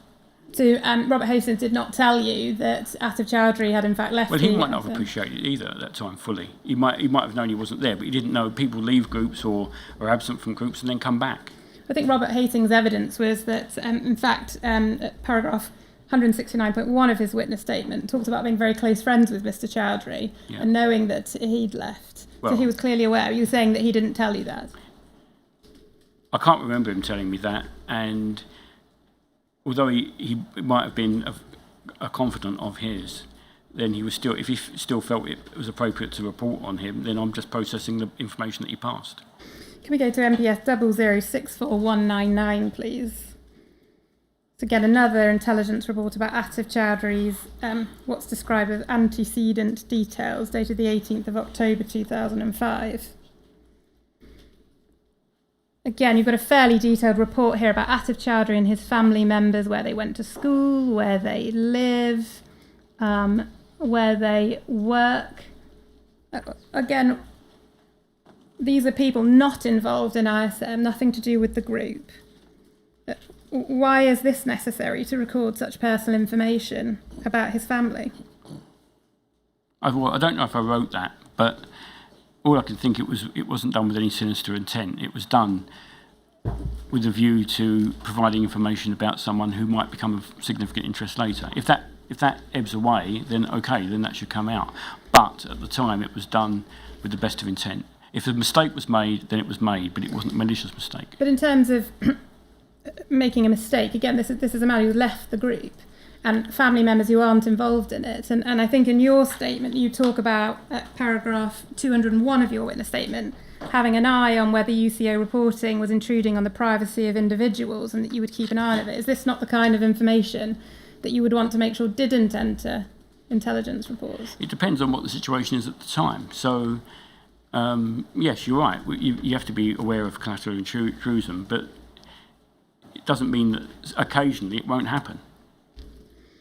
B: So Robert Hastings did not tell you that Atif Chowdhury had in fact left.
C: Well, he might not have appreciated it either at that time fully. He might have known he wasn't there, but he didn't know people leave groups or are absent from groups and then come back.
B: I think Robert Hastings' evidence was that, in fact, paragraph 169.1 of his witness statement talks about being very close friends with Mr. Chowdhury and knowing that he'd left. Well, so he was clearly aware. You were saying that he didn't tell you that.
C: I can't remember him telling me that, and although he might have been a confidant of his, then he was still, if he still felt it was appropriate to report on him, then I'm just processing the information that he passed.
B: Can we go to MPS 0064199, please? So again, another intelligence report about Atif Chowdhury's what's described as antecedent details, dated the 18th of October 2005. Again, you've got a fairly detailed report here about Atif Chowdhury and his family members, where they went to school, where they live, where they work. Again, these are people not involved in ISM, nothing to do with the group. Why is this necessary to record such personal information about his family?
C: I don't know if I wrote that, but all I can think it wasn't done with any sinister intent. It was done with a view to providing information about someone who might become of significant interest later. If that ebbs away, then okay, then that should come out. But at the time, it was done with the best of intent. If a mistake was made, then it was made, but it wasn't a malicious mistake.
B: But in terms of making a mistake, again, this is a man who left the group, and family members who aren't involved in it. And I think in your statement, you talk about paragraph 201 of your witness statement, having an eye on whether UCO reporting was intruding on the privacy of individuals and that you would keep an eye on it. Is this not the kind of information that you would want to make sure didn't enter intelligence reports?
C: It depends on what the situation is at the time. So, yes, you're right. You have to be aware of collateral intrusion, but it doesn't mean that occasionally it won't happen.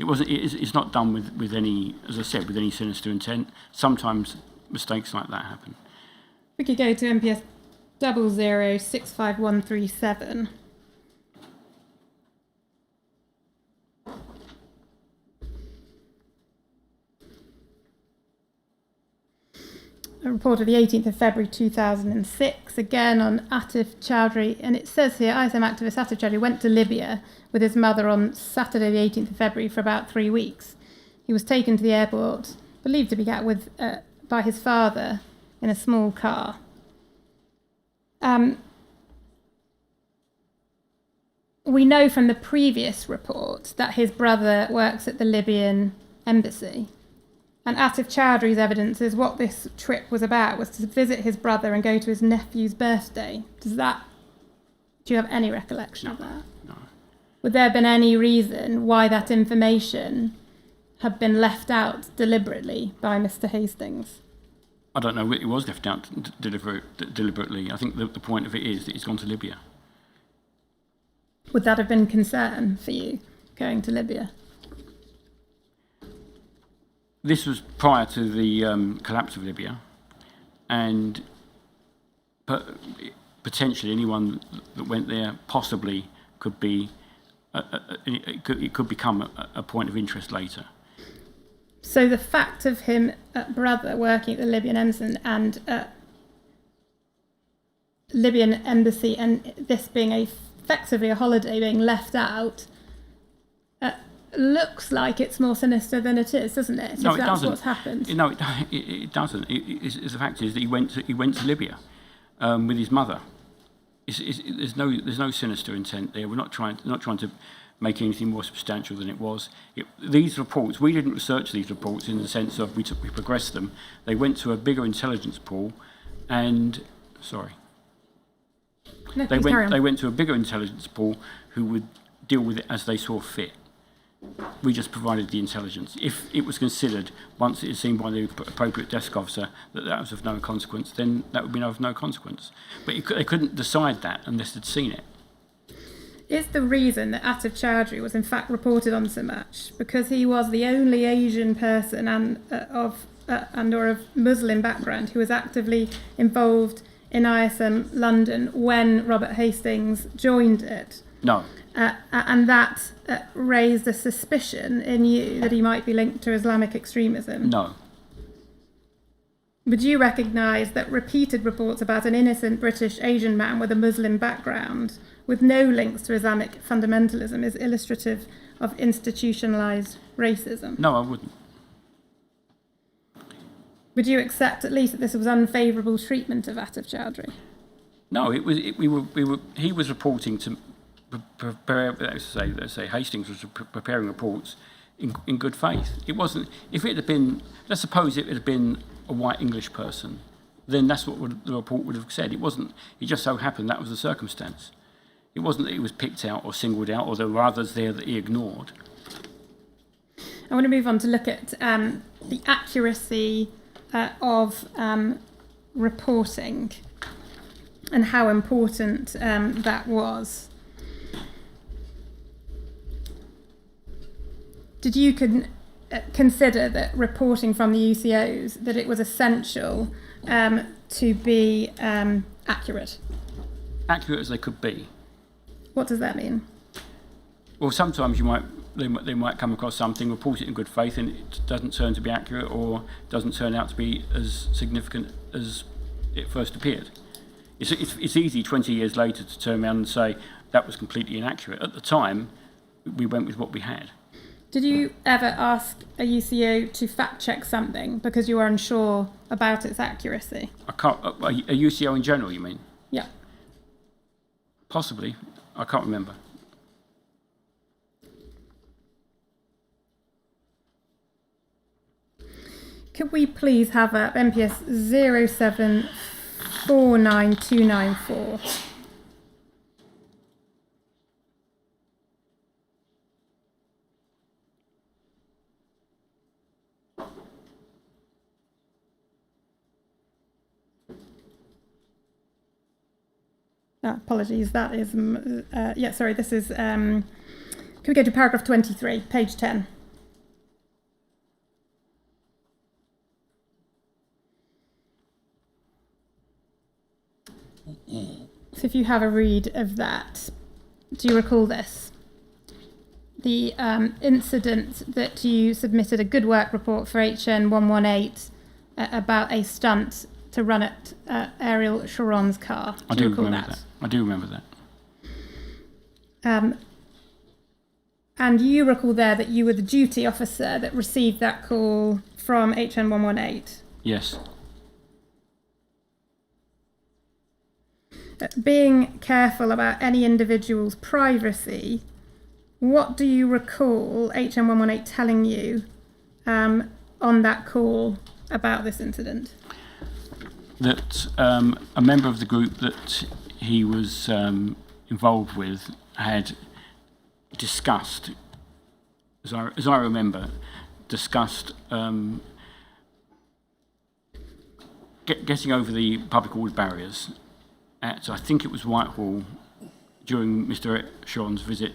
C: It's not done with any, as I said, with any sinister intent. Sometimes mistakes like that happen.
B: We could go to MPS 0065137. A report of the 18th of February 2006, again on Atif Chowdhury, and it says here, ISM activist Atif Chowdhury went to Libya with his mother on Saturday the 18th of February for about 3 weeks. He was taken to the airport, believed to be out with by his father in a small car. We know from the previous report that his brother works at the Libyan embassy. And Atif Chowdhury's evidence is what this trip was about, was to visit his brother and go to his nephew's birthday. Do you have any recollection of that?
C: No.
B: Would there have been any reason why that information had been left out deliberately by Mr. Hastings?
C: I don't know. It was left out deliberately. I think the point of it is that he's gone to Libya.
B: Would that have been concern for you, going to Libya?
C: This was prior to the collapse of Libya, and potentially anyone that went there possibly could be, it could become a point of interest later.
B: So the fact of him brother working at the Libyan embassy and this being effectively a holiday being left out looks like it's more sinister than it is, doesn't it?
C: No,
B: if
C: it
B: that's
C: doesn't.
B: What's happened.
C: No, it doesn't. The fact is that he went to Libya with his mother. There's no sinister intent there. We're not trying to make anything more substantial than it was. These reports, we didn't research these reports in the sense of we progressed them. They went to a bigger intelligence pool, and
B: No,
C: they
B: please carry on.
C: went to a bigger intelligence pool who would deal with it as they saw fit. We just provided the intelligence. If it was considered, once it is seen by the appropriate desk officer, that was of no consequence, then that would be of no consequence. But they couldn't decide that unless they'd seen it.
B: Is the reason that Atif Chowdhury was in fact reported on so much because he was the only Asian person or of Muslim background who was actively involved in ISM London when Robert Hastings joined it?
C: No.
B: And that raised a suspicion in you that he might be linked to Islamic extremism?
C: No.
B: Would you recognise that repeated reports about an innocent British Asian man with a Muslim background with no links to Islamic fundamentalism is illustrative of institutionalised racism?
C: No, I wouldn't.
B: Would you accept at least that this was unfavourable treatment of Atif Chowdhury?
C: No, he was reporting to prepare. Let's say Hastings was preparing reports in good faith. It wasn't. If it had been, let's suppose it had been a white English person, then that's what the report would have said. It wasn't. It just so happened that was the circumstance. It wasn't that he was picked out or singled out, or there were others there that he ignored.
B: I want to move on to look at the accuracy of reporting and how important that was. Did you consider that reporting from the UCOs, that it was essential to be accurate?
C: Accurate as they could be.
B: What does that mean?
C: Well, sometimes they might come across something, report it in good faith, and it doesn't turn to be accurate or doesn't turn out to be as significant as it first appeared. It's easy 20 years later to turn around and say that was completely inaccurate. At the time, we went with what we had.
B: Did you ever ask a UCO to fact check something because you were unsure about its accuracy?
C: A UCO in general, you mean?
B: Yeah.
C: Possibly. I can't remember.
B: Could we please have up MPS 0749294? Apologies, that is, this is, can we go to paragraph 23, page 10? So if you have a read of that, do you recall this? The incident that you submitted a good work report for HN118 about a stunt to run at Ariel Sharon's car. Do you recall that?
C: I do remember that.
B: And you recall there that you were the duty officer that received that call from HN118?
C: Yes.
B: Being careful about any individual's privacy, what do you recall HN118 telling you on that call about this incident?
C: That a member of the group that he was involved with had discussed, as I remember, getting over the public order barriers at, I think it was Whitehall, during Mr. Sean's visit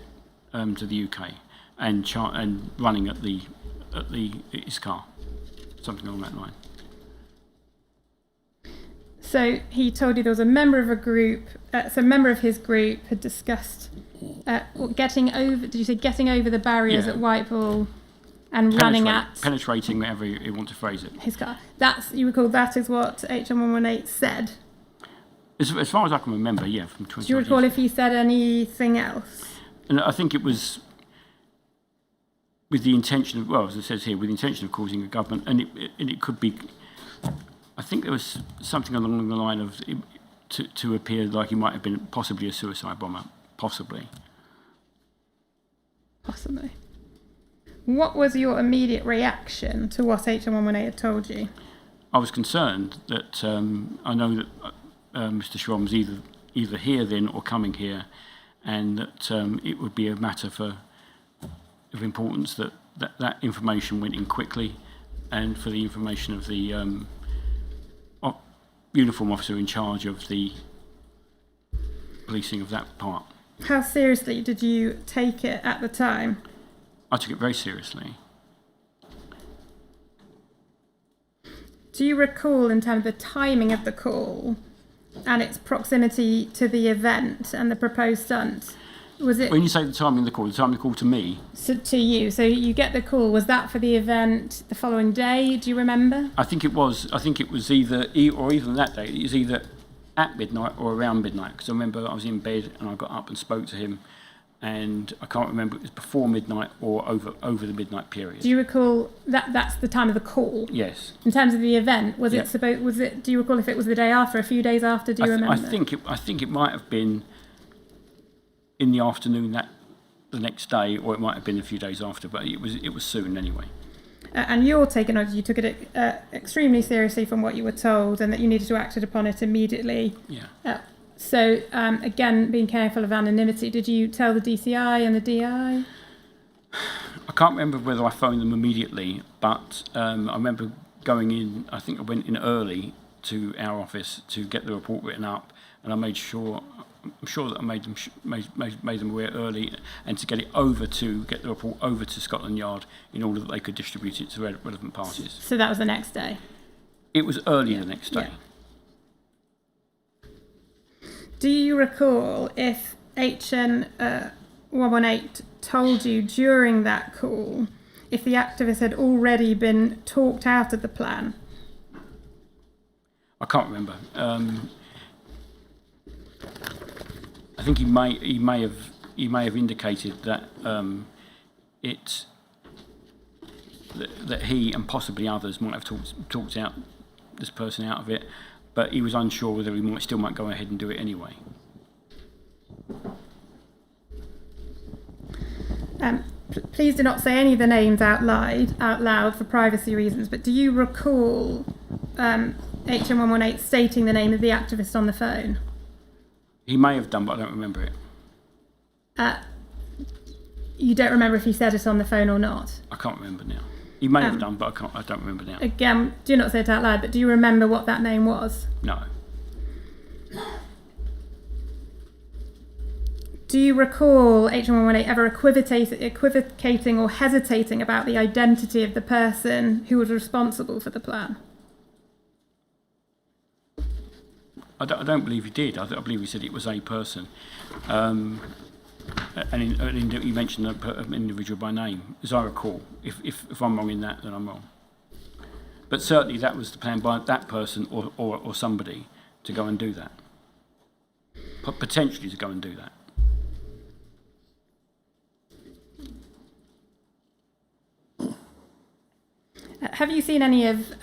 C: to the UK, and running at his car, something along that line.
B: So he told you there was a member of a group, so a member of his group had discussed getting over the barriers
C: Yeah.
B: at Whitehall and running at
C: penetrating, whatever you want to phrase it.
B: his car. You recall that is what HN118 said.
C: As far as I can remember, yeah, from 20
B: Do you recall if he said anything else?
C: And I think it was with the intention of, well, as it says here, with the intention of causing a government, and it could be, I think there was something along the line of to appear like he might have been possibly a suicide bomber, possibly.
B: Possibly. What was your immediate reaction to what HN118 had told you?
C: I was concerned that I know that Mr. Schramm was either here then or coming here, and that it would be a matter of importance that information went in quickly, and for the information of the uniform officer in charge of the policing of that part.
B: How seriously did you take it at the time?
C: I took it very seriously.
B: Do you recall, in terms of the timing of the call and its proximity to the event and the proposed stunt, was it
C: When you say the time of the call to me,
B: to you? So you get the call. Was that for the event the following day? Do you remember?
C: I think it was either, or even that day, it was either at midnight or around midnight, because I remember I was in bed and I got up and spoke to him, and I can't remember if it was before midnight or over the midnight period.
B: Do you recall that's the time of the call?
C: Yes.
B: In terms of the event,
C: Yeah.
B: do you recall if it was the day after, a few days after? Do you remember?
C: I think it might have been in the afternoon the next day, or it might have been a few days after, but it was soon anyway.
B: And you're taking on, you took it extremely seriously from what you were told, and that you needed to act upon it immediately.
C: Yeah.
B: So again, being careful of anonymity, did you tell the DCI and the DI?
C: I can't remember whether I phoned them immediately, but I remember going in. I think I went in early to our office to get the report written up, and I made sure. I'm sure that I made them aware early, and to get the report over to Scotland Yard in order that they could distribute it to relevant parties.
B: So that was the next day.
C: It was early the next day.
B: Yeah. Do you recall if HN118 told you during that call if the activist had already been talked out of the plan?
C: I can't remember. I think he may have indicated that that he and possibly others might have talked out this person out of it, but he was unsure whether he might go ahead and do it anyway.
B: Please do not say any of the names out loud for privacy reasons, but do you recall HN118 stating the name of the activist on the phone?
C: He may have done, but I don't remember it.
B: You don't remember if he said it on the phone or not?
C: I can't remember now. He may have done, but I don't remember now.
B: Again, do not say it out loud, but do you remember what that name was?
C: No.
B: Do you recall HN118 ever equivocating or hesitating about the identity of the person who was responsible for the plan?
C: I don't believe he did. I believe he said it was a person. And he mentioned an individual by name, as I recall. If I'm wrong in that, then I'm wrong. But certainly that was the plan by that person or somebody to go and do that. Potentially to go and do that.
B: Have you seen any of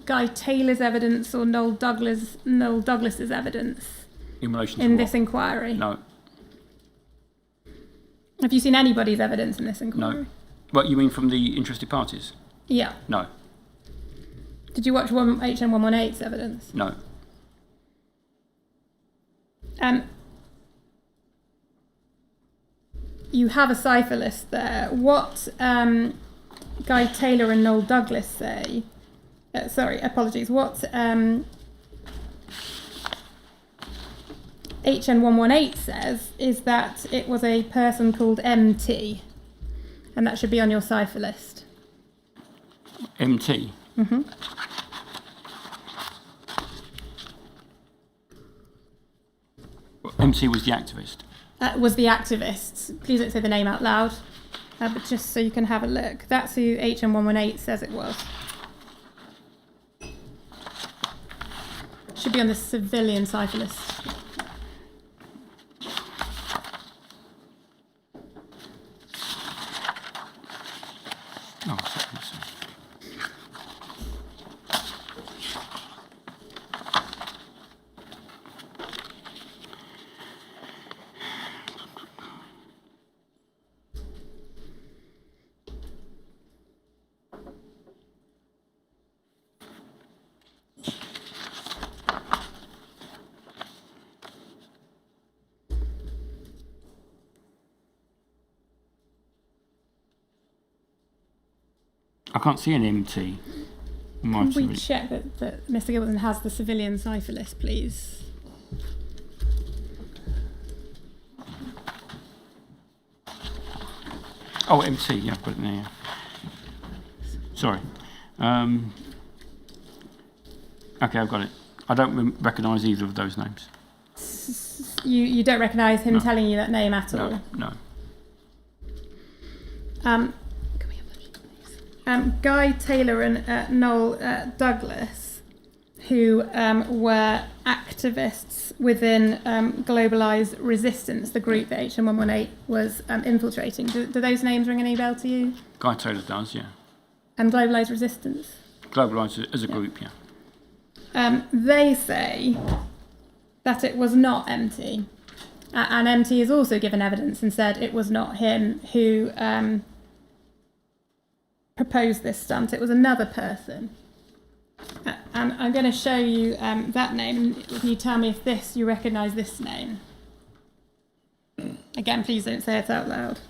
B: Guy Taylor's evidence or Noel Douglas's evidence
C: In relation to
B: in
C: what?
B: this inquiry?
C: No.
B: Have you seen anybody's evidence in this inquiry?
C: No. What, you mean from the interested parties?
B: Yeah.
C: No.
B: Did you watch HN118's evidence?
C: No.
B: You have a cipher list there. What Guy Taylor and Noel Douglas say... What HN118 says is that it was a person called MT, and that should be on your cipher list.
C: MT?
B: Mm-hmm.
C: MT was the activist.
B: Was the activist. Please don't say the name out loud, but just so you can have a look. That's who HN118 says it was. Should be on the civilian cipher list.
C: Oh, sorry. I can't see an MT.
B: Can we check that Mr. Gilbertson has the civilian cipher list, please?
C: Oh, MT, yeah, I've got it there. Yeah. Sorry. Okay, I've got it. I don't recognise either of those names.
B: You don't recognise him telling you that name at all?
C: No.
B: Can we have that, please? Guy Taylor and Noel Douglas, who were activists within Globalised Resistance, the group that HN118 was infiltrating. Do those names ring any bell to you?
C: Guy Taylor does, yeah.
B: And Globalised Resistance?
C: Globalised as a group, yeah.
B: They say that it was not MT. And MT has also given evidence and said it was not him who proposed this stunt. It was another person. And I'm going to show you that name. Can you tell me if you recognise this name? Again, please don't say it out loud.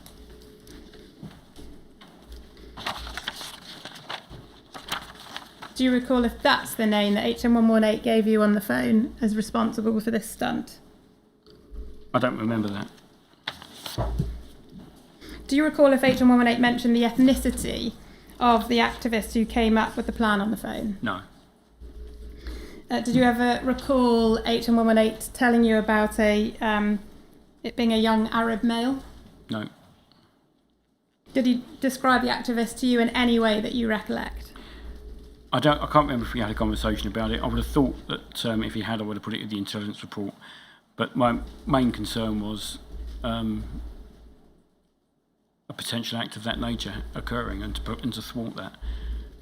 B: Do you recall if that's the name that HN118 gave you on the phone as responsible for this stunt?
C: I don't remember that.
B: Do you recall if HN118 mentioned the ethnicity of the activist who came up with the plan on the phone?
C: No.
B: Did you ever recall HN118 telling you about it being a young Arab male?
C: No.
B: Did he describe the activist to you in any way that you recollect?
C: I can't remember if we had a conversation about it. I would have thought that if he had, I would have put it in the intelligence report. But my main concern was a potential act of that nature occurring and to thwart that.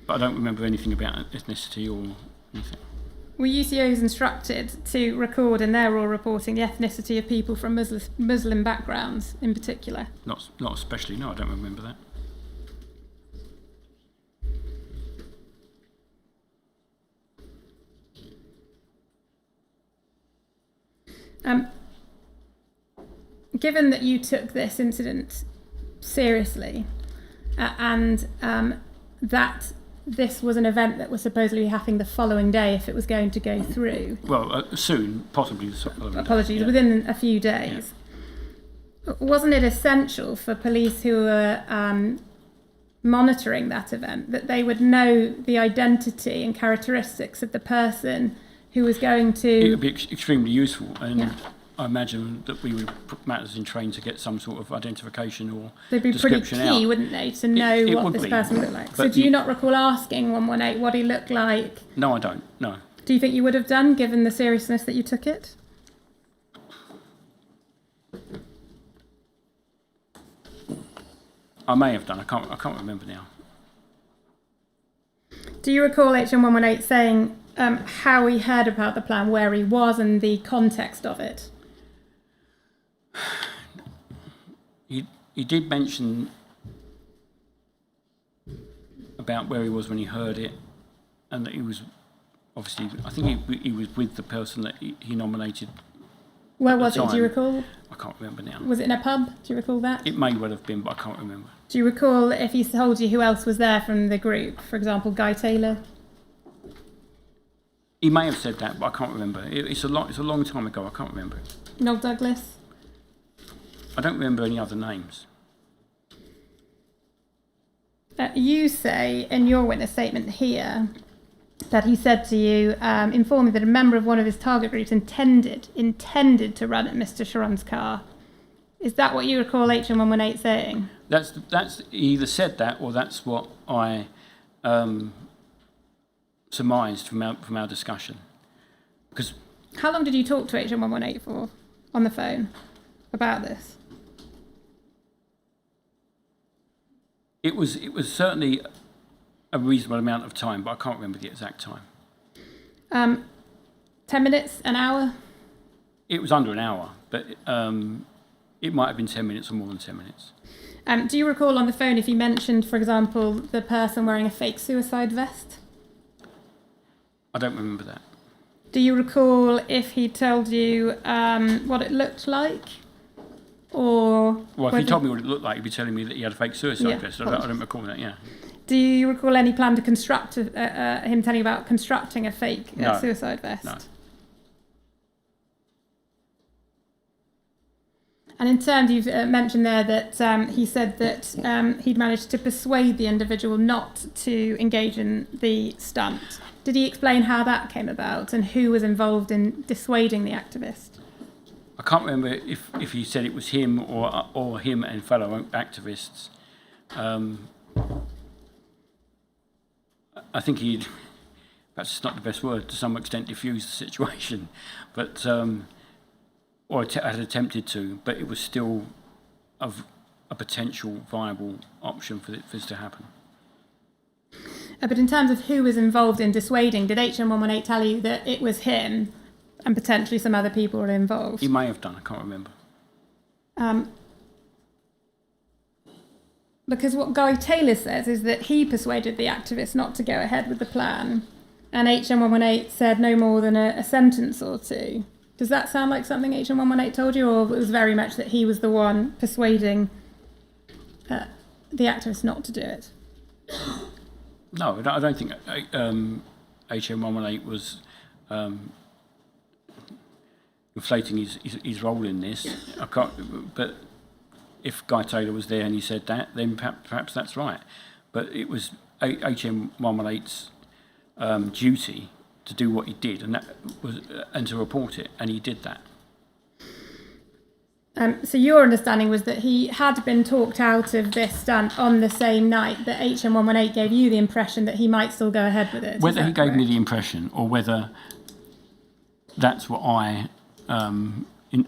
C: But I don't remember anything about ethnicity or anything.
B: Were UCOs instructed to record in their oral reporting the ethnicity of people from Muslim backgrounds in particular?
C: Not especially, no, I don't remember that.
B: Given that you took this incident seriously and that this was an event that was supposedly happening the following day if it was going to go through.
C: Well, soon, possibly.
B: Apologies, yeah. Within a few days. Yeah. Wasn't it essential for police who were monitoring that event that they would know the identity and characteristics of the person who was going to...
C: It would be extremely useful, and yeah. I imagine that we would put matters in train to get some sort of identification or
B: they'd be pretty key,
C: out.
B: Wouldn't they, to know what this person looked like? So do you not recall asking 118 what he looked like?
C: No, I don't, no.
B: Do you think you would have done, given the seriousness that you took it?
C: I may have done, I can't remember now.
B: Do you recall HN118 saying how he heard about the plan, where he was and the context of it?
C: He did mention about where he was when he heard it, and that he was obviously, I think he was with the person that he nominated.
B: Where was it? Do you recall?
C: I can't remember now.
B: Was it in a pub? Do you recall that?
C: It may well have been, but I can't remember.
B: Do you recall if he told you who else was there from the group? For example, Guy Taylor?
C: He may have said that, but I can't remember. It's a long time ago. I can't remember it.
B: Noel Douglas?
C: I don't remember any other names.
B: You say in your witness statement here that he said to you, informed me that a member of one of his target groups intended to run at Mr. Sharon's car. Is that what you recall HN118 saying?
C: That's he either said that, or that's what I surmised from our discussion. Because
B: how long did you talk to HN118 for on the phone about this?
C: it was certainly a reasonable amount of time, but I can't remember the exact time.
B: 10 minutes, an hour?
C: It was under an hour, but it might have been 10 minutes or more than 10 minutes.
B: Do you recall on the phone if he mentioned, for example, the person wearing a fake suicide vest?
C: I don't remember that.
B: Do you recall if he told you what it looked like? Or
C: well, if he told me what it looked like, he'd be telling me that he had a fake suicide vest. I don't recall that, yeah.
B: Do you recall any plan to construct, him telling you about constructing a fake suicide vest?
C: No.
B: And in terms, you've mentioned there that he said that he'd managed to persuade the individual not to engage in the stunt. Did he explain how that came about and who was involved in dissuading the activist?
C: I can't remember if he said it was him or him and fellow activists. I think he'd, perhaps it's not the best word, to some extent diffused the situation, but or had attempted to, but it was still of a potential viable option for this to happen.
B: But in terms of who was involved in dissuading, did HN118 tell you that it was him and potentially some other people were involved?
C: He may have done, I can't remember.
B: Because what Guy Taylor says is that he persuaded the activist not to go ahead with the plan, and HN118 said no more than a sentence or two. Does that sound like something HN118 told you, or it was very much that he was the one persuading the activist not to do it?
C: No, I don't think HN118 was inflating his role in this. I can't, but if Guy Taylor was there and he said that, then perhaps that's right. But it was HN118's duty to do what he did, and that was and to report it, and he did that.
B: So your understanding was that he had been talked out of this stunt on the same night that HN118 gave you the impression that he might still go ahead with it.
C: Whether he gave me the impression, or whether that's what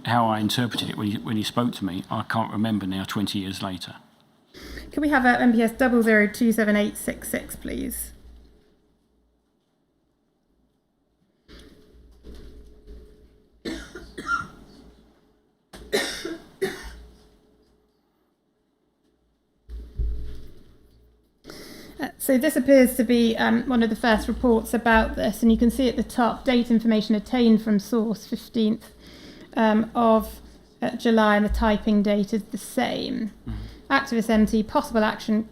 C: how I interpreted it when he spoke to me, I can't remember now. 20 years later.
B: Can we have a MPS 00278666, please? So this appears to be one of the first reports about this, and you can see at the top, date information attained from source, 15th of July, and the typing date is the same. Activist MT, possible action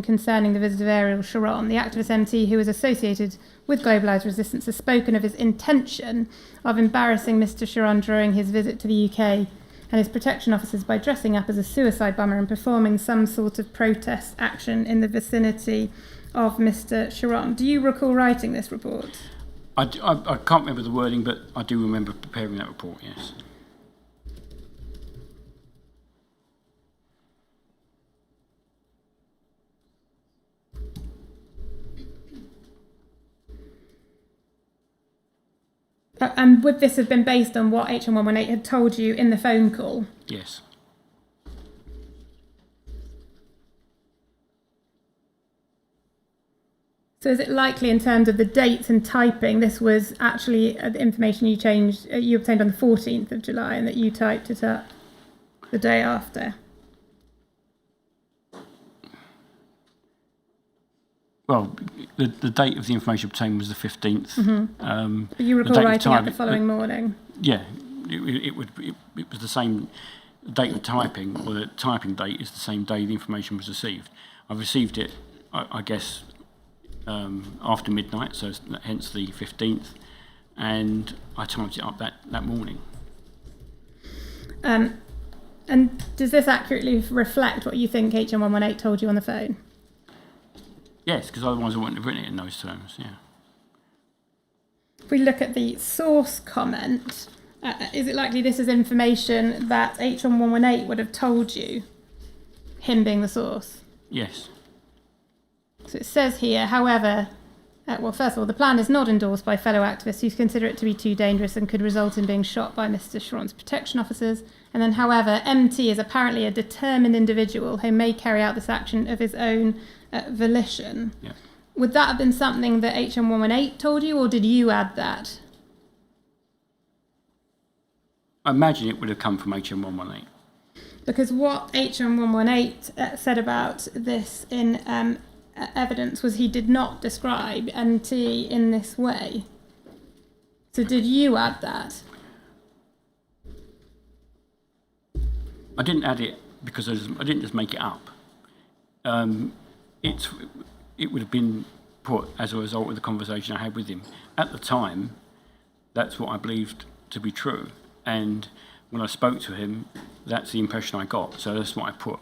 B: concerning the visit of Ariel Sharon. The activist MT, who is associated with Globalised Resistance, has spoken of his intention of embarrassing Mr. Sharon during his visit to the UK and his protection officers by dressing up as a suicide bomber and performing some sort of protest action in the vicinity of Mr. Sharon. Do you recall writing this report?
C: I can't remember the wording, but I do remember preparing that report, yes.
B: And would this have been based on what HN118 had told you in the phone call?
C: Yes.
B: So is it likely in terms of the dates and typing, this was actually the information you obtained on the 14th of July and that you typed it up the day after?
C: Well, the date of the information obtained was the 15th.
B: But you recall
C: date of
B: writing up
C: time-
B: the following morning.
C: Yeah, it was the same date of typing, or the typing date is the same day the information was received. I received it, I guess, after midnight, so hence the 15th, and I typed it up that morning.
B: And does this accurately reflect what you think HN118 told you on the phone?
C: Yes, because otherwise I wouldn't have written it in those terms, yeah.
B: If we look at the source comment, is it likely this is information that HN118 would have told you, him being the source?
C: Yes.
B: So it says here, however, well, first of all, the plan is not endorsed by fellow activists who consider it to be too dangerous and could result in being shot by Mr. Sharon's protection officers. And then, however, MT is apparently a determined individual who may carry out this action of his own volition.
C: Yeah.
B: Would that have been something that HN118 told you, or did you add that?
C: I imagine it would have come from HN118.
B: Because what HN118 said about this in evidence was he did not describe MT in this way. So did you add that?
C: I didn't add it because I didn't just make it up. It would have been put as a result of the conversation I had with him. At the time, that's what I believed to be true. And when I spoke to him, that's the impression I got. So that's what I put.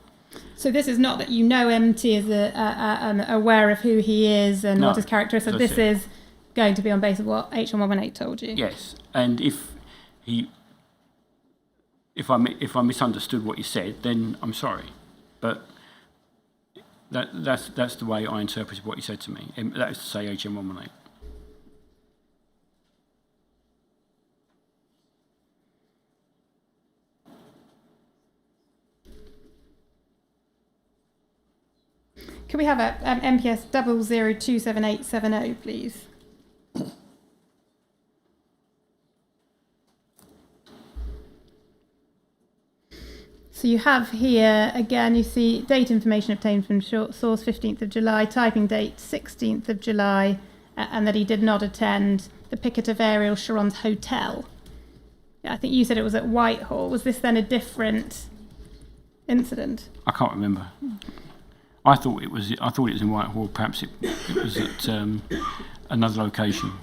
B: So this is not that you know MT is aware of who he is and what his character is. So this is going to be on basis of what HN118 told you.
C: Yes, and if I misunderstood what he said, then I'm sorry, but that's the way I interpreted what he said to me. And that is to say, HN118.
B: Can we have a MPS 00027870, please? So you have here, again, you see date information obtained from source 15th of July, typing date 16th of July, and that he did not attend the picket of Ariel Sharon's hotel. I think you said it was at Whitehall. Was this then a different incident?
C: I can't remember. I thought it was in Whitehall. Perhaps it was at another location.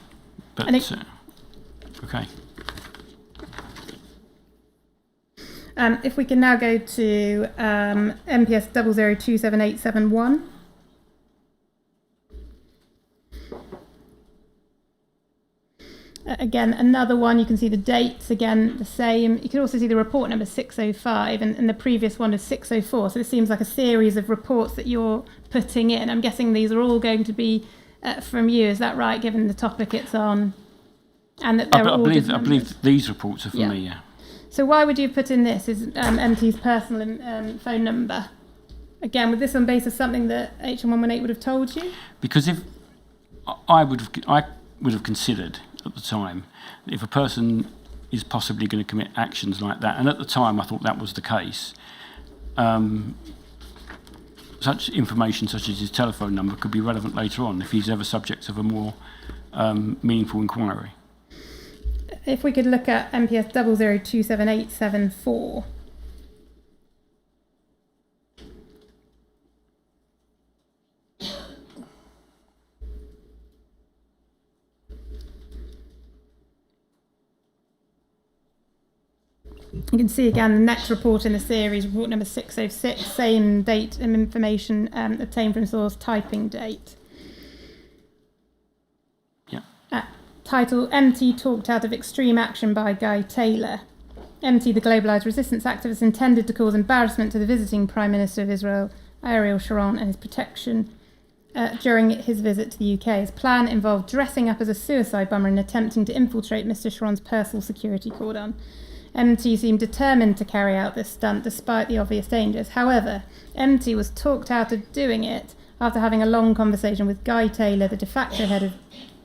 C: But okay.
B: If we can now go to MPS 00027871. Again, another one, you can see the dates, again, the same. You can also see the report number 605, and the previous one is 604. So this seems like a series of reports that you're putting in. I'm guessing these are all going to be from you, is that right, given the topic it's on? And that they're
C: I believe these reports are from me, yeah.
B: So why would you put in this? Is MT's personal phone number? Again, would this on basis of something that HN118 would have told you?
C: Because if I would have considered at the time, if a person is possibly going to commit actions like that, and at the time I thought that was the case, such information such as his telephone number could be relevant later on if he's ever subject of a more meaningful inquiry.
B: If we could look at MPS 00027874. You can see again the next report in the series, report number 606, same date and information obtained from source, typing date.
C: Yeah.
B: Title, MT talked out of extreme action by Guy Taylor. MT, the globalised resistance activist, intended to cause embarrassment to the visiting Prime Minister of Israel, Ariel Sharon, and his protection during his visit to the UK. His plan involved dressing up as a suicide bomber and attempting to infiltrate Mr. Sharon's personal security cordon. MT seemed determined to carry out this stunt despite the obvious dangers. However, MT was talked out of doing it after having a long conversation with Guy Taylor, the de facto head of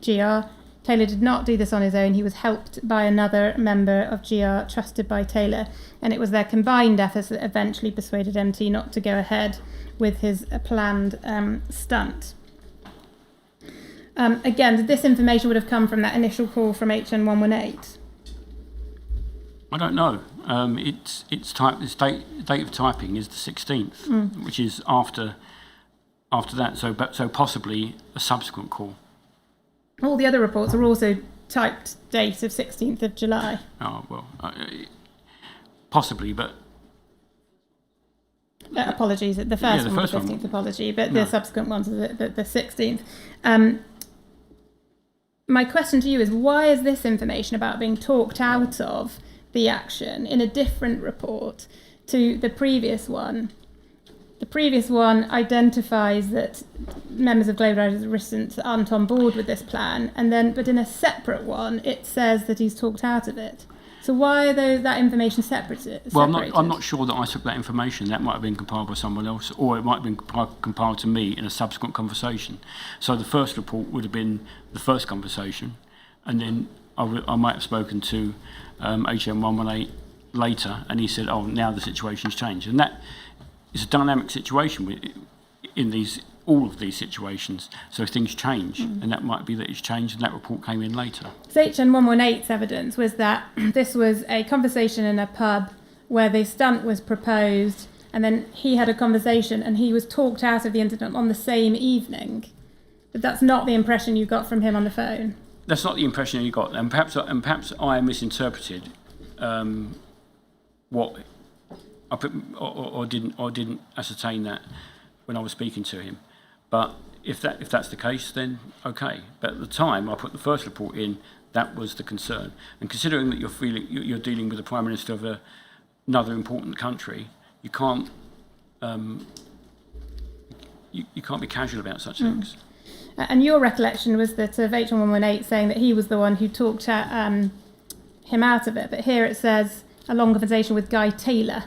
B: GR. Taylor did not do this on his own. He was helped by another member of GR trusted by Taylor, and it was their combined efforts that eventually persuaded MT not to go ahead with his planned stunt. Again, this information would have come from that initial call from HN118.
C: I don't know. Its date of typing is the 16th, which is after that. So possibly a subsequent call.
B: All the other reports are also typed date of 16th of July.
C: Oh well, possibly, but
B: apologies. The first one was the 15th apology, but the subsequent ones are the 16th. My question to you is, why is this information about being talked out of the action in a different report to the previous one? The previous one identifies that members of Global Riders Resistance aren't on board with this plan, but in a separate one, it says that he's talked out of it. So why are that information separated?
C: Well, I'm not sure that I took that information. That might have been compiled by someone else, or it might have been compiled to me in a subsequent conversation. So the first report would have been the first conversation, and then I might have spoken to HN118 later, and he said, "Oh, now the situation's changed," and that is a dynamic situation in all of these situations. So things change, and that might be that it's changed, and that report came in later.
B: So HN118's evidence was that this was a conversation in a pub where the stunt was proposed, and then he had a conversation, and he was talked out of the incident on the same evening. But that's not the impression you got from him on the phone.
C: That's not the impression you got, and perhaps I misinterpreted what I put, or didn't ascertain that when I was speaking to him. But if that's the case, then okay. But at the time I put the first report in, that was the concern. And considering that you're dealing with the Prime Minister of another important country, you can't you can't be casual about such things.
B: And your recollection was that of HN118 saying that he was the one who talked him out of it. But here it says a long conversation with Guy Taylor,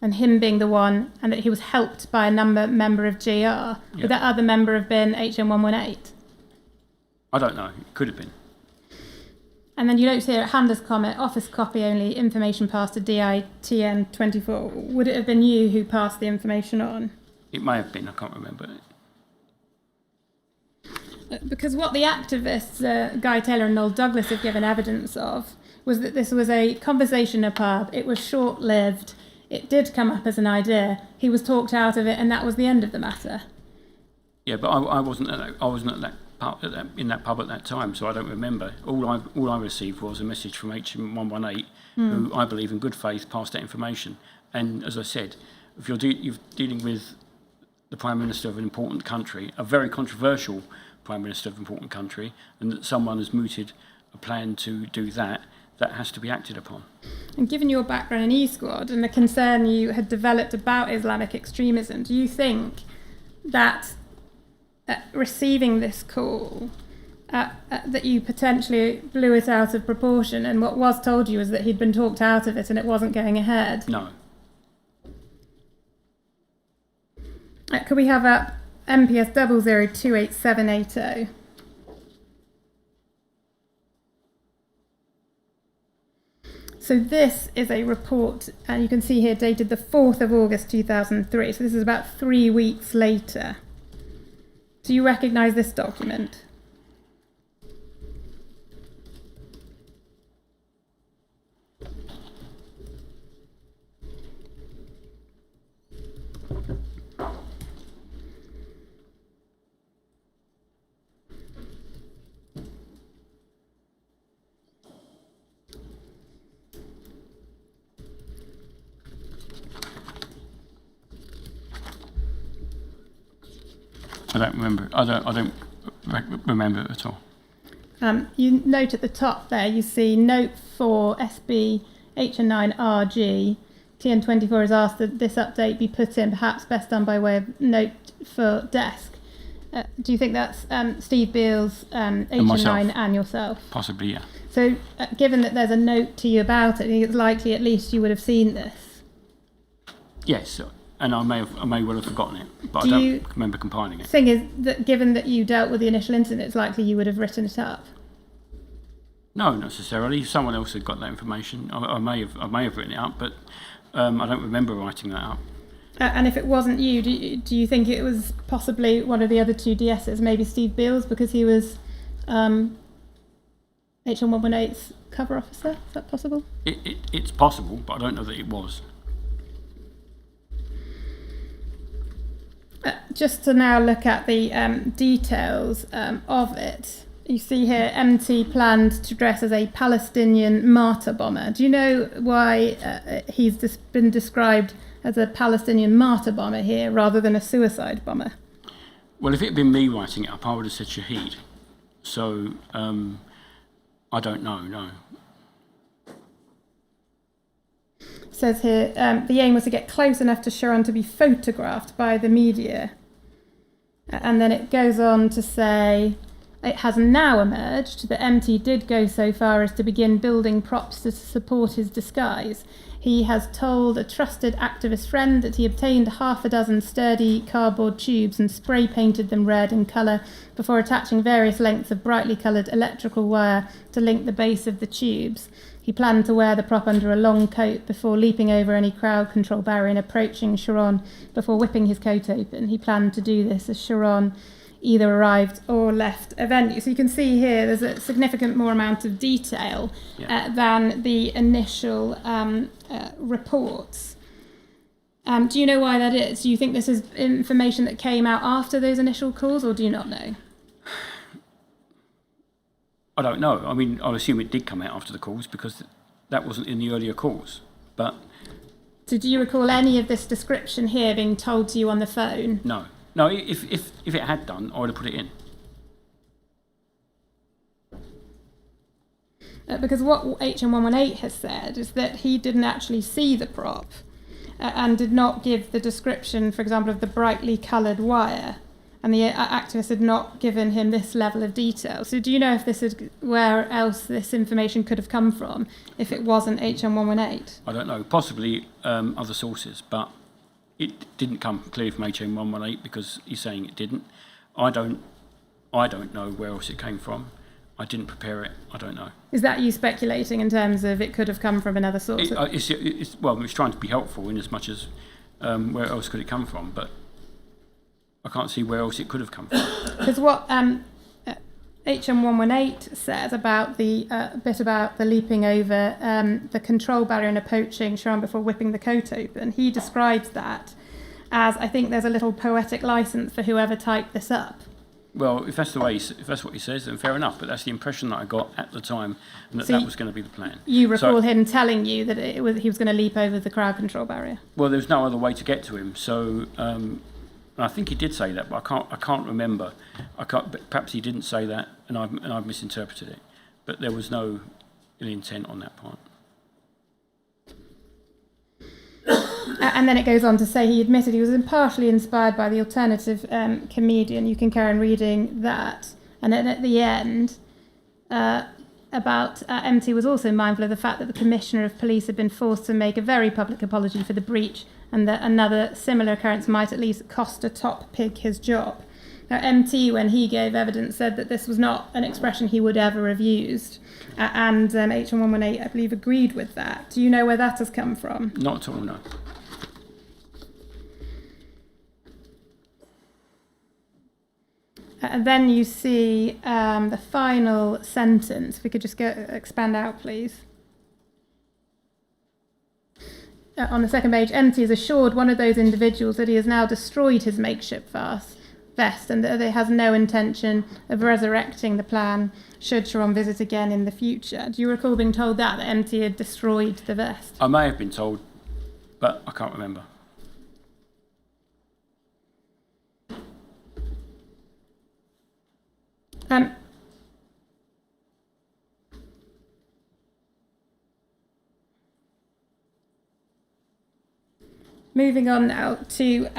B: and him being the one, and that he was helped by a member of GR. Yeah. Would that other member have been HN118?
C: I don't know. It could have been.
B: And then you note here, Handa's comment, office copy only, information passed to DITN24. Would it have been you who passed the information on?
C: It may have been. I can't remember it.
B: Because what the activists, Guy Taylor and Noel Douglas, have given evidence of was that this was a conversation in a pub. It was short-lived. It did come up as an idea. He was talked out of it, and that was the end of the matter. Yeah,
C: but I wasn't at that pub in that pub at that time, so I don't remember. All I received was a message from HN118, who I believe in good faith passed that information. And as I said, if you're dealing with the Prime Minister of an important country, a very controversial Prime Minister of an important country, and that someone has mooted a plan to do that has to be acted upon.
B: And given your background in E-Squad and the concern you had developed about Islamic extremism, do you think that receiving this call, that you potentially blew it out of proportion, and what was told you was that he'd been talked out of it and it wasn't going ahead?
C: No.
B: Could we have a MPS 00028780? So this is a report, and you can see here dated the 4th of August 2003. So this is about 3 weeks later. Do you recognise this document?
C: I don't remember. I don't remember it at all.
B: You note at the top there, you see note 4 SB HN9RG. TN24 has asked that this update be put in, perhaps best done by way of note for desk. Do you think that's Steve Beale's HN9 and yourself?
C: Possibly, yeah.
B: So given that there's a note to you about it, I think it's likely at least you would have seen this.
C: Yes, and I may well have forgotten it, but I don't remember compiling it.
B: The thing is that given that you dealt with the initial incident, it's likely you would have written it up.
C: No, not necessarily. Someone else had got that information. I may have written it up, but I don't remember writing that up.
B: And if it wasn't you, do you think it was possibly one of the other two DSs, maybe Steve Beale's, because he was HN118's cover officer? Is that possible?
C: It's possible, but I don't know that it was.
B: Just to now look at the details of it. You see here, MT planned to dress as a Palestinian martyr bomber. Do you know why he's been described as a Palestinian martyr bomber here rather than a suicide bomber?
C: Well, if it had been me writing it up, I would have said Shaheed. So, I don't know, no.
B: It says here, the aim was to get close enough to Sharon to be photographed by the media. And then it goes on to say, it has now emerged that MT did go so far as to begin building props to support his disguise. He has told a trusted activist friend that he obtained half a dozen sturdy cardboard tubes and spray painted them red in colour before attaching various lengths of brightly coloured electrical wire to link the base of the tubes. He planned to wear the prop under a long coat before leaping over any crowd control barrier and approaching Sharon before whipping his coat open. He planned to do this as Sharon either arrived or left a venue. So you can see here there's a significant more amount of detail than the initial reports. Do you know why that is? Do you think this is information that came out after those initial calls, or do you not know?
C: I don't know. I mean, I assume it did come out after the calls because that wasn't in the earlier calls. But
B: so do you recall any of this description here being told to you on the phone?
C: no. No, if it had done, I would have put it in.
B: Because what HN118 has said is that he didn't actually see the prop and did not give the description, for example, of the brightly coloured wire. And the activist had not given him this level of detail. So do you know if this is where else this information could have come from if it wasn't HN118?
C: I don't know. Possibly other sources, but it didn't come clearly from HN118 because he's saying it didn't. I don't know where else it came from. I didn't prepare it. I don't know.
B: Is that you speculating in terms of it could have come from another source?
C: It's trying to be helpful in as much as where else could it come from, but I can't see where else it could have come from.
B: Because what HN118 says about the bit about the leaping over the control barrier and approaching Sharon before whipping the coat open, he describes that as, I think there's a little poetic license for whoever typed this up.
C: Well, if that's what he says, then fair enough. But that's the impression that I got at the time, and that was going to be the plan.
B: You recall him telling you that he was going to leap over the crowd control barrier?
C: Well, there's no other way to get to him. So I think he did say that, but I can't remember. Perhaps he didn't say that, and I've misinterpreted it. But there was no ill intent on that part.
B: And then it goes on to say he admitted he was impartially inspired by the alternative comedian. You can carry on reading that. And then at the end, MT was also mindful of the fact that the Commissioner of Police had been forced to make a very public apology for the breach and that another similar occurrence might at least cost a top pig his job. Now, MT, when he gave evidence, said that this was not an expression he would ever have used. And HN118, I believe, agreed with that. Do you know where that has come from?
C: Not at all, no.
B: And then you see the final sentence. If we could just expand out, please. On the second page, MT has assured one of those individuals that he has now destroyed his makeshift vest and that he has no intention of resurrecting the plan should Sharon visit again in the future. Do you recall being told that MT had destroyed the vest?
C: I may have been told, but I can't remember.
B: Moving on now to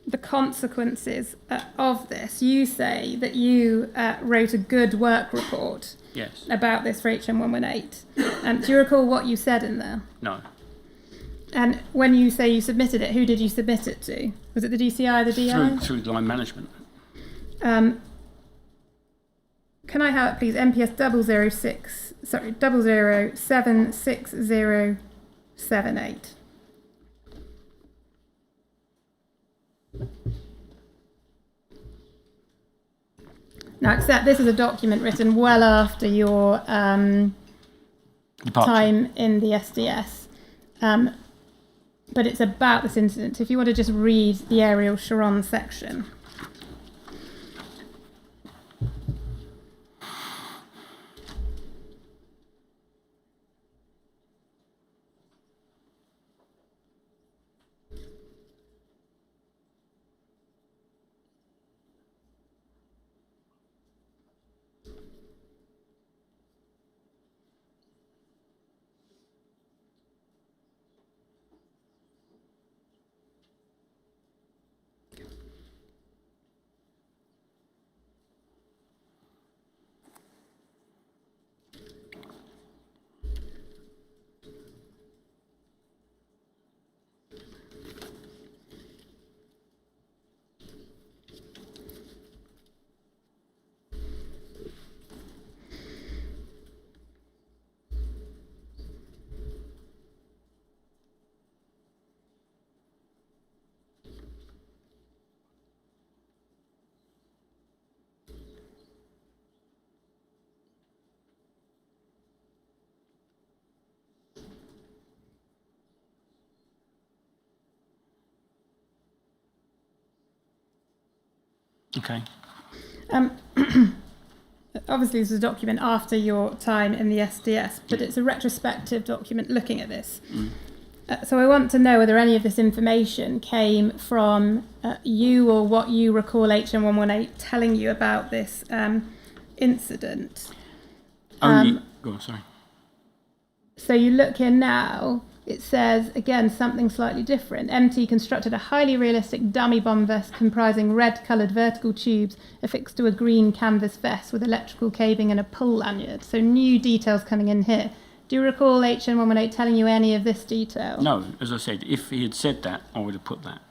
B: the consequences of this. You say that you wrote a good work report about this for HN118. Do you recall what you said in there?
C: No.
B: And when you say you submitted it, who did you submit it to? Was it the DCI, the DI?
C: Through line management.
B: Can I have it, please? MPS 0076078. Now, except this is a document written well after your
C: Departure.
B: time in the SDS. But it's about this incident. If you want to just read the Ariel Sharon section.
C: Okay.
B: Obviously, this is a document after your time in the SDS, but it's a retrospective document looking at this. So I want to know whether any of this information came from you or what you recall HN118 telling you about this incident.
C: Only, go on, sorry.
B: So you look here now, it says, again, something slightly different. MT constructed a highly realistic dummy bomb vest comprising red-coloured vertical tubes affixed to a green canvas vest with electrical cabling and a pull lanyard. So new details coming in here. Do you recall HN118 telling you any of this detail?
C: No, as I said, if he had said that, I would have put that.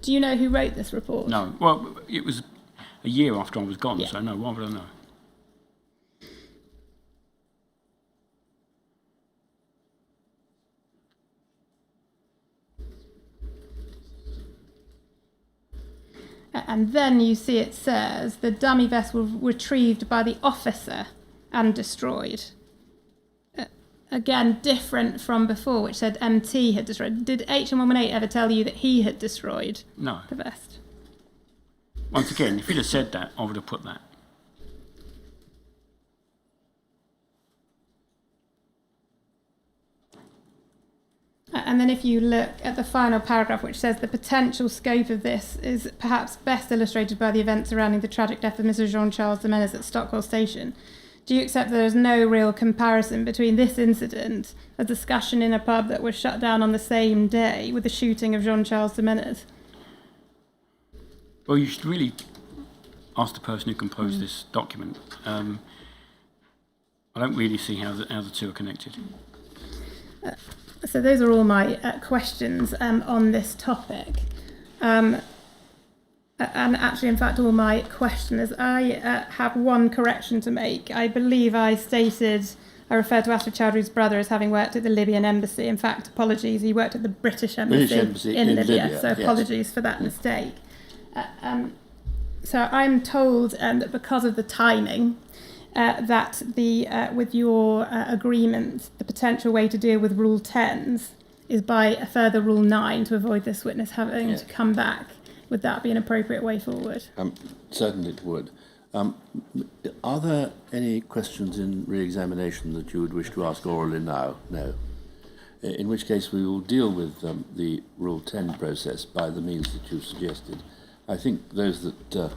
B: Do you know who wrote this report?
C: No. Well, it was a year after I was gone,
B: Yeah.
C: so no, why would I know?
B: And then you see it says the dummy vest was retrieved by the officer and destroyed. Again, different from before, which said MT had destroyed. Did HN118 ever tell you that he had destroyed
C: No.
B: the vest?
C: Once again, if he'd have said that, I would have put that.
B: And then if you look at the final paragraph, which says the potential scope of this is perhaps best illustrated by the events surrounding the tragic death of Mr. Jean-Charles de Menez at Stockwell Station. Do you accept there is no real comparison between this incident, a discussion in a pub that was shut down on the same day, with the shooting of Jean-Charles de Menez?
C: Well, you should really ask the person who composed this document. I don't really see how the two are connected.
B: So those are all my questions on this topic. And actually, in fact, all my questions. I have one correction to make. I believe I referred to Asif Chowdhury's brother as having worked at the Libyan embassy. In fact, apologies, he worked at the British embassy in Libya. So apologies for that mistake. So I'm told that because of the timing, that with your agreement, the potential way to deal with Rule 10s is by a further Rule 9 to avoid this witness having to come back. Would that be an appropriate way forward?
A: Certainly it would. Are there any questions in re-examination that you would wish to ask orally now? No. In which case we will deal with the Rule 10 process by the means that you've suggested. I think those that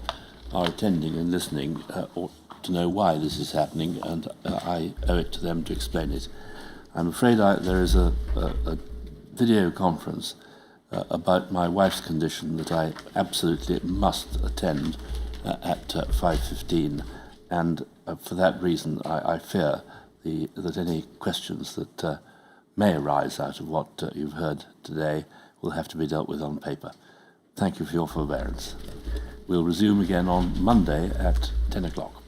A: are attending and listening ought to know why this is happening, and I owe it to them to explain it. I'm afraid there is a video conference about my wife's condition that I absolutely must attend at 5:15, and for that reason I fear that any questions that may arise out of what you've heard today will have to be dealt with on paper. Thank you for your forbearance. We'll resume again on Monday at 10 o'clock.